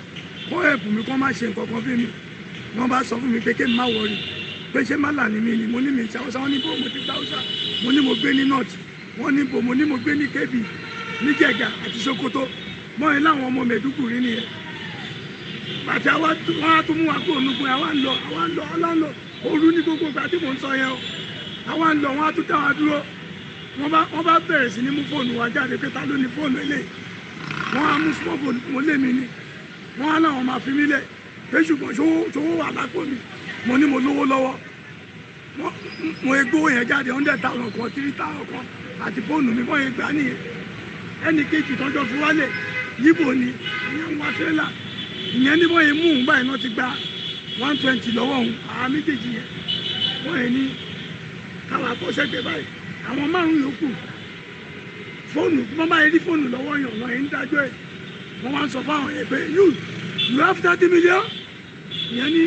kó ẹ̀bùn mi kó má ṣe nǹkan kan fún mi wọn bá sọ fún mi pé kémi má wọrí pé ṣé málà ni mí ni mo ní mi ìṣàwọ́sá wọn ní bò mo ti dáwọ́sá mo ní mo gbé ní north wọ́n ní bò mo ní mo gbé ní Kebbi ní Jẹ̀gà àti Sokoto mọ́ ẹ láwọn ọmọ Mẹ̀dúgùrí nìyẹn bàtí wọ́n á tún mú wa kúrò nùgbọ́n àwa ń lọ òru ní gbogbo ìgbà tí mò ń sọ yẹn o àwa ń lọ wọ́n á tún dá wa dúró wọ́n bá bẹ̀rẹ̀ sí ní mú fóònù wa jáde pé ta ló ní fóònù eléyìí wọ́n á mú small phone mo lé mi ni wọ́n á láwọn máa fi mí lẹ̀ pé ṣùgbọ́n ṣòwò wà lápò mi mo ní mo lówó lọ́wọ́ mo egbó yẹn jáde 100,000 kan 3,000 kan àti fóònù mi bọ́yẹn gbà nìyẹn ẹnì kejì tọ́jọ́ fi wálẹ̀ yíbò ni ìyẹn ń wá tírélà ìyẹn ní bọ́yẹn mú un báyìí náà ti gba 120 lọ́wọ́ òun àwọn méjèèjì yẹn bọ́yẹn ní káwa kó sẹ́gbẹ̀ẹ́ báyìí àwọn márùn-ún yòókù fóònù wọ́n bá yẹn rí fóònù lọ́wọ́ yàn wọ́n yẹn ń dájọ́ ẹ̀ wọ́n wá ń sọ fáwọn yẹn pé you have 30 million ìyẹn ní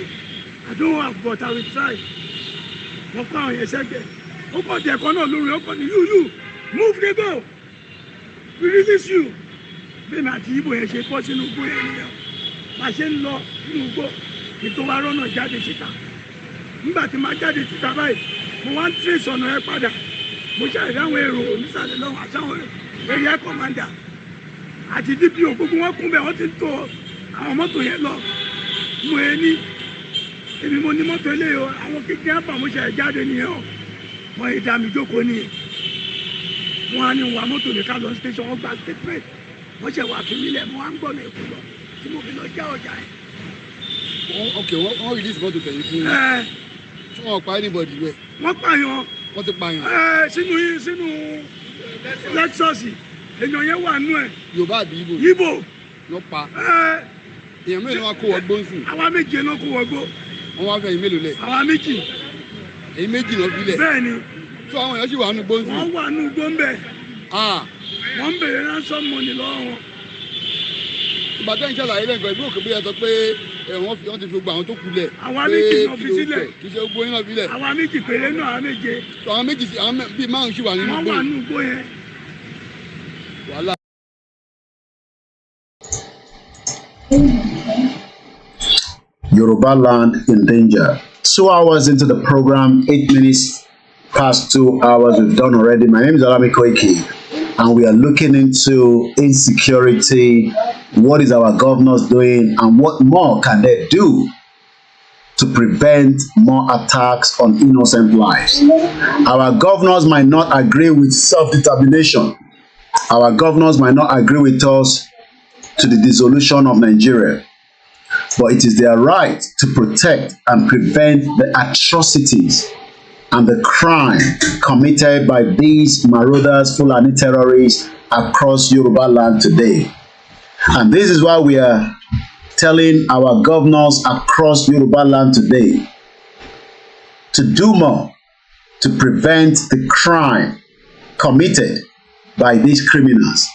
I don't have but I will try wọ́n kọ́ àwọn yẹn sẹ́gbẹ̀ẹ́ ó kọ́ di ẹ̀kọ́ náà lórí ọkọ̀ ní you move dey go we release you bẹ́ẹ̀ ni àti ibo yẹn ṣe kọ́ sínú igbó yẹn nìyẹn bá ṣe ń lọ nínú igbó ètò wa rọ́nà jáde síta nígbà tí máa jáde síta báyìí mo wá ń trace ọ̀nà ẹ padà mo ṣàìrí àwọn èrò onísàlẹ̀ lọ́wọ́ àtàwọn area commander àti DPO gbogbo wọn kún bẹ́ẹ̀ wọ́n ti ń tó àwọn mọ́tò yẹn lọ mo ẹ ní èmi mo ní mọ́tò eléyìí o àwọn kékeré àbá mo ṣàì jáde nìyẹn o wọ́n yìí dá mi jókòó nìyẹn wọ́n á ní wà mọ́tò mi ká lọ station wọ́n gba statement wọ́n ṣẹ̀ wà fún mi lẹ̀ mo wá ń gbọ́ mi èkó lọ tí mo fi lọ já ọjà yẹn. ok wọ́n release mọ́tò tẹ̀yìn fún yín tí wọ́n pa anybody rẹ̀. wọ́n pààyàn. wọ́n ti pààyàn. sínú lẹ́kṣọ̀sì èèyàn yẹn wà nú ẹ̀. Yorùbá àbí Ìgbò. Ìgbò. ló pa. èèyàn mélòó wọn kó wọgbó ń sìn. àwa méje náà kó wọgbó. wọ́n wá fẹ́ yín mélòó lẹ̀. àwa méjì. èyí méjì lọ bílẹ̀. bẹ́ẹ̀ni. tó àwọn èèyàn sì wà nù gbó ń sìn. wọ́n wà nù gbó ń bẹ̀. wọ́n ń bèrè ransom money lọ́wọ́ wọn. ìgbà tẹ́ ń ṣàlàyé lẹ́gbẹ̀ẹ́ ìlú òkè bóyá sọ pé wọ́n ti fi gbogbo àwọn tó kú lẹ̀. àwa méjì náà fi sílẹ̀. kì í ṣe gbogbo yín náà fi lẹ̀. àwa méjì péré náà àwa méje. àwọn méjì àwọn bíi márùn-ún sì wà nínú gbó. wọ́n wà nínú gbó yẹn. wàhálà. Yoruba land in danger. 2 hours into the program, 8 minutes past 2 hours we've done already. My name is Olamide, and we are looking into insecurity. What is our governors doing, and what more can they do to prevent more attacks on innocent lives? Our governors might not agree with self-determination. Our governors might not agree with us to the dissolution of Nigeria. But it is their right to protect and prevent the atrocities and the crime committed by these marauders, Fulani terrorists across Yoruba land today. And this is why we are telling our governors across Yoruba land today to do more to prevent the crime committed by these criminals.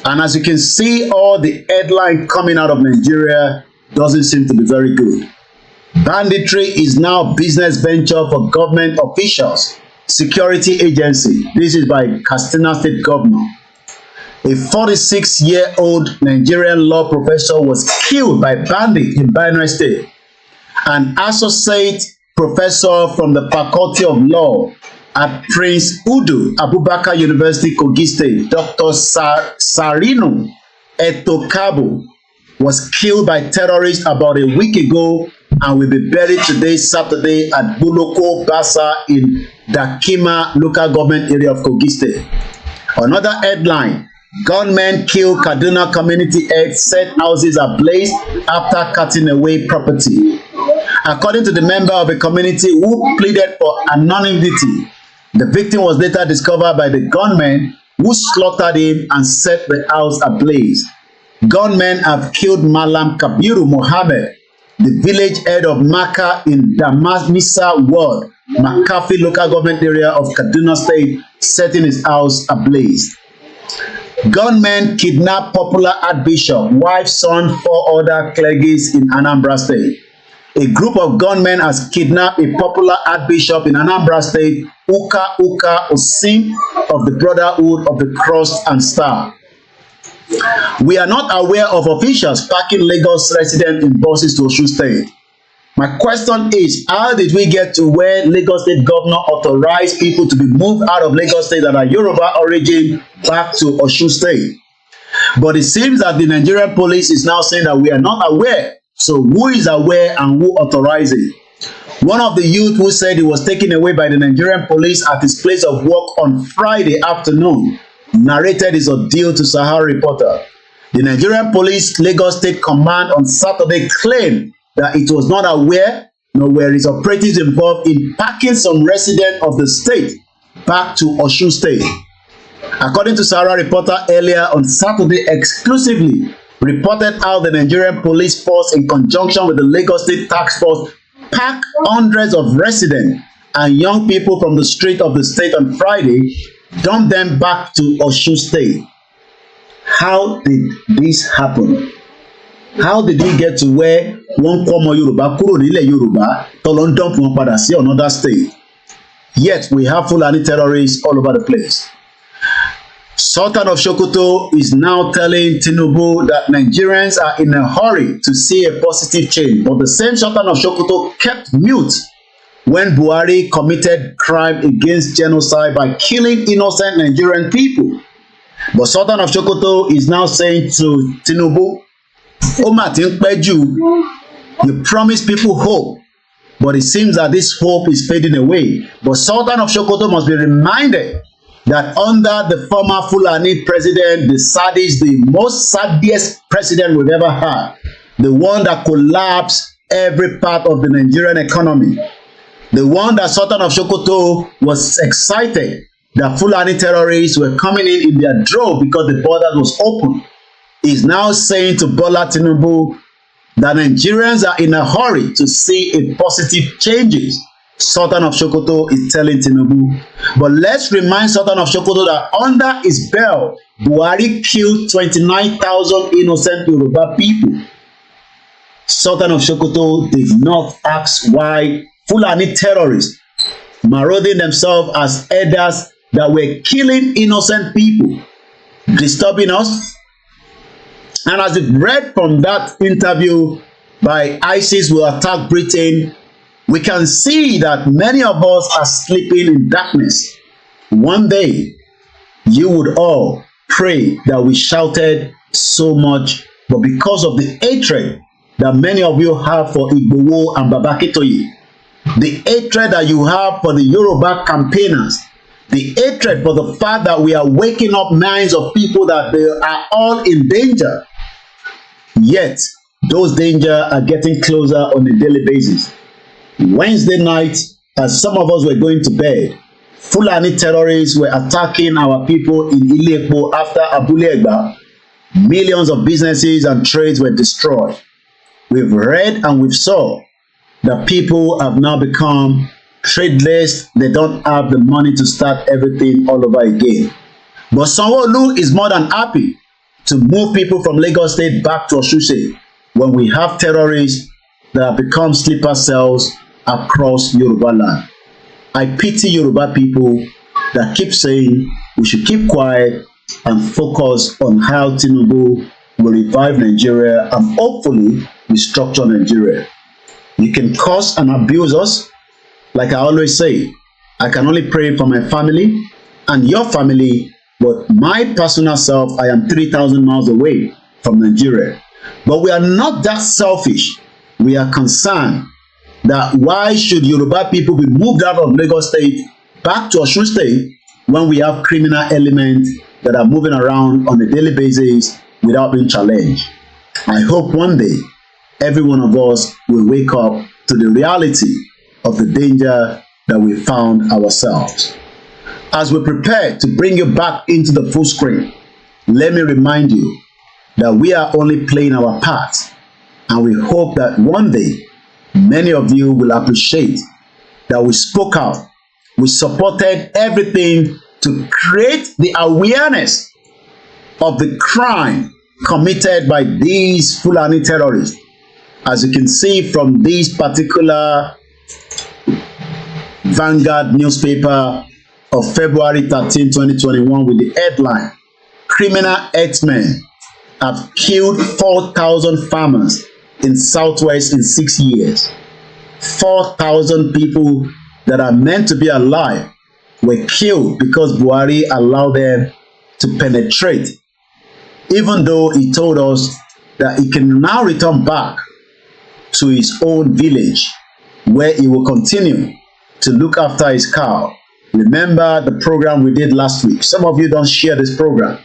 And as you can see, all the headline coming out of Nigeria doesn't seem to be very good. Banditry is now business venture for government officials, security agency. This is by Katsina State Governor. A 46-year-old Nigerian law professor was killed by bandits in Benue State. An associate professor from the Faculty of Law at Prince Udu Abubakar University, Kogi State, Dr. Sarinu Etokabo, was killed by terrorists about a week ago and will be buried today, Saturday, at Buloko Basa in Dakima local government area of Kogi State. Another headline: gunmen kill Kaduna community head, set houses ablaze after cutting away property. According to the member of a community who pleaded for anonymity, the victim was later discovered by the gunmen who slaughtered him and set the house ablaze. Gunmen have killed Malam Kabiru Mohammed, the village head of Maka in Damamisa Ward, Makafi local government area of Kaduna State, setting his house ablaze. Gunmen kidnap popular Archbishop, wife, son, 4 other clergies in Anambra State. A group of gunmen has kidnapped a popular Archbishop in Anambra State, Uka Osim of the Brotherhood of the Cross and Star. We are not aware of officials packing Lagos residents in buses to Osun State. My question is, how did we get to where Lagos State governor authorized people to be moved out of Lagos State that are Yoruba origin back to Osun State? But it seems that the Nigerian police is now saying that we are not aware. So who is aware and who authorized it? One of the youth who said he was taken away by the Nigerian police at his place of work on Friday afternoon narrated his ordeal to Sahara Reporter. The Nigerian Police Lagos State Command on Saturday claimed that it was not aware nor were its operatives involved in packing some residents of the state back to Osun State. According to Sahara Reporter earlier on Saturday, exclusively reported how the Nigerian police force in conjunction with the Lagos State Task Force packed hundreds of residents and young people from the street of the state on Friday, dumped them back to Osun State. How did this happen? How did we get to where one common Yoruba kúrò nílẹ̀ Yoruba tó lọ ń dump wọn padà sí another state? Yet we have Fulani terrorists all over the place. Sultan of Sokoto is now telling TINUBU that Nigerians are in a hurry to see a positive change, but the same Sultan of Sokoto kept mute when Buhari committed crime against genocide by killing innocent Nigerian people. But Sultan of Sokoto is now saying to TINUBU, "Ó mà ti ń pẹ́ jù. You promise people hope, but it seems that this hope is fading away." But Sultan of Sokoto must be reminded that under the former Fulani president, the saddest, the most saddest president we've ever had, the one that collapsed every part of the Nigerian economy, the one that Sultan of Sokoto was excited that Fulani terrorists were coming in their drove because the border was open, is now saying to Bola Tinubu that Nigerians are in a hurry to see a positive changes. Sultan of Sokoto is telling Tinubu. But let's remind Sultan of Sokoto that under his belt, Buhari killed 29,000 innocent Yoruba people. Sultan of Sokoto did not ask why Fulani terrorists marauding themselves as herders that were killing innocent people, disturbing us. And as we read from that interview by ISIS will attack Britain, we can see that many of us are sleeping in darkness. One day, you would all pray that we shouted so much, but because of the hatred that many of you have for IGBOHO and AKINTOYE, the hatred that you have for the Yoruba campaigners, the hatred for the fact that we are waking up minds of people that they are all in danger, yet those dangers are getting closer on a daily basis. Wednesday night, as some of us were going to bed, Fulani terrorists were attacking our people in Ile-Epo after Abule Egba. Millions of businesses and trades were destroyed. We've read and we've saw that people have now become tradeless. They don't have the money to start everything all over again. But Sanwo-Olu is more than happy to move people from Lagos State back to Osun State when we have terrorists that have become sleeper cells across Yoruba land. I pity Yoruba people that keep saying we should keep quiet and focus on how Tinubu will revive Nigeria and hopefully restructure Nigeria. You can curse and abuse us. Like I always say, I can only pray for my family and your family, but my personal self, I am 3,000 miles away from Nigeria. But we are not that selfish. We are concerned that why should Yoruba people be moved out of Lagos State back to Osun State when we have criminal elements that are moving around on a daily basis without being challenged. I hope one day every one of us will wake up to the reality of the danger that we found ourselves. As we prepare to bring you back into the full screen, let me remind you that we are only playing our part, and we hope that one day many of you will appreciate that we spoke out, we supported everything to create the awareness of the crime committed by these Fulani terrorists. As you can see from this particular Vanguard newspaper of February 13, 2021 with the headline, "Criminal herdsmen have killed 4,000 farmers in Southwest in 6 years." 4,000 people that are meant to be alive were killed because Buhari allowed them to penetrate, even though he told us that he can now return back to his own village where he will continue to look after his cow. Remember the program we did last week. Some of you don't share this program.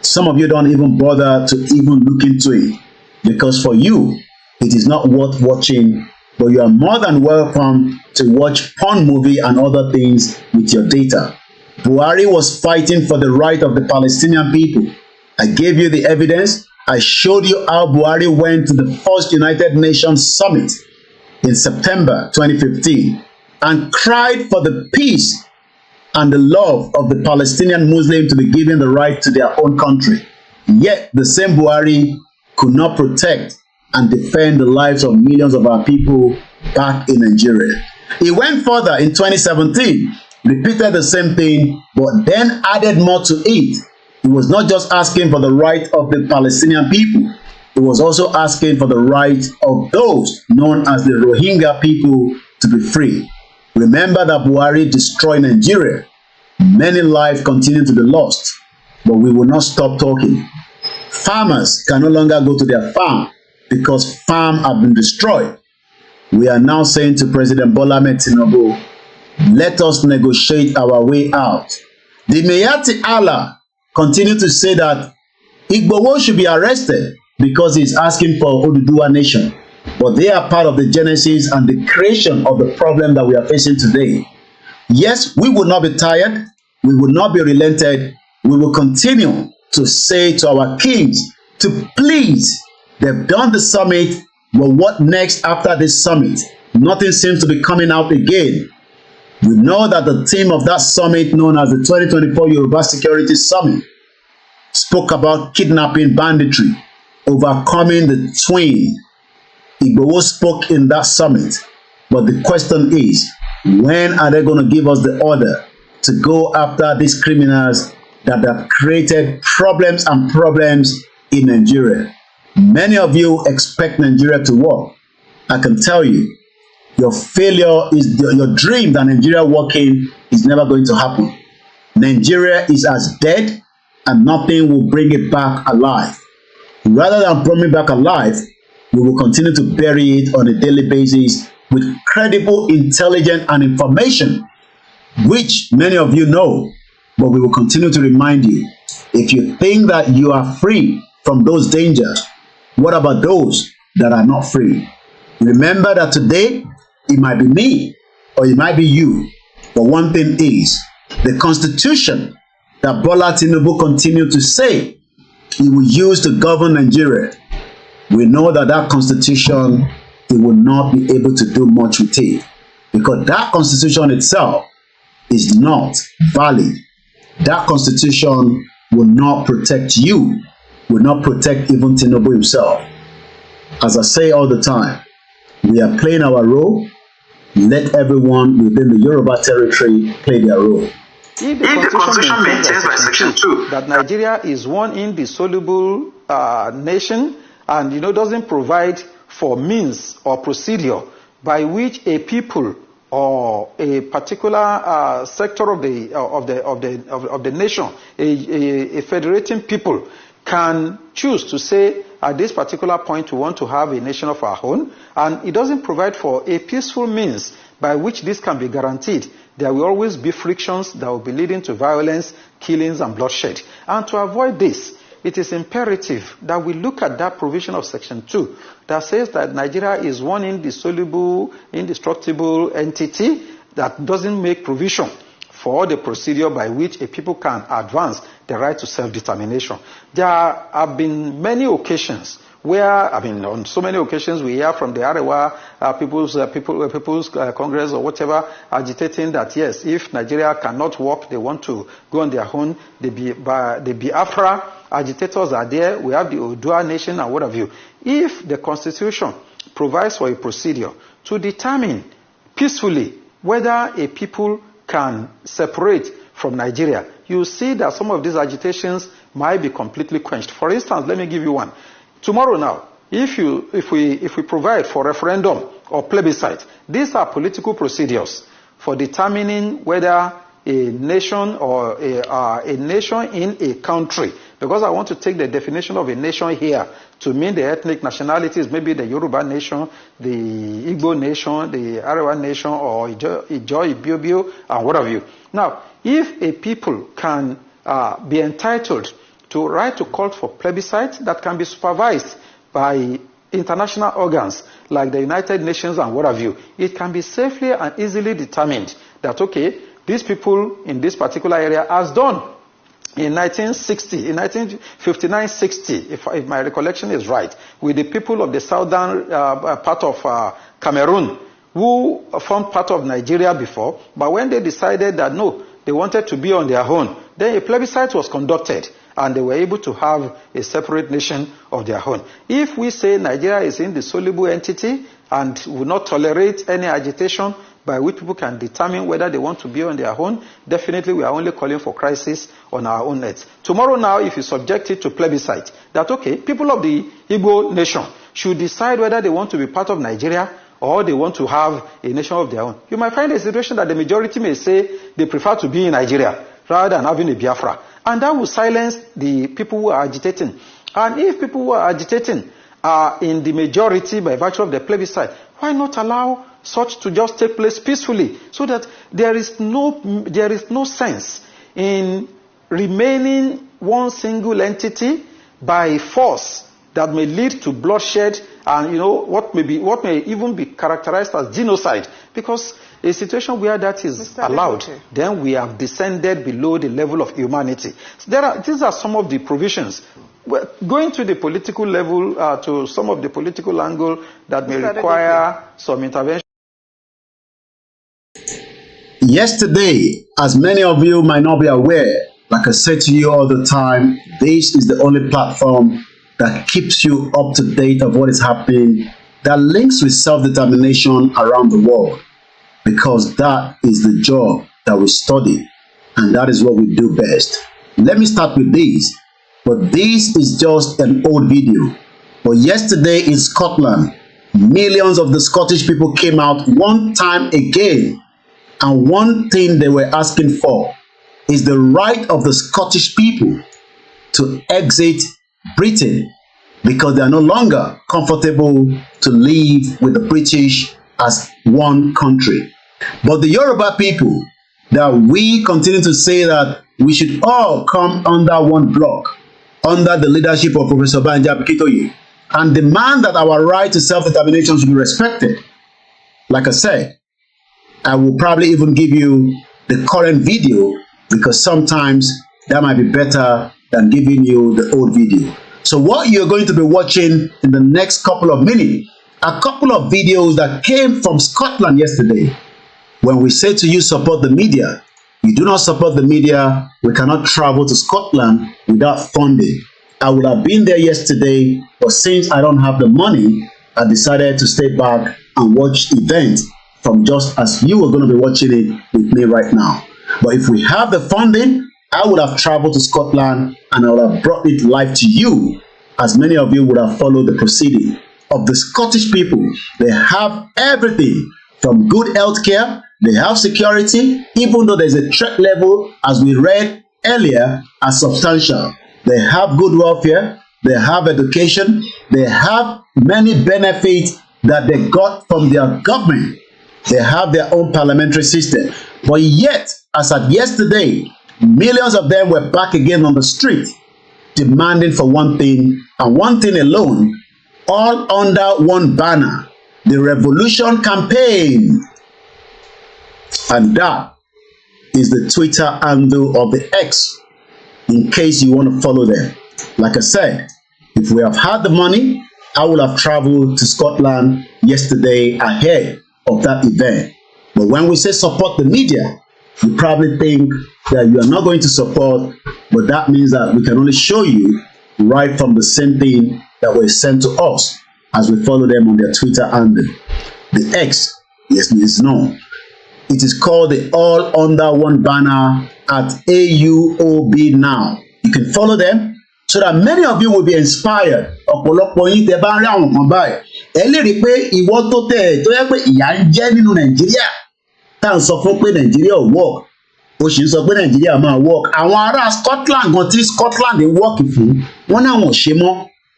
Some of you don't even bother to even look into it, because for you, it is not worth watching, but you are more than welcome to watch porn movie and other things with your data. Buhari was fighting for the right of the Palestinian people. I gave you the evidence. I showed you how Buhari went to the first United Nations Summit in September 2015 and cried for the peace and the love of the Palestinian Muslims to be given the right to their own country. Yet the same Buhari could not protect and defend the lives of millions of our people back in Nigeria. He went further in 2017, repeated the same thing, but then added more to it. He was not just asking for the right of the Palestinian people, he was also asking for the right of those known as the Rohingya people to be free. Remember that Buhari destroyed Nigeria. Many lives continue to be lost, but we will not stop talking. Farmers can no longer go to their farm because farms have been destroyed. We are now saying to President Bola TINUBU, let us negotiate our way out. The Mayati Allah continue to say that IGBOHO should be arrested because he is asking for Oduduwa nation. But they are part of the genesis and the creation of the problem that we are facing today. Yes, we will not be tired. We will not be relented. We will continue to say to our kings to please. They've done the summit, but what next after this summit? Nothing seems to be coming out again. We know that the theme of that summit, known as the 2024 Yoruba Security Summit, spoke about kidnapping, banditry, overcoming the twin. IGBOHO spoke in that summit, but the question is, when are they going to give us the order to go after these criminals that have created problems and problems in Nigeria? Many of you expect Nigeria to work. I can tell you, your failure is your dream that Nigeria working is never going to happen. Nigeria is as dead and nothing will bring it back alive. Rather than bring it back alive, we will continue to bury it on a daily basis with credible intelligence and information, which many of you know, but we will continue to remind you. If you think that you are free from those dangers, what about those that are not free? Remember that today, it might be me or it might be you, but one thing is, the Constitution that Bola TINUBU continued to say he will use to govern Nigeria, we know that that Constitution, he will not be able to do much with it, because that Constitution itself is not valid. That Constitution will not protect you, will not protect even TINUBU himself. As I say all the time, we are playing our role. Let everyone within the Yoruba territory play their role. If the Constitution maintains by Section 2 that Nigeria is one indissoluble nation and doesn't provide for means or procedure by which a people or a particular sector of the nation, a federating people, can choose to say at this particular point we want to have a nation of our own, and it doesn't provide for a peaceful means by which this can be guaranteed, there will always be frictions that will be leading to violence, killings, and bloodshed. And to avoid this, it is imperative that we look at that provision of Section 2 that says that Nigeria is one indissoluble, indestructible entity that doesn't make provision for the procedure by which a people can advance the right to self-determination. There have been many occasions where, on so many occasions we hear from the Arewa People's Congress or whatever agitating that yes, if Nigeria cannot work, they want to go on their own. The Biafra agitators are there. We have the Odua nation and what have you. If the Constitution provides for a procedure to determine peacefully whether a people can separate from Nigeria, you see that some of these agitations might be completely quenched. For instance, let me give you one. Tomorrow now, if we provide for referendum or plebiscite. These are political procedures for determining whether a nation or a nation in a country, because I want to take the definition of a nation here to mean the ethnic nationalities, maybe the Yoruba nation, the Igbo nation, the Arewa nation, or Ijo, Ibiobio, and what have you. Now, if a people can be entitled to right to call for plebiscite that can be supervised by international organs like the United Nations and what have you, it can be safely and easily determined that, okay, these people in this particular area has done in 1960, in 1959-60, if my recollection is right, with the people of the southern part of Cameroon, who formed part of Nigeria before, but when they decided that no, they wanted to be on their own, then a plebiscite was conducted, and they were able to have a separate nation of their own. If we say Nigeria is an indissoluble entity and will not tolerate any agitation by which people can determine whether they want to be on their own, definitely we are only calling for crisis on our own net. Tomorrow now, if you subject it to plebiscite, that okay, people of the Igbo nation should decide whether they want to be part of Nigeria or they want to have a nation of their own. You might find a situation that the majority may say they prefer to be in Nigeria rather than having a Biafra. And that will silence the people who are agitating. And if people who are agitating are in the majority by virtue of the plebiscite, why not allow such to just take place peacefully, so that there is no sense in remaining one single entity by force that may lead to bloodshed and what may even be characterized as genocide, because a situation where that is allowed, then we have descended below the level of humanity. So these are some of the provisions. Going to the political level, to some of the political angle that may require some intervention. Yesterday, as many of you might not be aware, like I said to you all the time, this is the only platform that keeps you up to date of what is happening, that links with self-determination around the world, because that is the job that we study, and that is what we do best. Let me start with this, but this is just an old video. But yesterday in Scotland, millions of the Scottish people came out one time again, and one thing they were asking for is the right of the Scottish people to exit Britain, because they are no longer comfortable to live with the British as one country. But the Yoruba people, that we continue to say that we should all come under one block, under the leadership of Professor AKINTOYE, and demand that our right to self-determination should be respected. Like I said, I will probably even give you the current video, because sometimes that might be better than giving you the old video. So what you're going to be watching in the next couple of minutes, a couple of videos that came from Scotland yesterday. When we say to you support the media, you do not support the media, we cannot travel to Scotland without funding. I would have been there yesterday, but since I don't have the money, I decided to stay back and watch events from just as you are going to be watching it with me right now. But if we have the funding, I would have traveled to Scotland and I would have brought it live to you, as many of you would have followed the proceeding of the Scottish people. They have everything from good health care, they have security, even though there's a threat level, as we read earlier, as substantial. They have good welfare, they have education, they have many benefits that they got from their government. They have their own parliamentary system. But yet, as of yesterday, millions of them were back again on the street, demanding for one thing, and one thing alone, all under one banner: the revolution campaign. And that is the Twitter handle of the X, in case you want to follow them. Like I said, if we have had the money, I would have traveled to Scotland yesterday ahead of that event. But when we say support the media, you probably think that you are not going to support, but that means that we can only show you right from the same thing that was sent to us as we follow them on their Twitter handle. The X, yes, is known. It is called the All Under One Banner at AUOB now. You can follow them so that many of you will be inspired. Ọ̀pọ̀lọpọ̀ yín tẹ́ bá ń rí àwọn kan báyìí, ẹ lè rí i pé ìwọ tó tẹ̀ tó yẹ pé ìyà ń jẹ nínú Nàìjíríà tá à ń sọ fún pé Nàìjíríà ò work ó sì ń sọ pé Nàìjíríà máa work. Àwọn ará Scotland gan tí Scotland ń work fún wọn náà wọn ò ṣe mọ́,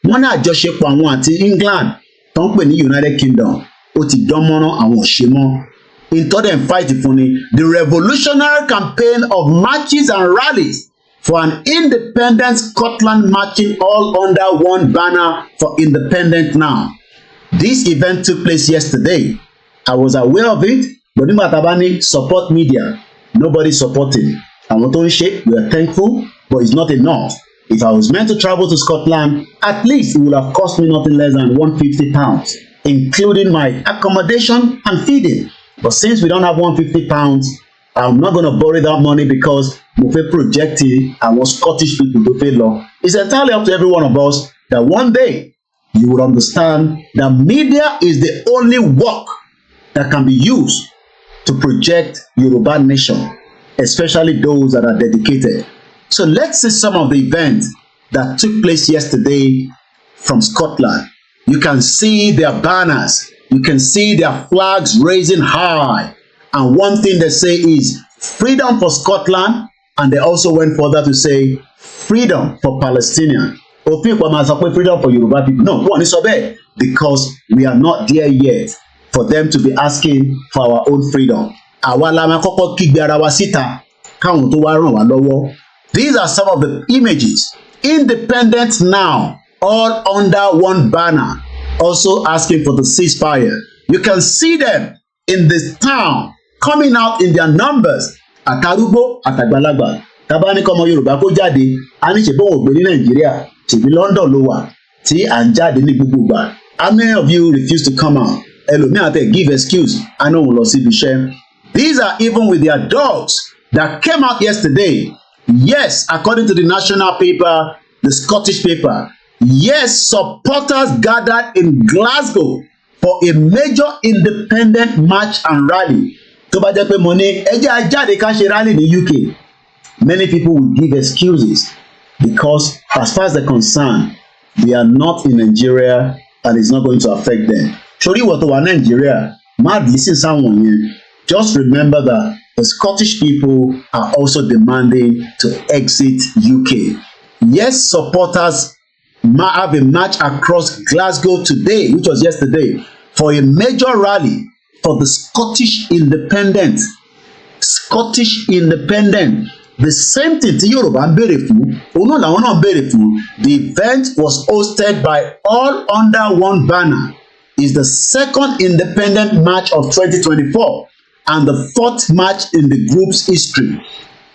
wọn ní àjọṣepọ̀ àwọn àti England tó ń pè ní United Kingdom ó ti dán mọ́rán, àwọn ò ṣe mọ́. Ìtọ́dẹ̀ ń fight fún ni the revolutionary campaign of marches and rallies for an independent Scotland marching all under one banner for independence now. This event took place yesterday. I was aware of it, but nígbà tá a bá ní support media, nobody supporting. Àwọn tó ń ṣe, we are thankful, but it's not enough. If I was meant to travel to Scotland, at least it would have cost me nothing less than £150, including my accommodation and feeding. But since we don't have £150, I'm not going to borrow that money because mo fẹ́ project àwọn Scottish people tó fẹ́ lọ. It's entirely up to every one of us that one day you will understand that media is the only work that can be used to project Yoruba nation, especially those that are dedicated. So let's see some of the events that took place yesterday from Scotland. You can see their banners. You can see their flags raising high. And one thing they say is freedom for Scotland. And they also went further to say freedom for Palestinians. Òfin ìpamọ́ sọ pé freedom for Yoruba people. No, wọ́n ní sọ bẹ́ẹ̀ because we are not there yet for them to be asking for our own freedom. Àwa la máa kọ́kọ́ kígbe ara wa síta káwọn tó wá ràn wá lọ́wọ́. These are some of the images. Independent now, all under one banner, also asking for the ceasefire. You can see them in this town coming out in their numbers. Àtàrúgbó àtàgbàlagbà. Tábà ní kọ́mọ Yorùbá kó jáde, a ní ṣe bóun ò gbé ní Nàìjíríà, ṣèbí London ló wà, tí à ń jáde ní gbogbo ìgbà. How many of you refuse to come out? Ẹlòmíràn tẹ̀ give excuse, I know wọ́n lọ síbi iṣẹ́. These are even with their dogs that came out yesterday. Yes, according to the national paper, the Scottish paper, yes, supporters gathered in Glasgow for a major independent march and rally. Tó bá jẹ́ pé mo ní ẹ jẹ́ a jáde ká ṣe rally ní UK, many people will give excuses because as far as they're concerned, they are not in Nigeria and it's not going to affect them. Sori ìwọ tó wà Nigeria, má listen sáwọn yẹn. Just remember that the Scottish people are also demanding to exit UK. Yes, supporters have a march across Glasgow today, which was yesterday, for a major rally for the Scottish independence. Scottish independence. The same thing tí Yorùbá ń béèrè fún, òun náà làwọn náà ń béèrè fún. The event was hosted by all under one banner. It's the second independent march of 2024 and the fourth march in the group's history.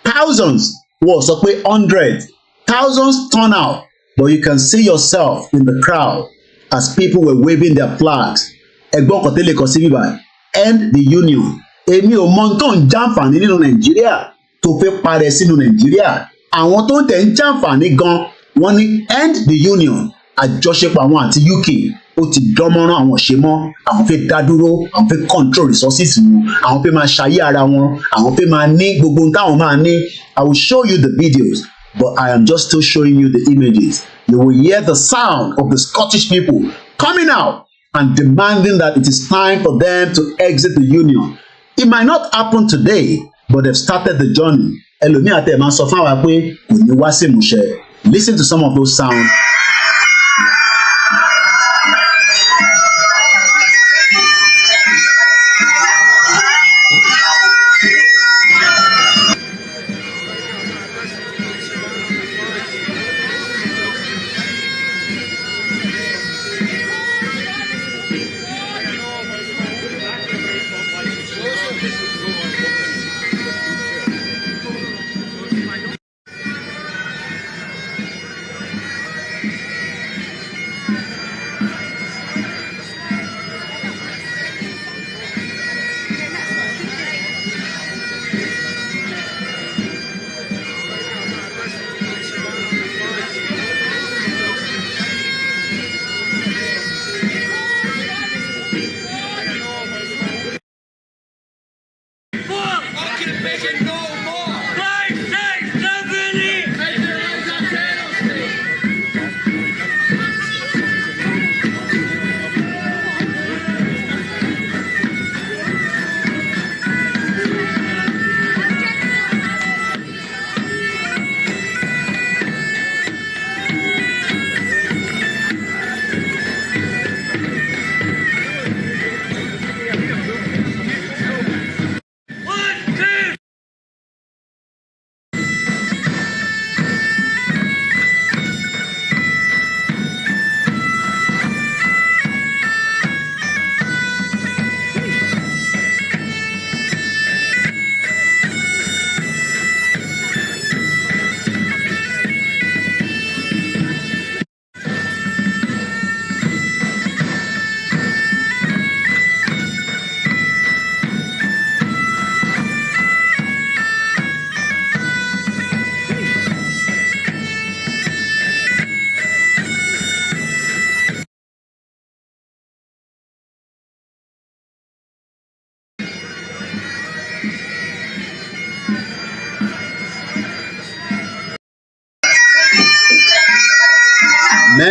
Thousands, wọ́n sọ pé hundreds, thousands turn out, but you can see yourself in the crowd as people were waving their flags. Ẹgbọ́n kan tẹ́lẹ̀ kan sí bíbá, end the union. Èmi ò mọ tó ń jàǹfààní nínú Nàìjíríà tó fẹ́ parẹ́ sínú Nàìjíríà. Àwọn tó ń tẹ̀ ń jàǹfààní gan, wọ́n ní end the union. Àjọṣepọ̀ àwọn àti UK ó ti dánmọ́rán, àwọn ṣe mọ́, àwọn fẹ́ dá dúró, àwọn fẹ́ control resources wọn, àwọn fẹ́ máa ṣayé ara wọn, àwọn fẹ́ máa ní gbogbo ohun táwọn máa ní. I will show you the videos, but I am just still showing you the images. You will hear the sound of the Scottish people coming out and demanding that it is time for them to exit the union. It might not happen today, but they've started the journey. Ẹlòmíì àti ẹ̀ máa sọ fún wa pé kò ní wá sí ìmúṣẹ. Listen to some of those sounds.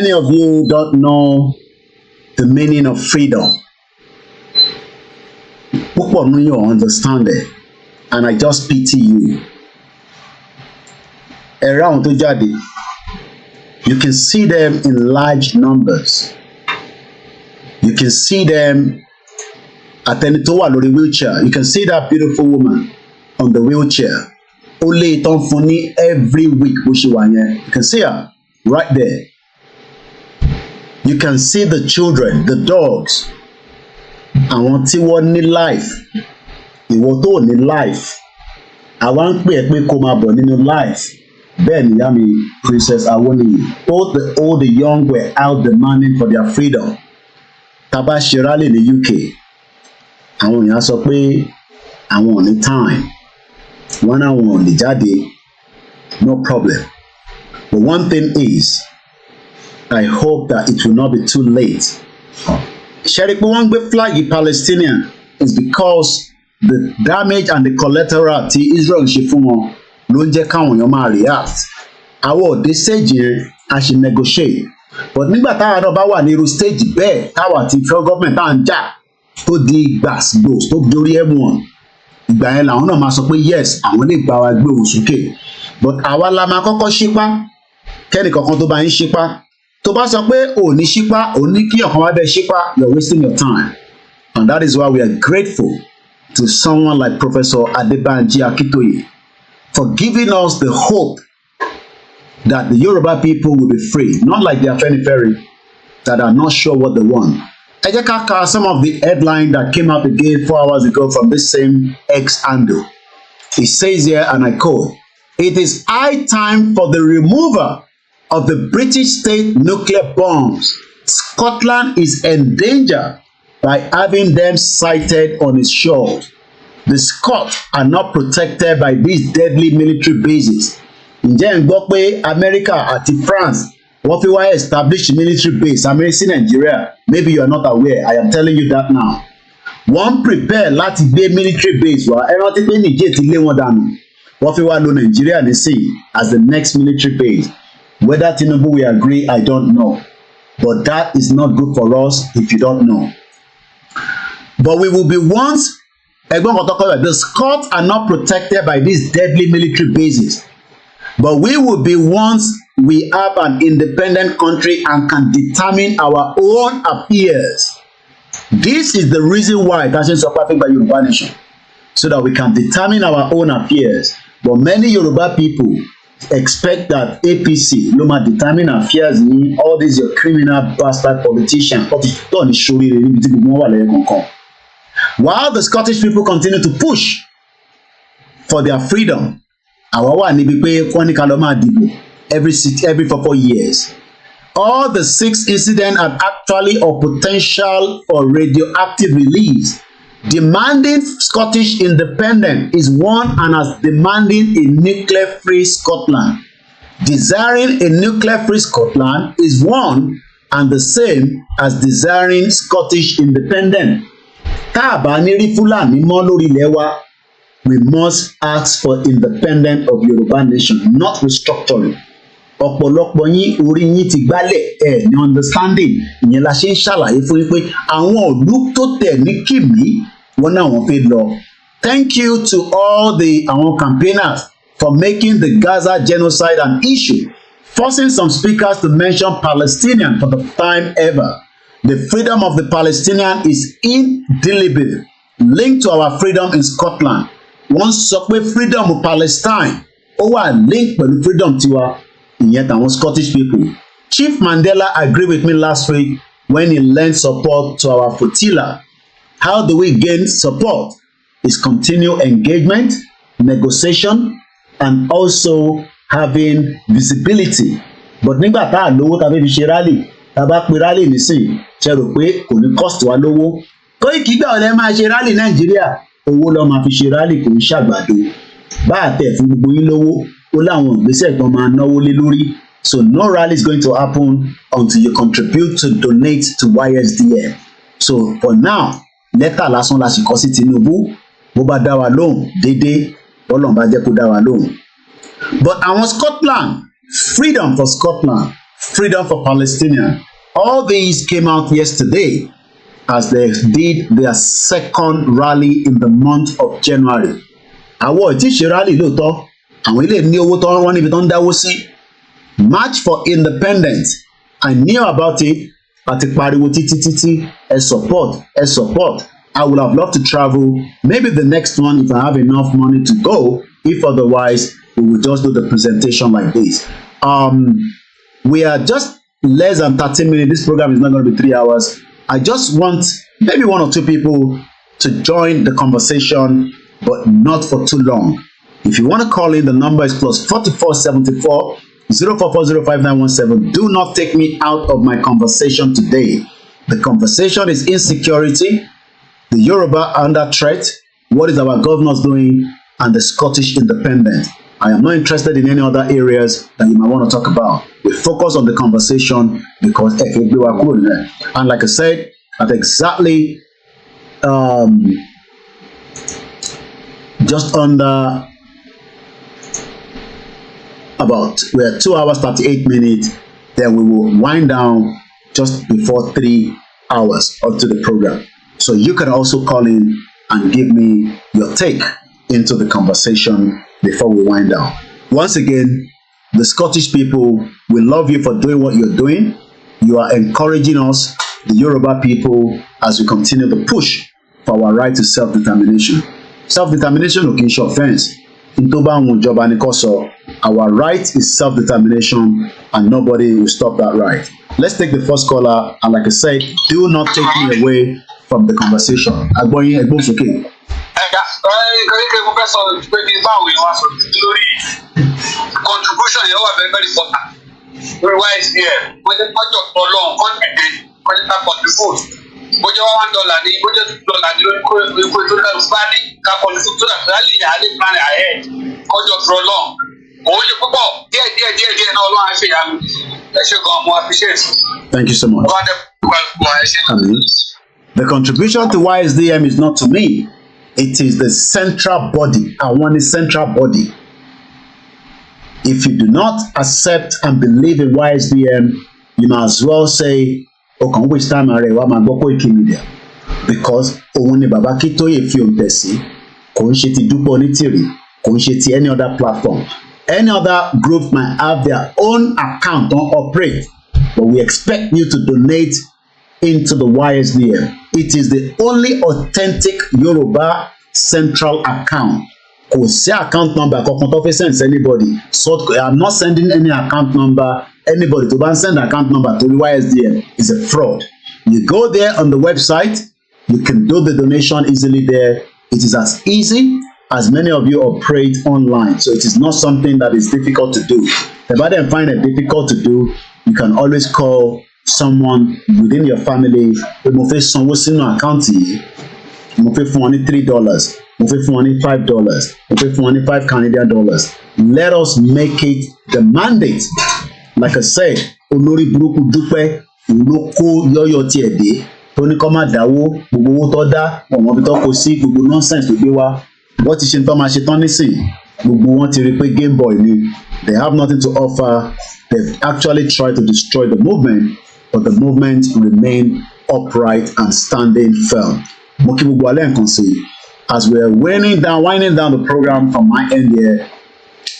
many of you don't know the meaning of freedom. Púpọ̀ nínú you understand it, and I just pity you. Around tó jáde, you can see them in large numbers. You can see them at ẹni tó wà lórí wheelchair. You can see that beautiful woman on the wheelchair. Ó lé ìtàn fún ní every week bó ṣe wà yẹn. You can see her right there. You can see the children, the dogs. Àwọn tí wọ́n ní life. Ìwọ tó ní life. Àwa ń pè é pé kó máa bọ̀ nínú life. Bẹ́ẹ̀ ni ìyá mi, Princess Awoniyi. Both the old and young were out demanding for their freedom. Taba ṣe rally ní UK. Àwọn èèyàn sọ pé àwọn ò ní time. Wọ́n náà wọn ò lè jáde. No problem. But one thing is, I hope that it will not be too late. Ṣẹ́rí pé wọ́n gbé flag Palestinian is because the damage and the collateral tí Israel ṣe fún wọn ló ń jẹ́ káwọn èèyàn máa react. Àwọn òde stage yẹn a ṣe negotiate. But nígbà táwa náà bá wà ní irú stage bẹ́ẹ̀ táwa ti fẹ́ government tá à ń jà tó di gbàsgbòs tó dorí M1. Ìgbà yẹn làwọn náà máa sọ pé yes àwọn lè gbà wá gbé òun sókè. But àwa la máa kọ́kọ́ ṣípá kẹ́nì kankan tó bá yín ṣípá. Tó bá sọ pé ò ní ṣípá ò ní kí ọ̀kan wá bẹ́ẹ̀ ṣípá, you're wasting your time. And that is why we are grateful to someone like Professor ADEBANJI AKINTOYE for giving us the hope that the Yoruba people will be free, not like the AFENIFERE that are not sure what they want. Ẹ jẹ́ ká ka some of the headlines that came out again 4 hours ago from this same X handle. It says here, and I quote, "It is high time for the removal of the British state nuclear bombs. Scotland is endangered by having them sighted on its shores. The Scots are not protected by these deadly military bases." Ǹjẹ́ ń gbọ́ pé America àti France wọ́n fi wá establish military base America Nigeria? Maybe you are not aware. I am telling you that now. Wọ́n prepare láti gbé military base wá. Ẹ rántí pé Niger ti lé wọn dànù. Wọ́n fi wá lo Nigeria nísìnyí as the next military base. Whether TINUBU will agree, I don't know. But that is not good for us if you don't know. But we will be once, the Scots are not protected by these deadly military bases. But we will be once we have an independent country and can determine our own affairs. This is the reason why Nations of Africa Yoruba Nation, so that we can determine our own affairs. But many Yoruba people expect that APC ló máa determine affairs ní all these your criminal bastard politicians tó ní ṣoríire níbi tí gbogbo wọn wà lẹ́yìn kankan. While the Scottish people continue to push for their freedom, àwa wà níbi pé wọ́n ní ká lọ máa dìbò every 4 years. All the 6 incidents are actually of potential for radioactive release. Demanding Scottish independence is one and as demanding a nuclear-free Scotland. Desiring a nuclear-free Scotland is one and the same as desiring Scottish independence. Tá a bá ní rí Fúlàní mọ́ lórí ilẹ̀ wa, we must ask for independence of Yoruba nation, not restructuring. Ọ̀pọ̀lọpọ̀ yín orí yín ti gbálẹ̀ ẹ̀ ní understanding. Ìyẹn la ṣe ń ṣàlàyé fún yín pé àwọn ìlú tó tẹ̀ ní kìmí wọ́n náà wọ́n fẹ́ lọ. Thank you to all the our campaigners for making the Gaza genocide an issue, forcing some speakers to mention Palestinian for the first time ever. The freedom of the Palestinian is indelible, linked to our freedom in Scotland. Wọ́n sọ pé freedom of Palestine ó wà linked pẹ̀lú freedom tiwa, ìyẹn tàwọn Scottish people. Chief Mandela agreed with me last week when he lent support to our flotilla. How do we gain support? Is continued engagement, negotiation, and also having visibility. But nígbà tá a lówó tá a fẹ́ fi ṣe rally, tá a bá pe rally nísìnyí, ṣe rò pé kò ní cost wa lówó. Koiki gbà ọ̀lẹ́ máa ṣe rally Nàìjíríà, owó lọ́ máa fi ṣe rally kò ní ṣàgbàdo. Bá a tẹ̀ fún gbogbo yín lówó, ó láwọn ìgbésẹ̀ kan máa náwó lé lórí. So no rally is going to happen until you contribute to donate to YSDM. So for now, lẹ́tà lásán la sì kọ sí Tinubu, bó bá dá wa lóhùn déédéé, bọ́lọ̀ bá jẹ́ kó dá wa lóhùn. But àwọn Scotland, freedom for Scotland, freedom for Palestinians. All these came out yesterday as they did their second rally in the month of January. Àwọn tí ṣe rally lóòótọ́, àwọn ilé ní owó tó wọ́n níbi tó ń dáwó sí. March for Independence. I knew about it. Àti pariwo títí ẹ support. I would have loved to travel. Maybe the next one if I have enough money to go. If otherwise, we will just do the presentation like this. We are just less than 30 minutes. This program is not going to be 3 hours. I just want maybe 1 or 2 people to join the conversation, but not for too long. If you want to call in, the number is +4474 04405917. Do not take me out of my conversation today. The conversation is insecurity, the Yoruba under threat, what is our governors doing, and the Scottish independence. I am not interested in any other areas that you might want to talk about. We focus on the conversation because and like I said, at exactly just under we're 2 hours 38 minutes, then we will wind down just before 3 hours onto the program. So you can also call in and give me your take into the conversation before we wind down. Once again, the Scottish people, we love you for doing what you're doing. You are encouraging us, the Yoruba people, as we continue to push for our right to self-determination. Self-determination no kin ṣe offense. Our right is self-determination and nobody will stop that right. Let's take the first caller, and like I said, do not take me away from the conversation. Agboyin Egbosoke. Contribution yẹn wà very important. Very wise here. Wọ́n ti pọ́jọ́ ọlọ́run kọ́ńtìdé kọ́ńtìdá contribute. Bójú $1 ní bójú $2 ní lórí ikú ètò ìlànà ìfúnni ká contribute tó dàgbà lè yàn á lè plan ahead. Kọ́jọ́ ọlọ́run. Òun ṣe púpọ̀ díẹ̀ náà ọlọ́run á ṣe ìyanu. Ẹ ṣe gan-an mo appreciate. Thank you so much. The contribution to YSDM is not to me. It is the central body. I want a central body. If you do not accept and believe in YSDM, you might as well say, "Okay, which time are wa ma gbọ́ Koiki Media?" Because òun ni Baba Akintoye fi òun tẹ̀ sí, kò ń ṣe ti Dúpẹ́ Onítìrì, kò ń ṣe ti any other platform. Any other group might have their own account or operate, but we expect you to donate into the YSDM. It is the only authentic Yoruba central account. Kò sí account number kankan tó fẹ́ send anybody. So I'm not sending any account number. Anybody tó bá ń send account number to the YSDM is a fraud. You go there on the website, you can do the donation easily there. It is as easy as many of you operate online. So it is not something that is difficult to do. If I then find it difficult to do, you can always call someone within your family. Mo fẹ́ sanwó sínú àkáǹtì yìí, mo fẹ́ fún wọn ní $3, mo fẹ́ fún wọn ní $5, mo fẹ́ fún wọn ní $5 Canadian. Let us make it the mandate. Like I said, olórí burúkú Dúpẹ́ ló kó yọ́yọ́ tiẹ̀ dé tó ní kó má dáwó, gbogbo owó tó dá ọmọ ibi tó kó sí, gbogbo nonsense tó gbé wá. Wọ́n ti ṣe tó máa ṣe tán nísìnyí, gbogbo wọn ti rí pé game boy ni. They have nothing to offer. They've actually tried to destroy the movement, but the movement remain upright and standing firm. Mo kí gbogbo alẹ́ nǹkan sí. As we are winding down the program from my end here,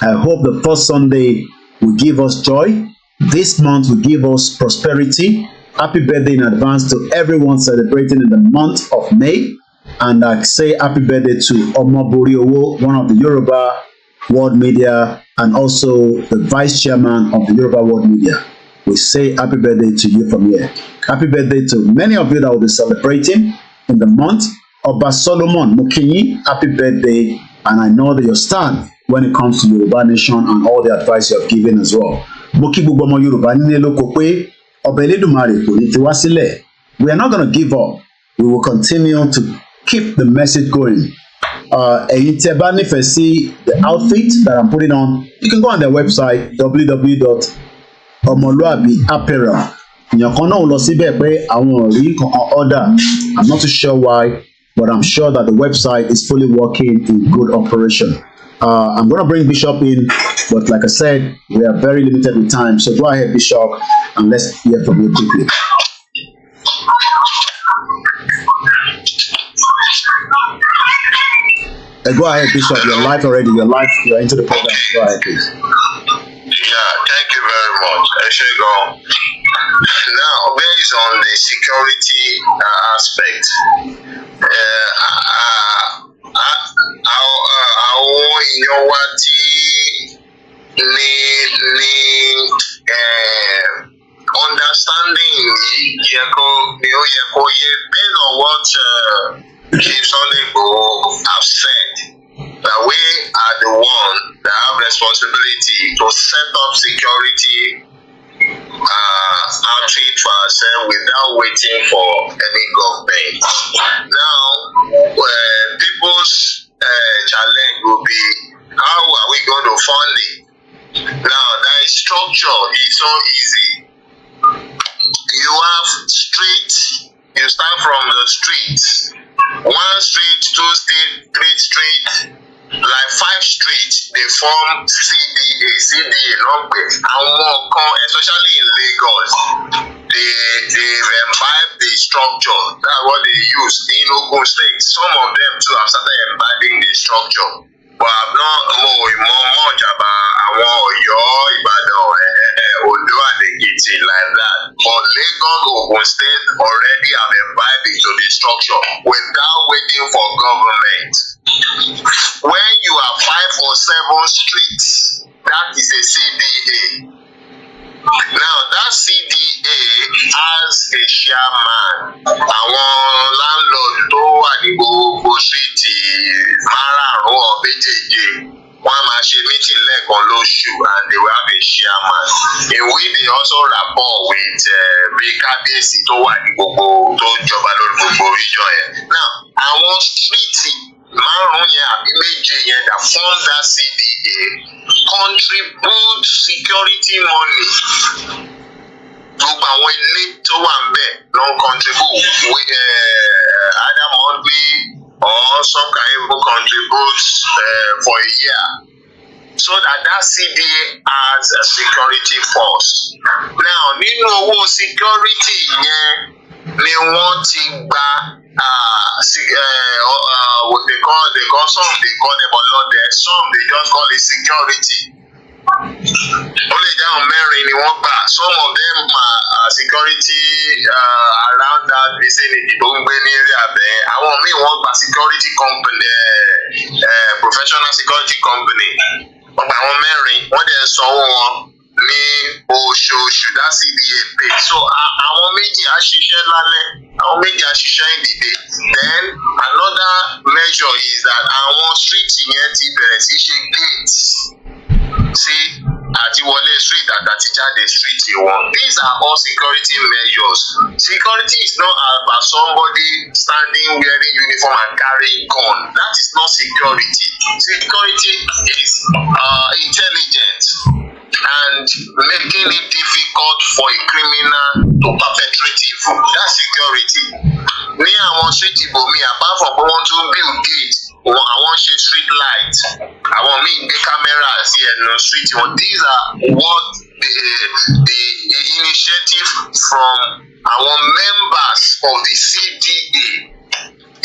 I hope the first Sunday will give us joy. This month will give us prosperity. Happy birthday in advance to everyone celebrating in the month of May. And I say happy birthday to Omobori Owo, one of the Yoruba World Media, and also the Vice Chairman of the Yoruba World Media. We say happy birthday to you from here. Happy birthday to many of you that will be celebrating in the month. Oba Solomon Mokinyi, happy birthday. And I know that you stand when it comes to Yoruba Nation and all the advice you have given as well. Moki gbogbo ọmọ Yorùbá nílé lóko pé Ọba Elédùmarè kò ní fi wá sílẹ̀. We are not going to give up. We will continue to keep the message going. Ẹ̀yin tí ẹ bá nífẹ̀ẹ́ sí the outfit that I'm putting on, you can go on their website www.omoluabiapparel. Èèyàn kan náà lọ síbẹ̀ pé àwọn ò rí kankan order. I'm not too sure why, but I'm sure that the website is fully working in good operation. I'm going to bring Bishop in But like I said, we are very limited with time. So go ahead, Bishop, and let's hear from you quickly. Go ahead, Bishop. You're live already. You're live. You're into the program. Go ahead, please. Yeah, thank you very much. Now, based on the security aspect, àwọn èèyàn wa tí ní understanding yìí yẹ kó yẹ based on what Chief Sunday Igboho have said, that we are the one that have responsibility to set up security outreach for ourselves without waiting for any government. Now, people's challenge will be, how are we going to fund it? Now, that structure is so easy. You have streets, you start from the streets. 1 street, 2 street, 3 street, like 5 streets, they form CDA, not base. And one come, especially in Lagos, they've imbibed the structure. That's what they use. In Ogun State, some of them too have started imbibing the structure. But I've not known much about Oyo, Ibadan, Ondo and Ekiti like that. But Lagos, Ogun State already have imbibed into the structure without waiting for government. When you have 5 or 7 streets, that is a CDA. Now that CDA has a chairman. Àwọn landlord tó wà ní gbogbo street márààrún or méjèèjì, wọ́n máa ṣe meeting lẹ́ẹ̀kan lóṣù and they will have a chairman. In which they also rapport with bí kábíyèsí tó wà ní gbogbo tó jọba lórí gbogbo region yẹn. Now àwọn street márùn yẹn àbí méje yẹn that form that CDA contribute security money. Gbogbo àwọn ilé tó wà ń bẹ̀ ló ń contribute either monthly or some can even contribute for a year. So that CDA has a security force. Now nínú owó security yẹn ni wọ́n ti gba what they call some they call them unloaded, some they just call it security. Only down Mary ni wọ́n gbà. Some of them are security around that vicinity tó ń gbé ní area bẹ́ẹ̀. Àwọn míì wọ́n gba security company, professional security company. Wọ́n gba àwọn mẹ́rin, wọ́n dẹ̀ sanwó wọn ní oṣooṣù that CDA pay. So àwọn méjì á ṣiṣẹ́ lálẹ́, àwọn méjì á ṣiṣẹ́ in the day. Then another measure is that àwọn street yẹn ti bẹ̀rẹ̀ sí ṣe gates. See, àti wọlé street àti jáde street wọn. These are all security measures. Security is not about somebody standing wearing uniform and carrying gun. That is not security. Security is intelligence and making it difficult for a criminal to perpetrate evil. That's security. Ní àwọn street ibòmí, apart from pé wọ́n tún build gate, àwọn ṣe street light, àwọn míì gbé camera sí ẹnu street wọn. These are what the initiative from our members of the CDA.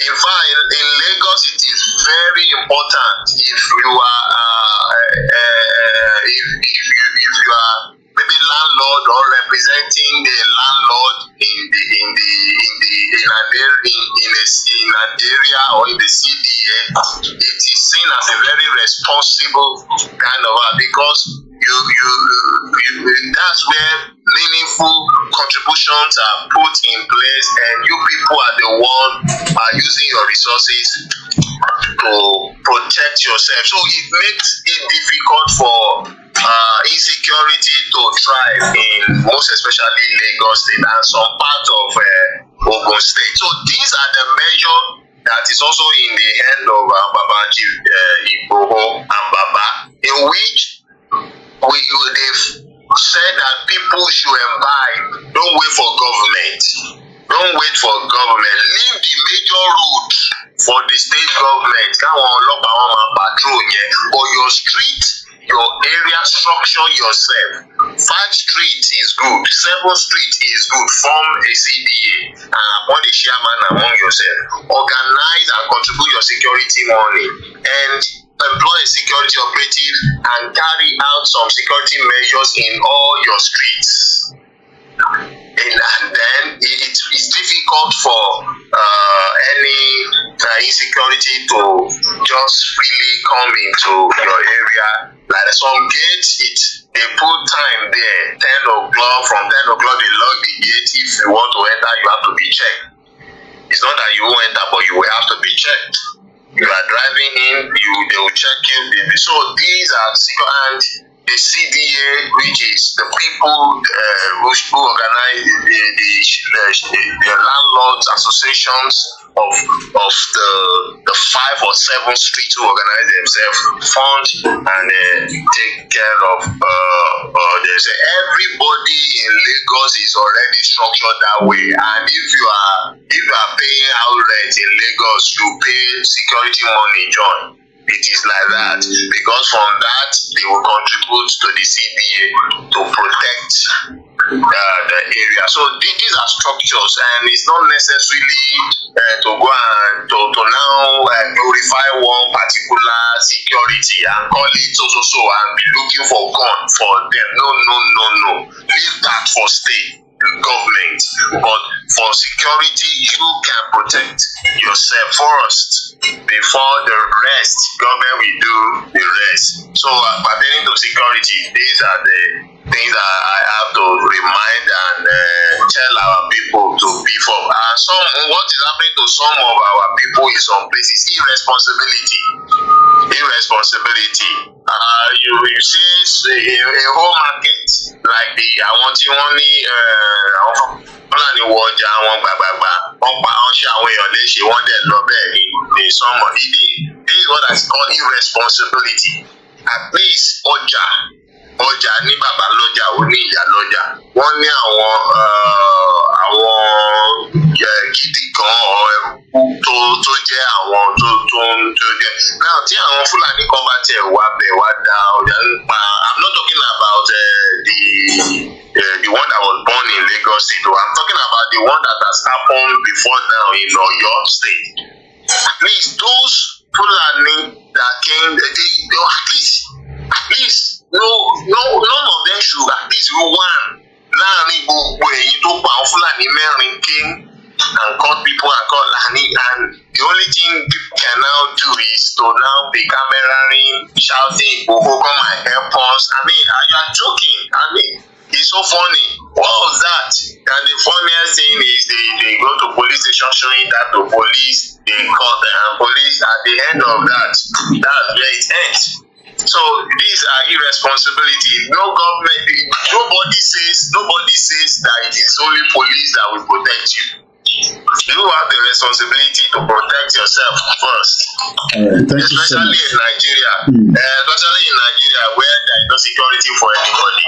In fact, in Lagos, it is very important if you are if you are maybe landlord or representing the landlord in an area or in the CDA, it is seen as a very responsible kind of because you that's where meaningful contributions are put in place, and you people are the one using your resources to protect yourself. So it makes it difficult for insecurity to thrive in most especially Lagos State and some part of Ogun State. So these are the measures that is also in the hand of ADEBANJI, IGBOHO and Baba, in which they've said that people should imbibe. Don't wait for government. Don't wait for government. Leave the major route for the state government. Káwọn ọlọ́pàá wọn máa patrol yẹn. But your street, your area, structure yourself. 5 Street is good, 7 Street is good. Form a CDA and appoint a chairman among yourself. Organize and contribute your security money and employ a security operative and carry out some security measures in all your streets. And then it's difficult for any insecurity to just freely come into your area. Like some gates, they put time there, 10 o'clock. From 10 o'clock, they lock the gate. If you want to enter, you have to be checked. It's not that you won't enter, but you will have to be checked. You are driving in, they will check you. So these are secure, and the CDA, which is the people who organize the landlords associations of the 5 or 7 streets who organize themselves, fund and take care of. They say everybody in Lagos is already structured that way, and if you are paying out rent in Lagos, you pay security money, John. It is like that, because from that they will contribute to the CDA to protect the area. So these are structures, and it's not necessarily to go and to now glorify one particular security and call it so and be looking for gun for them. No. Leave that for state government, but for security you can protect yourself first before the rest. Government will do the rest. So pertaining to security, these are the things that I have to remind and tell our people to beef up. And what is happening to some of our people in some places, irresponsibility. You see a whole market like the àwọn tí wọ́n ní àwọn Fúlàní wọ ọjà àwọn gbàgbàgbà wọ́n pa wọ́n ṣe àwọn èèyàn léṣe wọ́n dẹ̀ lọ bẹ́ẹ̀ ní sọmọ. This is what is called irresponsibility. At least ọjà ní bàbá lọ́jà ó ní ìyá lọ́jà, wọ́n ní àwọn gidi gan tó jẹ́ àwọn tó jẹ́. Now tí àwọn Fúlàní kan bá tẹ̀ wá bẹ̀ wá da ọjà ń pa. I'm not talking about the one that was born in Lagos State. I'm talking about the one that has happened before now in Oyo State. At least those Fulani that came, at least none of them should at least one láàrin gbogbo èyí tó pa àwọn Fulani mẹ́rin came and caught people and caught Lani, and the only thing people can now do is to now be cameraing, shouting, "Go come and help us." I mean, you are joking. I mean, it's so funny. What was that? And the funniest thing is they go to police station showing that to police, they caught them, and police at the end of that's where it ends. So these are irresponsibility. No government, nobody says that it is only police that will protect you. You have the responsibility to protect yourself first. Especially in Nigeria. Especially in Nigeria where there is no security for anybody.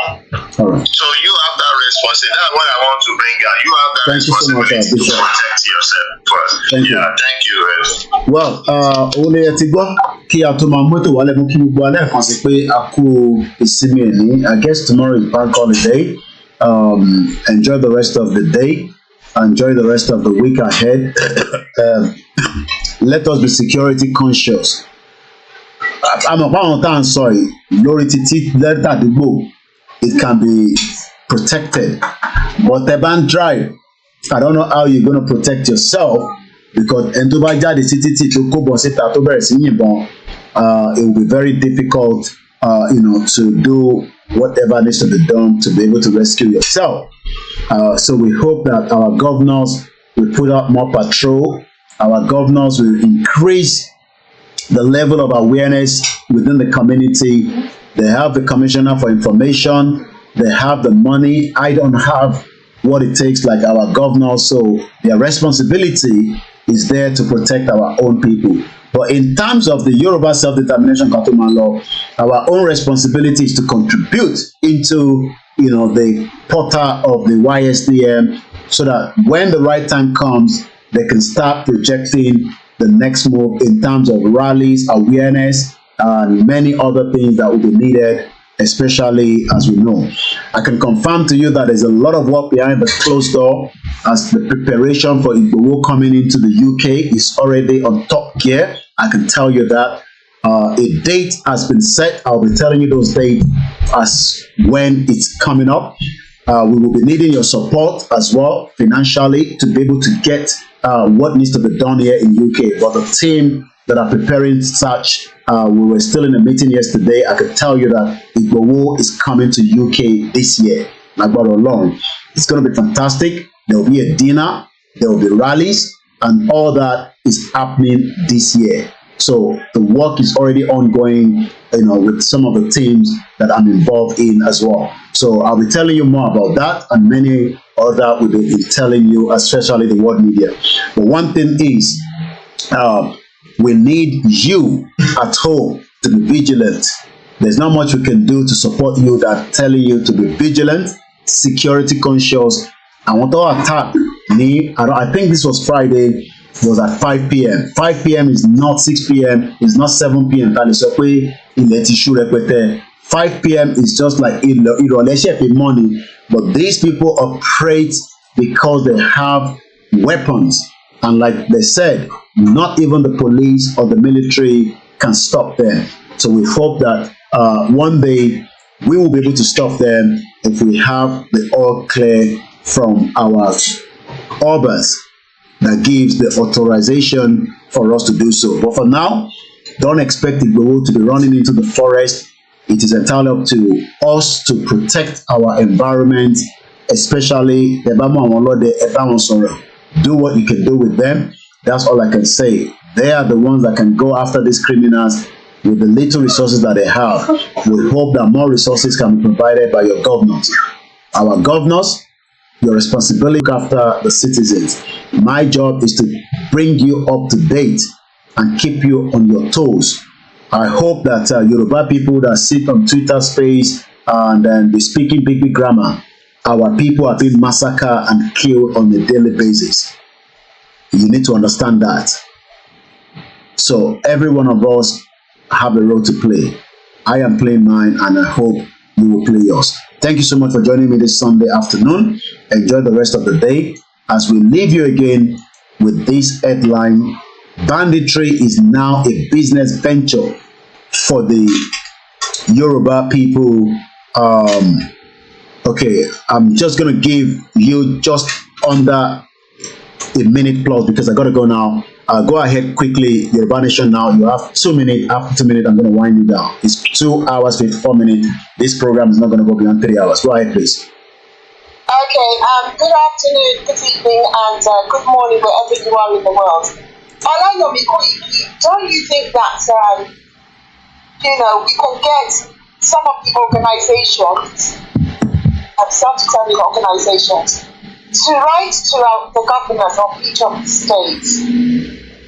So you have that responsibility. That's what I want to bring out. You have that responsibility to protect yourself first. Thank you. Well, Ole ti gbọ́ kí a tó máa mọ́tò wálé mú kí gbogbo alẹ́ kan sí pé a kú ìsinmi ẹ̀ní. I guess tomorrow is bank holiday. Enjoy the rest of the day. Enjoy the rest of the week ahead. Let us be security conscious. I'm about to sorry. Lórí títí lẹ́tà àdúgbò, it can be protected. But the band drive, I don't know how you're going to protect yourself, because ẹni tó bá jáde sí títì tó kó bọ̀ síta tó bẹ̀rẹ̀ sí yìnbọn, it will be very difficult, to do whatever needs to be done to be able to rescue yourself. So we hope that our governors will put out more patrol. Our governors will increase the level of awareness within the community. They have the Commissioner for Information. They have the money. I don't have what it takes like our governors. So their responsibility is there to protect our own people. But in terms of the Yoruba Self-Determination Katuman Law, our own responsibility is to contribute into, the portal of the YSDM, so that when the right time comes, they can start projecting the next move in terms of rallies, awareness, and many other things that will be needed, especially as we know. I can confirm to you that there's a lot of work behind the closed door as the preparation for IGBOHO coming into the UK is already on top gear. I can tell you that. A date has been set. I'll be telling you those dates as when it's coming up. We will be needing your support as well financially to be able to get what needs to be done here in UK. But the team that are preparing such, we were still in a meeting yesterday. I could tell you that IGBOHO is coming to UK this year. Along. It's going to be fantastic. There will be a dinner, there will be rallies, and all that is happening this year. So the work is already ongoing, with some of the teams that I'm involved in as well. So I'll be telling you more about that, and many other will be telling you, especially the world media. But one thing is, we need you at home to be vigilant. There's not much we can do to support you that telling you to be vigilant, security conscious. I want to attack me. I think this was Friday. Was at 5 p.m. 5 p.m. is not 6 p.m. It's not 7 p.m. 5 p.m. is just like money. But these people operate because they have weapons. And like they said, not even the police or the military can stop them. So we hope that one day we will be able to stop them if we have the all clear from our orbers that gives the authorization for us to do so. But for now, don't expect IGBOHO to be running into the forest. It is entirely up to us to protect our environment, especially do what you can do with them. That's all I can say. They are the ones that can go after these criminals with the little resources that they have. We hope that more resources can be provided by your governors. Our governors, your responsibility to look after the citizens. My job is to bring you up to date and keep you on your toes. I hope that Yoruba people that sit on Twitter space and then be speaking big grammar, our people are being massacred and killed on a daily basis. You need to understand that. So every one of us have a role to play. I am playing mine, and I hope you will play yours. Thank you so much for joining me this Sunday afternoon. Enjoy the rest of the day as we leave you again with this headline: banditry is now a business venture for the Yoruba people. Okay, I'm just gonna give you just under a minute plus because I gotta go now. Go ahead quickly, Yoruba Nation. Now you have 2 minutes. After 2 minutes, I'm going to wind you down. It's 2 hours, 54 minutes. This program is not going to go beyond 3 hours. Go ahead, please. Okay. Good afternoon, good evening, and good morning wherever you are in the world. Don't you think that we can get some of the organizations, I'm sorry to tell you organizations, to write to the governors of each of the states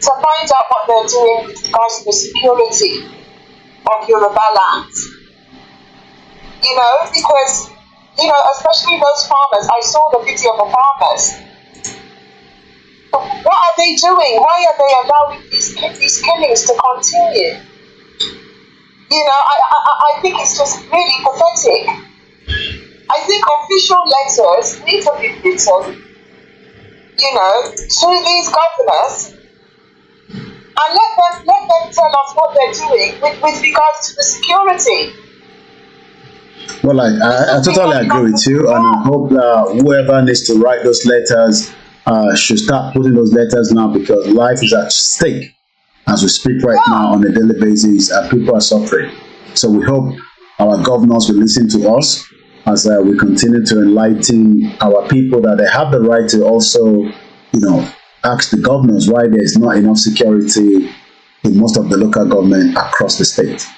to find out what they're doing with regards to the security of Yoruba land. Because, especially those farmers, I saw the video of the farmers. What are they doing? Why are they allowing these killings to continue? I think it's just really pathetic. I think official letters need to be written, to these governors, and let them tell us what they're doing with regards to the security. Well, I totally agree with you, and I hope that whoever needs to write those letters should start putting those letters now, because life is at stake as we speak right now on a daily basis, and people are suffering. So we hope our governors will listen to us as we continue to enlighten our people that they have the right to also, ask the governors why there is not enough security in most of the local government across the state.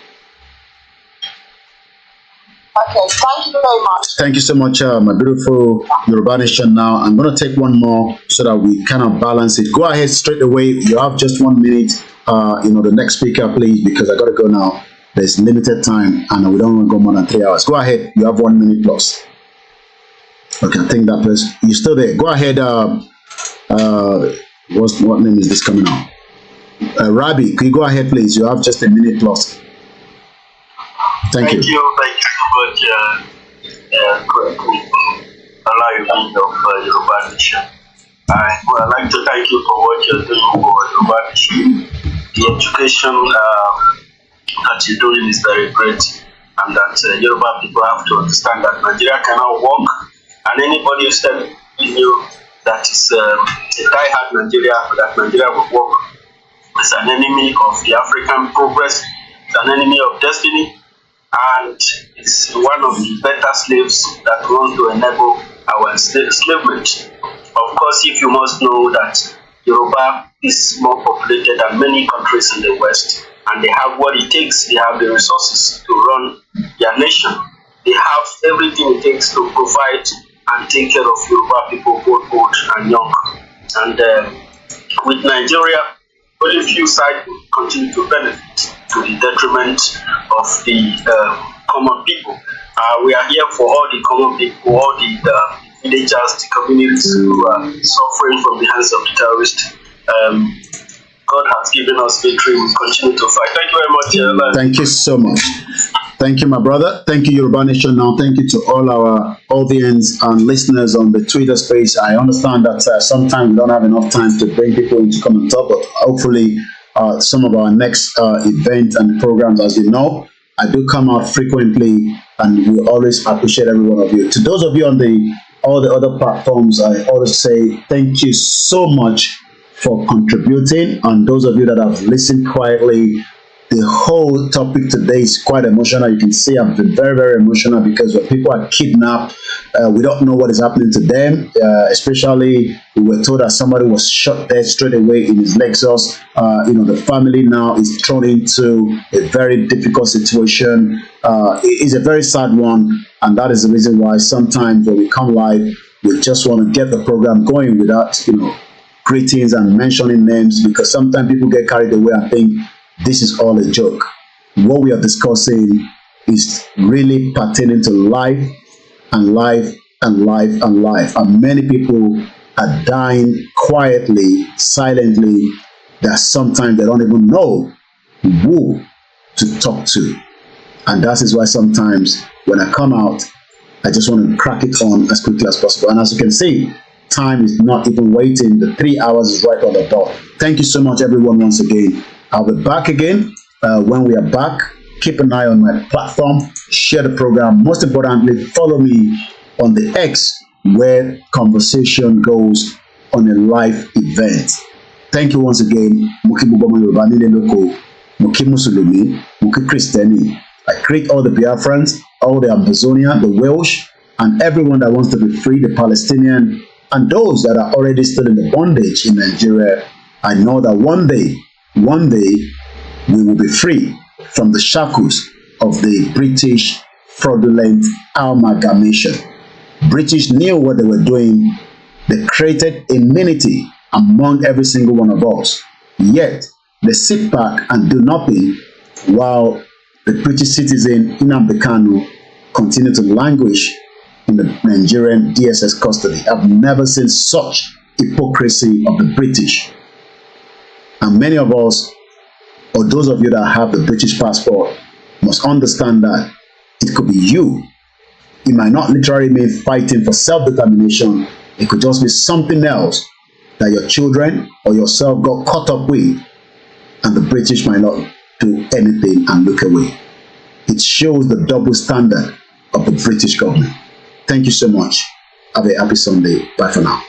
Okay, thank you very much. Thank you so much, my beautiful Yoruba Nation. Now, I'm going to take one more so that we kind of balance it. Go ahead straight away. You have just 1 minute. The next speaker, please, because I got to go now. There's limited time, and we don't want to go more than 3 hours. Go ahead. You have 1 minute plus. Okay, I think that person. You're still there. Go ahead. What name is this coming out? Rabi, can you go ahead, please? You have just a minute plus. Thank you. Thank you so much, Allow you of Yoruba Nation. I'd like to thank you for what you're doing for Yoruba Nation. The education that you're doing is very great, and that Yoruba people have to understand that Nigeria cannot work, and anybody who's telling you that is a die-hard Nigeria, that Nigeria will work, is an enemy of the African progress, it's an enemy of destiny, and it's one of the better slaves that wants to enable our enslavement. Of course, if you must know that Yoruba is more populated than many countries in the West, and they have what it takes, they have the resources to run their nation. They have everything it takes to provide and take care of Yoruba people, both old and young. And with Nigeria, only few sides will continue to benefit to the detriment of the common people. We are here for all the common people, all the villagers, the communities who are suffering from the hands of the terrorists. God has given us victory. We continue to fight. Thank you very much. Thank you so much. Thank you, my brother. Thank you, Yoruba Nation. Now, thank you to all our audience and listeners on the Twitter space. I understand that sometimes we don't have enough time to bring people in to come and talk, but hopefully some of our next events and programs, as you know, I do come out frequently, and we always appreciate every one of you. To those of you on all the other platforms, I always say thank you so much for contributing, and those of you that have listened quietly. The whole topic today is quite emotional. You can see I've been very, very emotional, because when people are kidnapped, we don't know what is happening to them. Especially, we were told that somebody was shot dead straight away in his Lexus. The family now is thrown into a very difficult situation. It's a very sad one, and that is the reason why sometimes when we come live, we just want to get the program going without, greetings and mentioning names, because sometimes people get carried away and think this is all a joke. What we are discussing is really pertaining to life and life and life and life. And many people are dying quietly, silently, that sometimes they don't even know who to talk to. And that is why sometimes when I come out, I just want to crack it on as quickly as possible. And as you can see, time is not even waiting. The 3 hours is right on the dot. Thank you so much, everyone, once again. I'll be back again when we are back. Keep an eye on my platform. Share the program. Most importantly, follow me on the X, where conversation goes on a live event. Thank you once again. Muki Bubama Yoruba Nile Loko, Muki Musulumi, Muki Christiani. I greet all the Biafrans, all the Amazonia, the Welsh, and everyone that wants to be free, the Palestinian, and those that are already still in the bondage in Nigeria. I know that one day, we will be free from the shackles of the British fraudulent amalgamation. British knew what they were doing. They created immunity among every single one of us. Yet, they sit back and do nothing while the British citizen Nnamdi Kanu continue to languish in the Nigerian DSS custody. I've never seen such hypocrisy of the British. And many of us, or those of you that have the British passport, must understand that it could be you. It might not literally mean fighting for self-determination. It could just be something else that your children or yourself got caught up with, and the British might not do anything and look away. It shows the double standard of the British government. Thank you so much. Have a happy Sunday. Bye for now.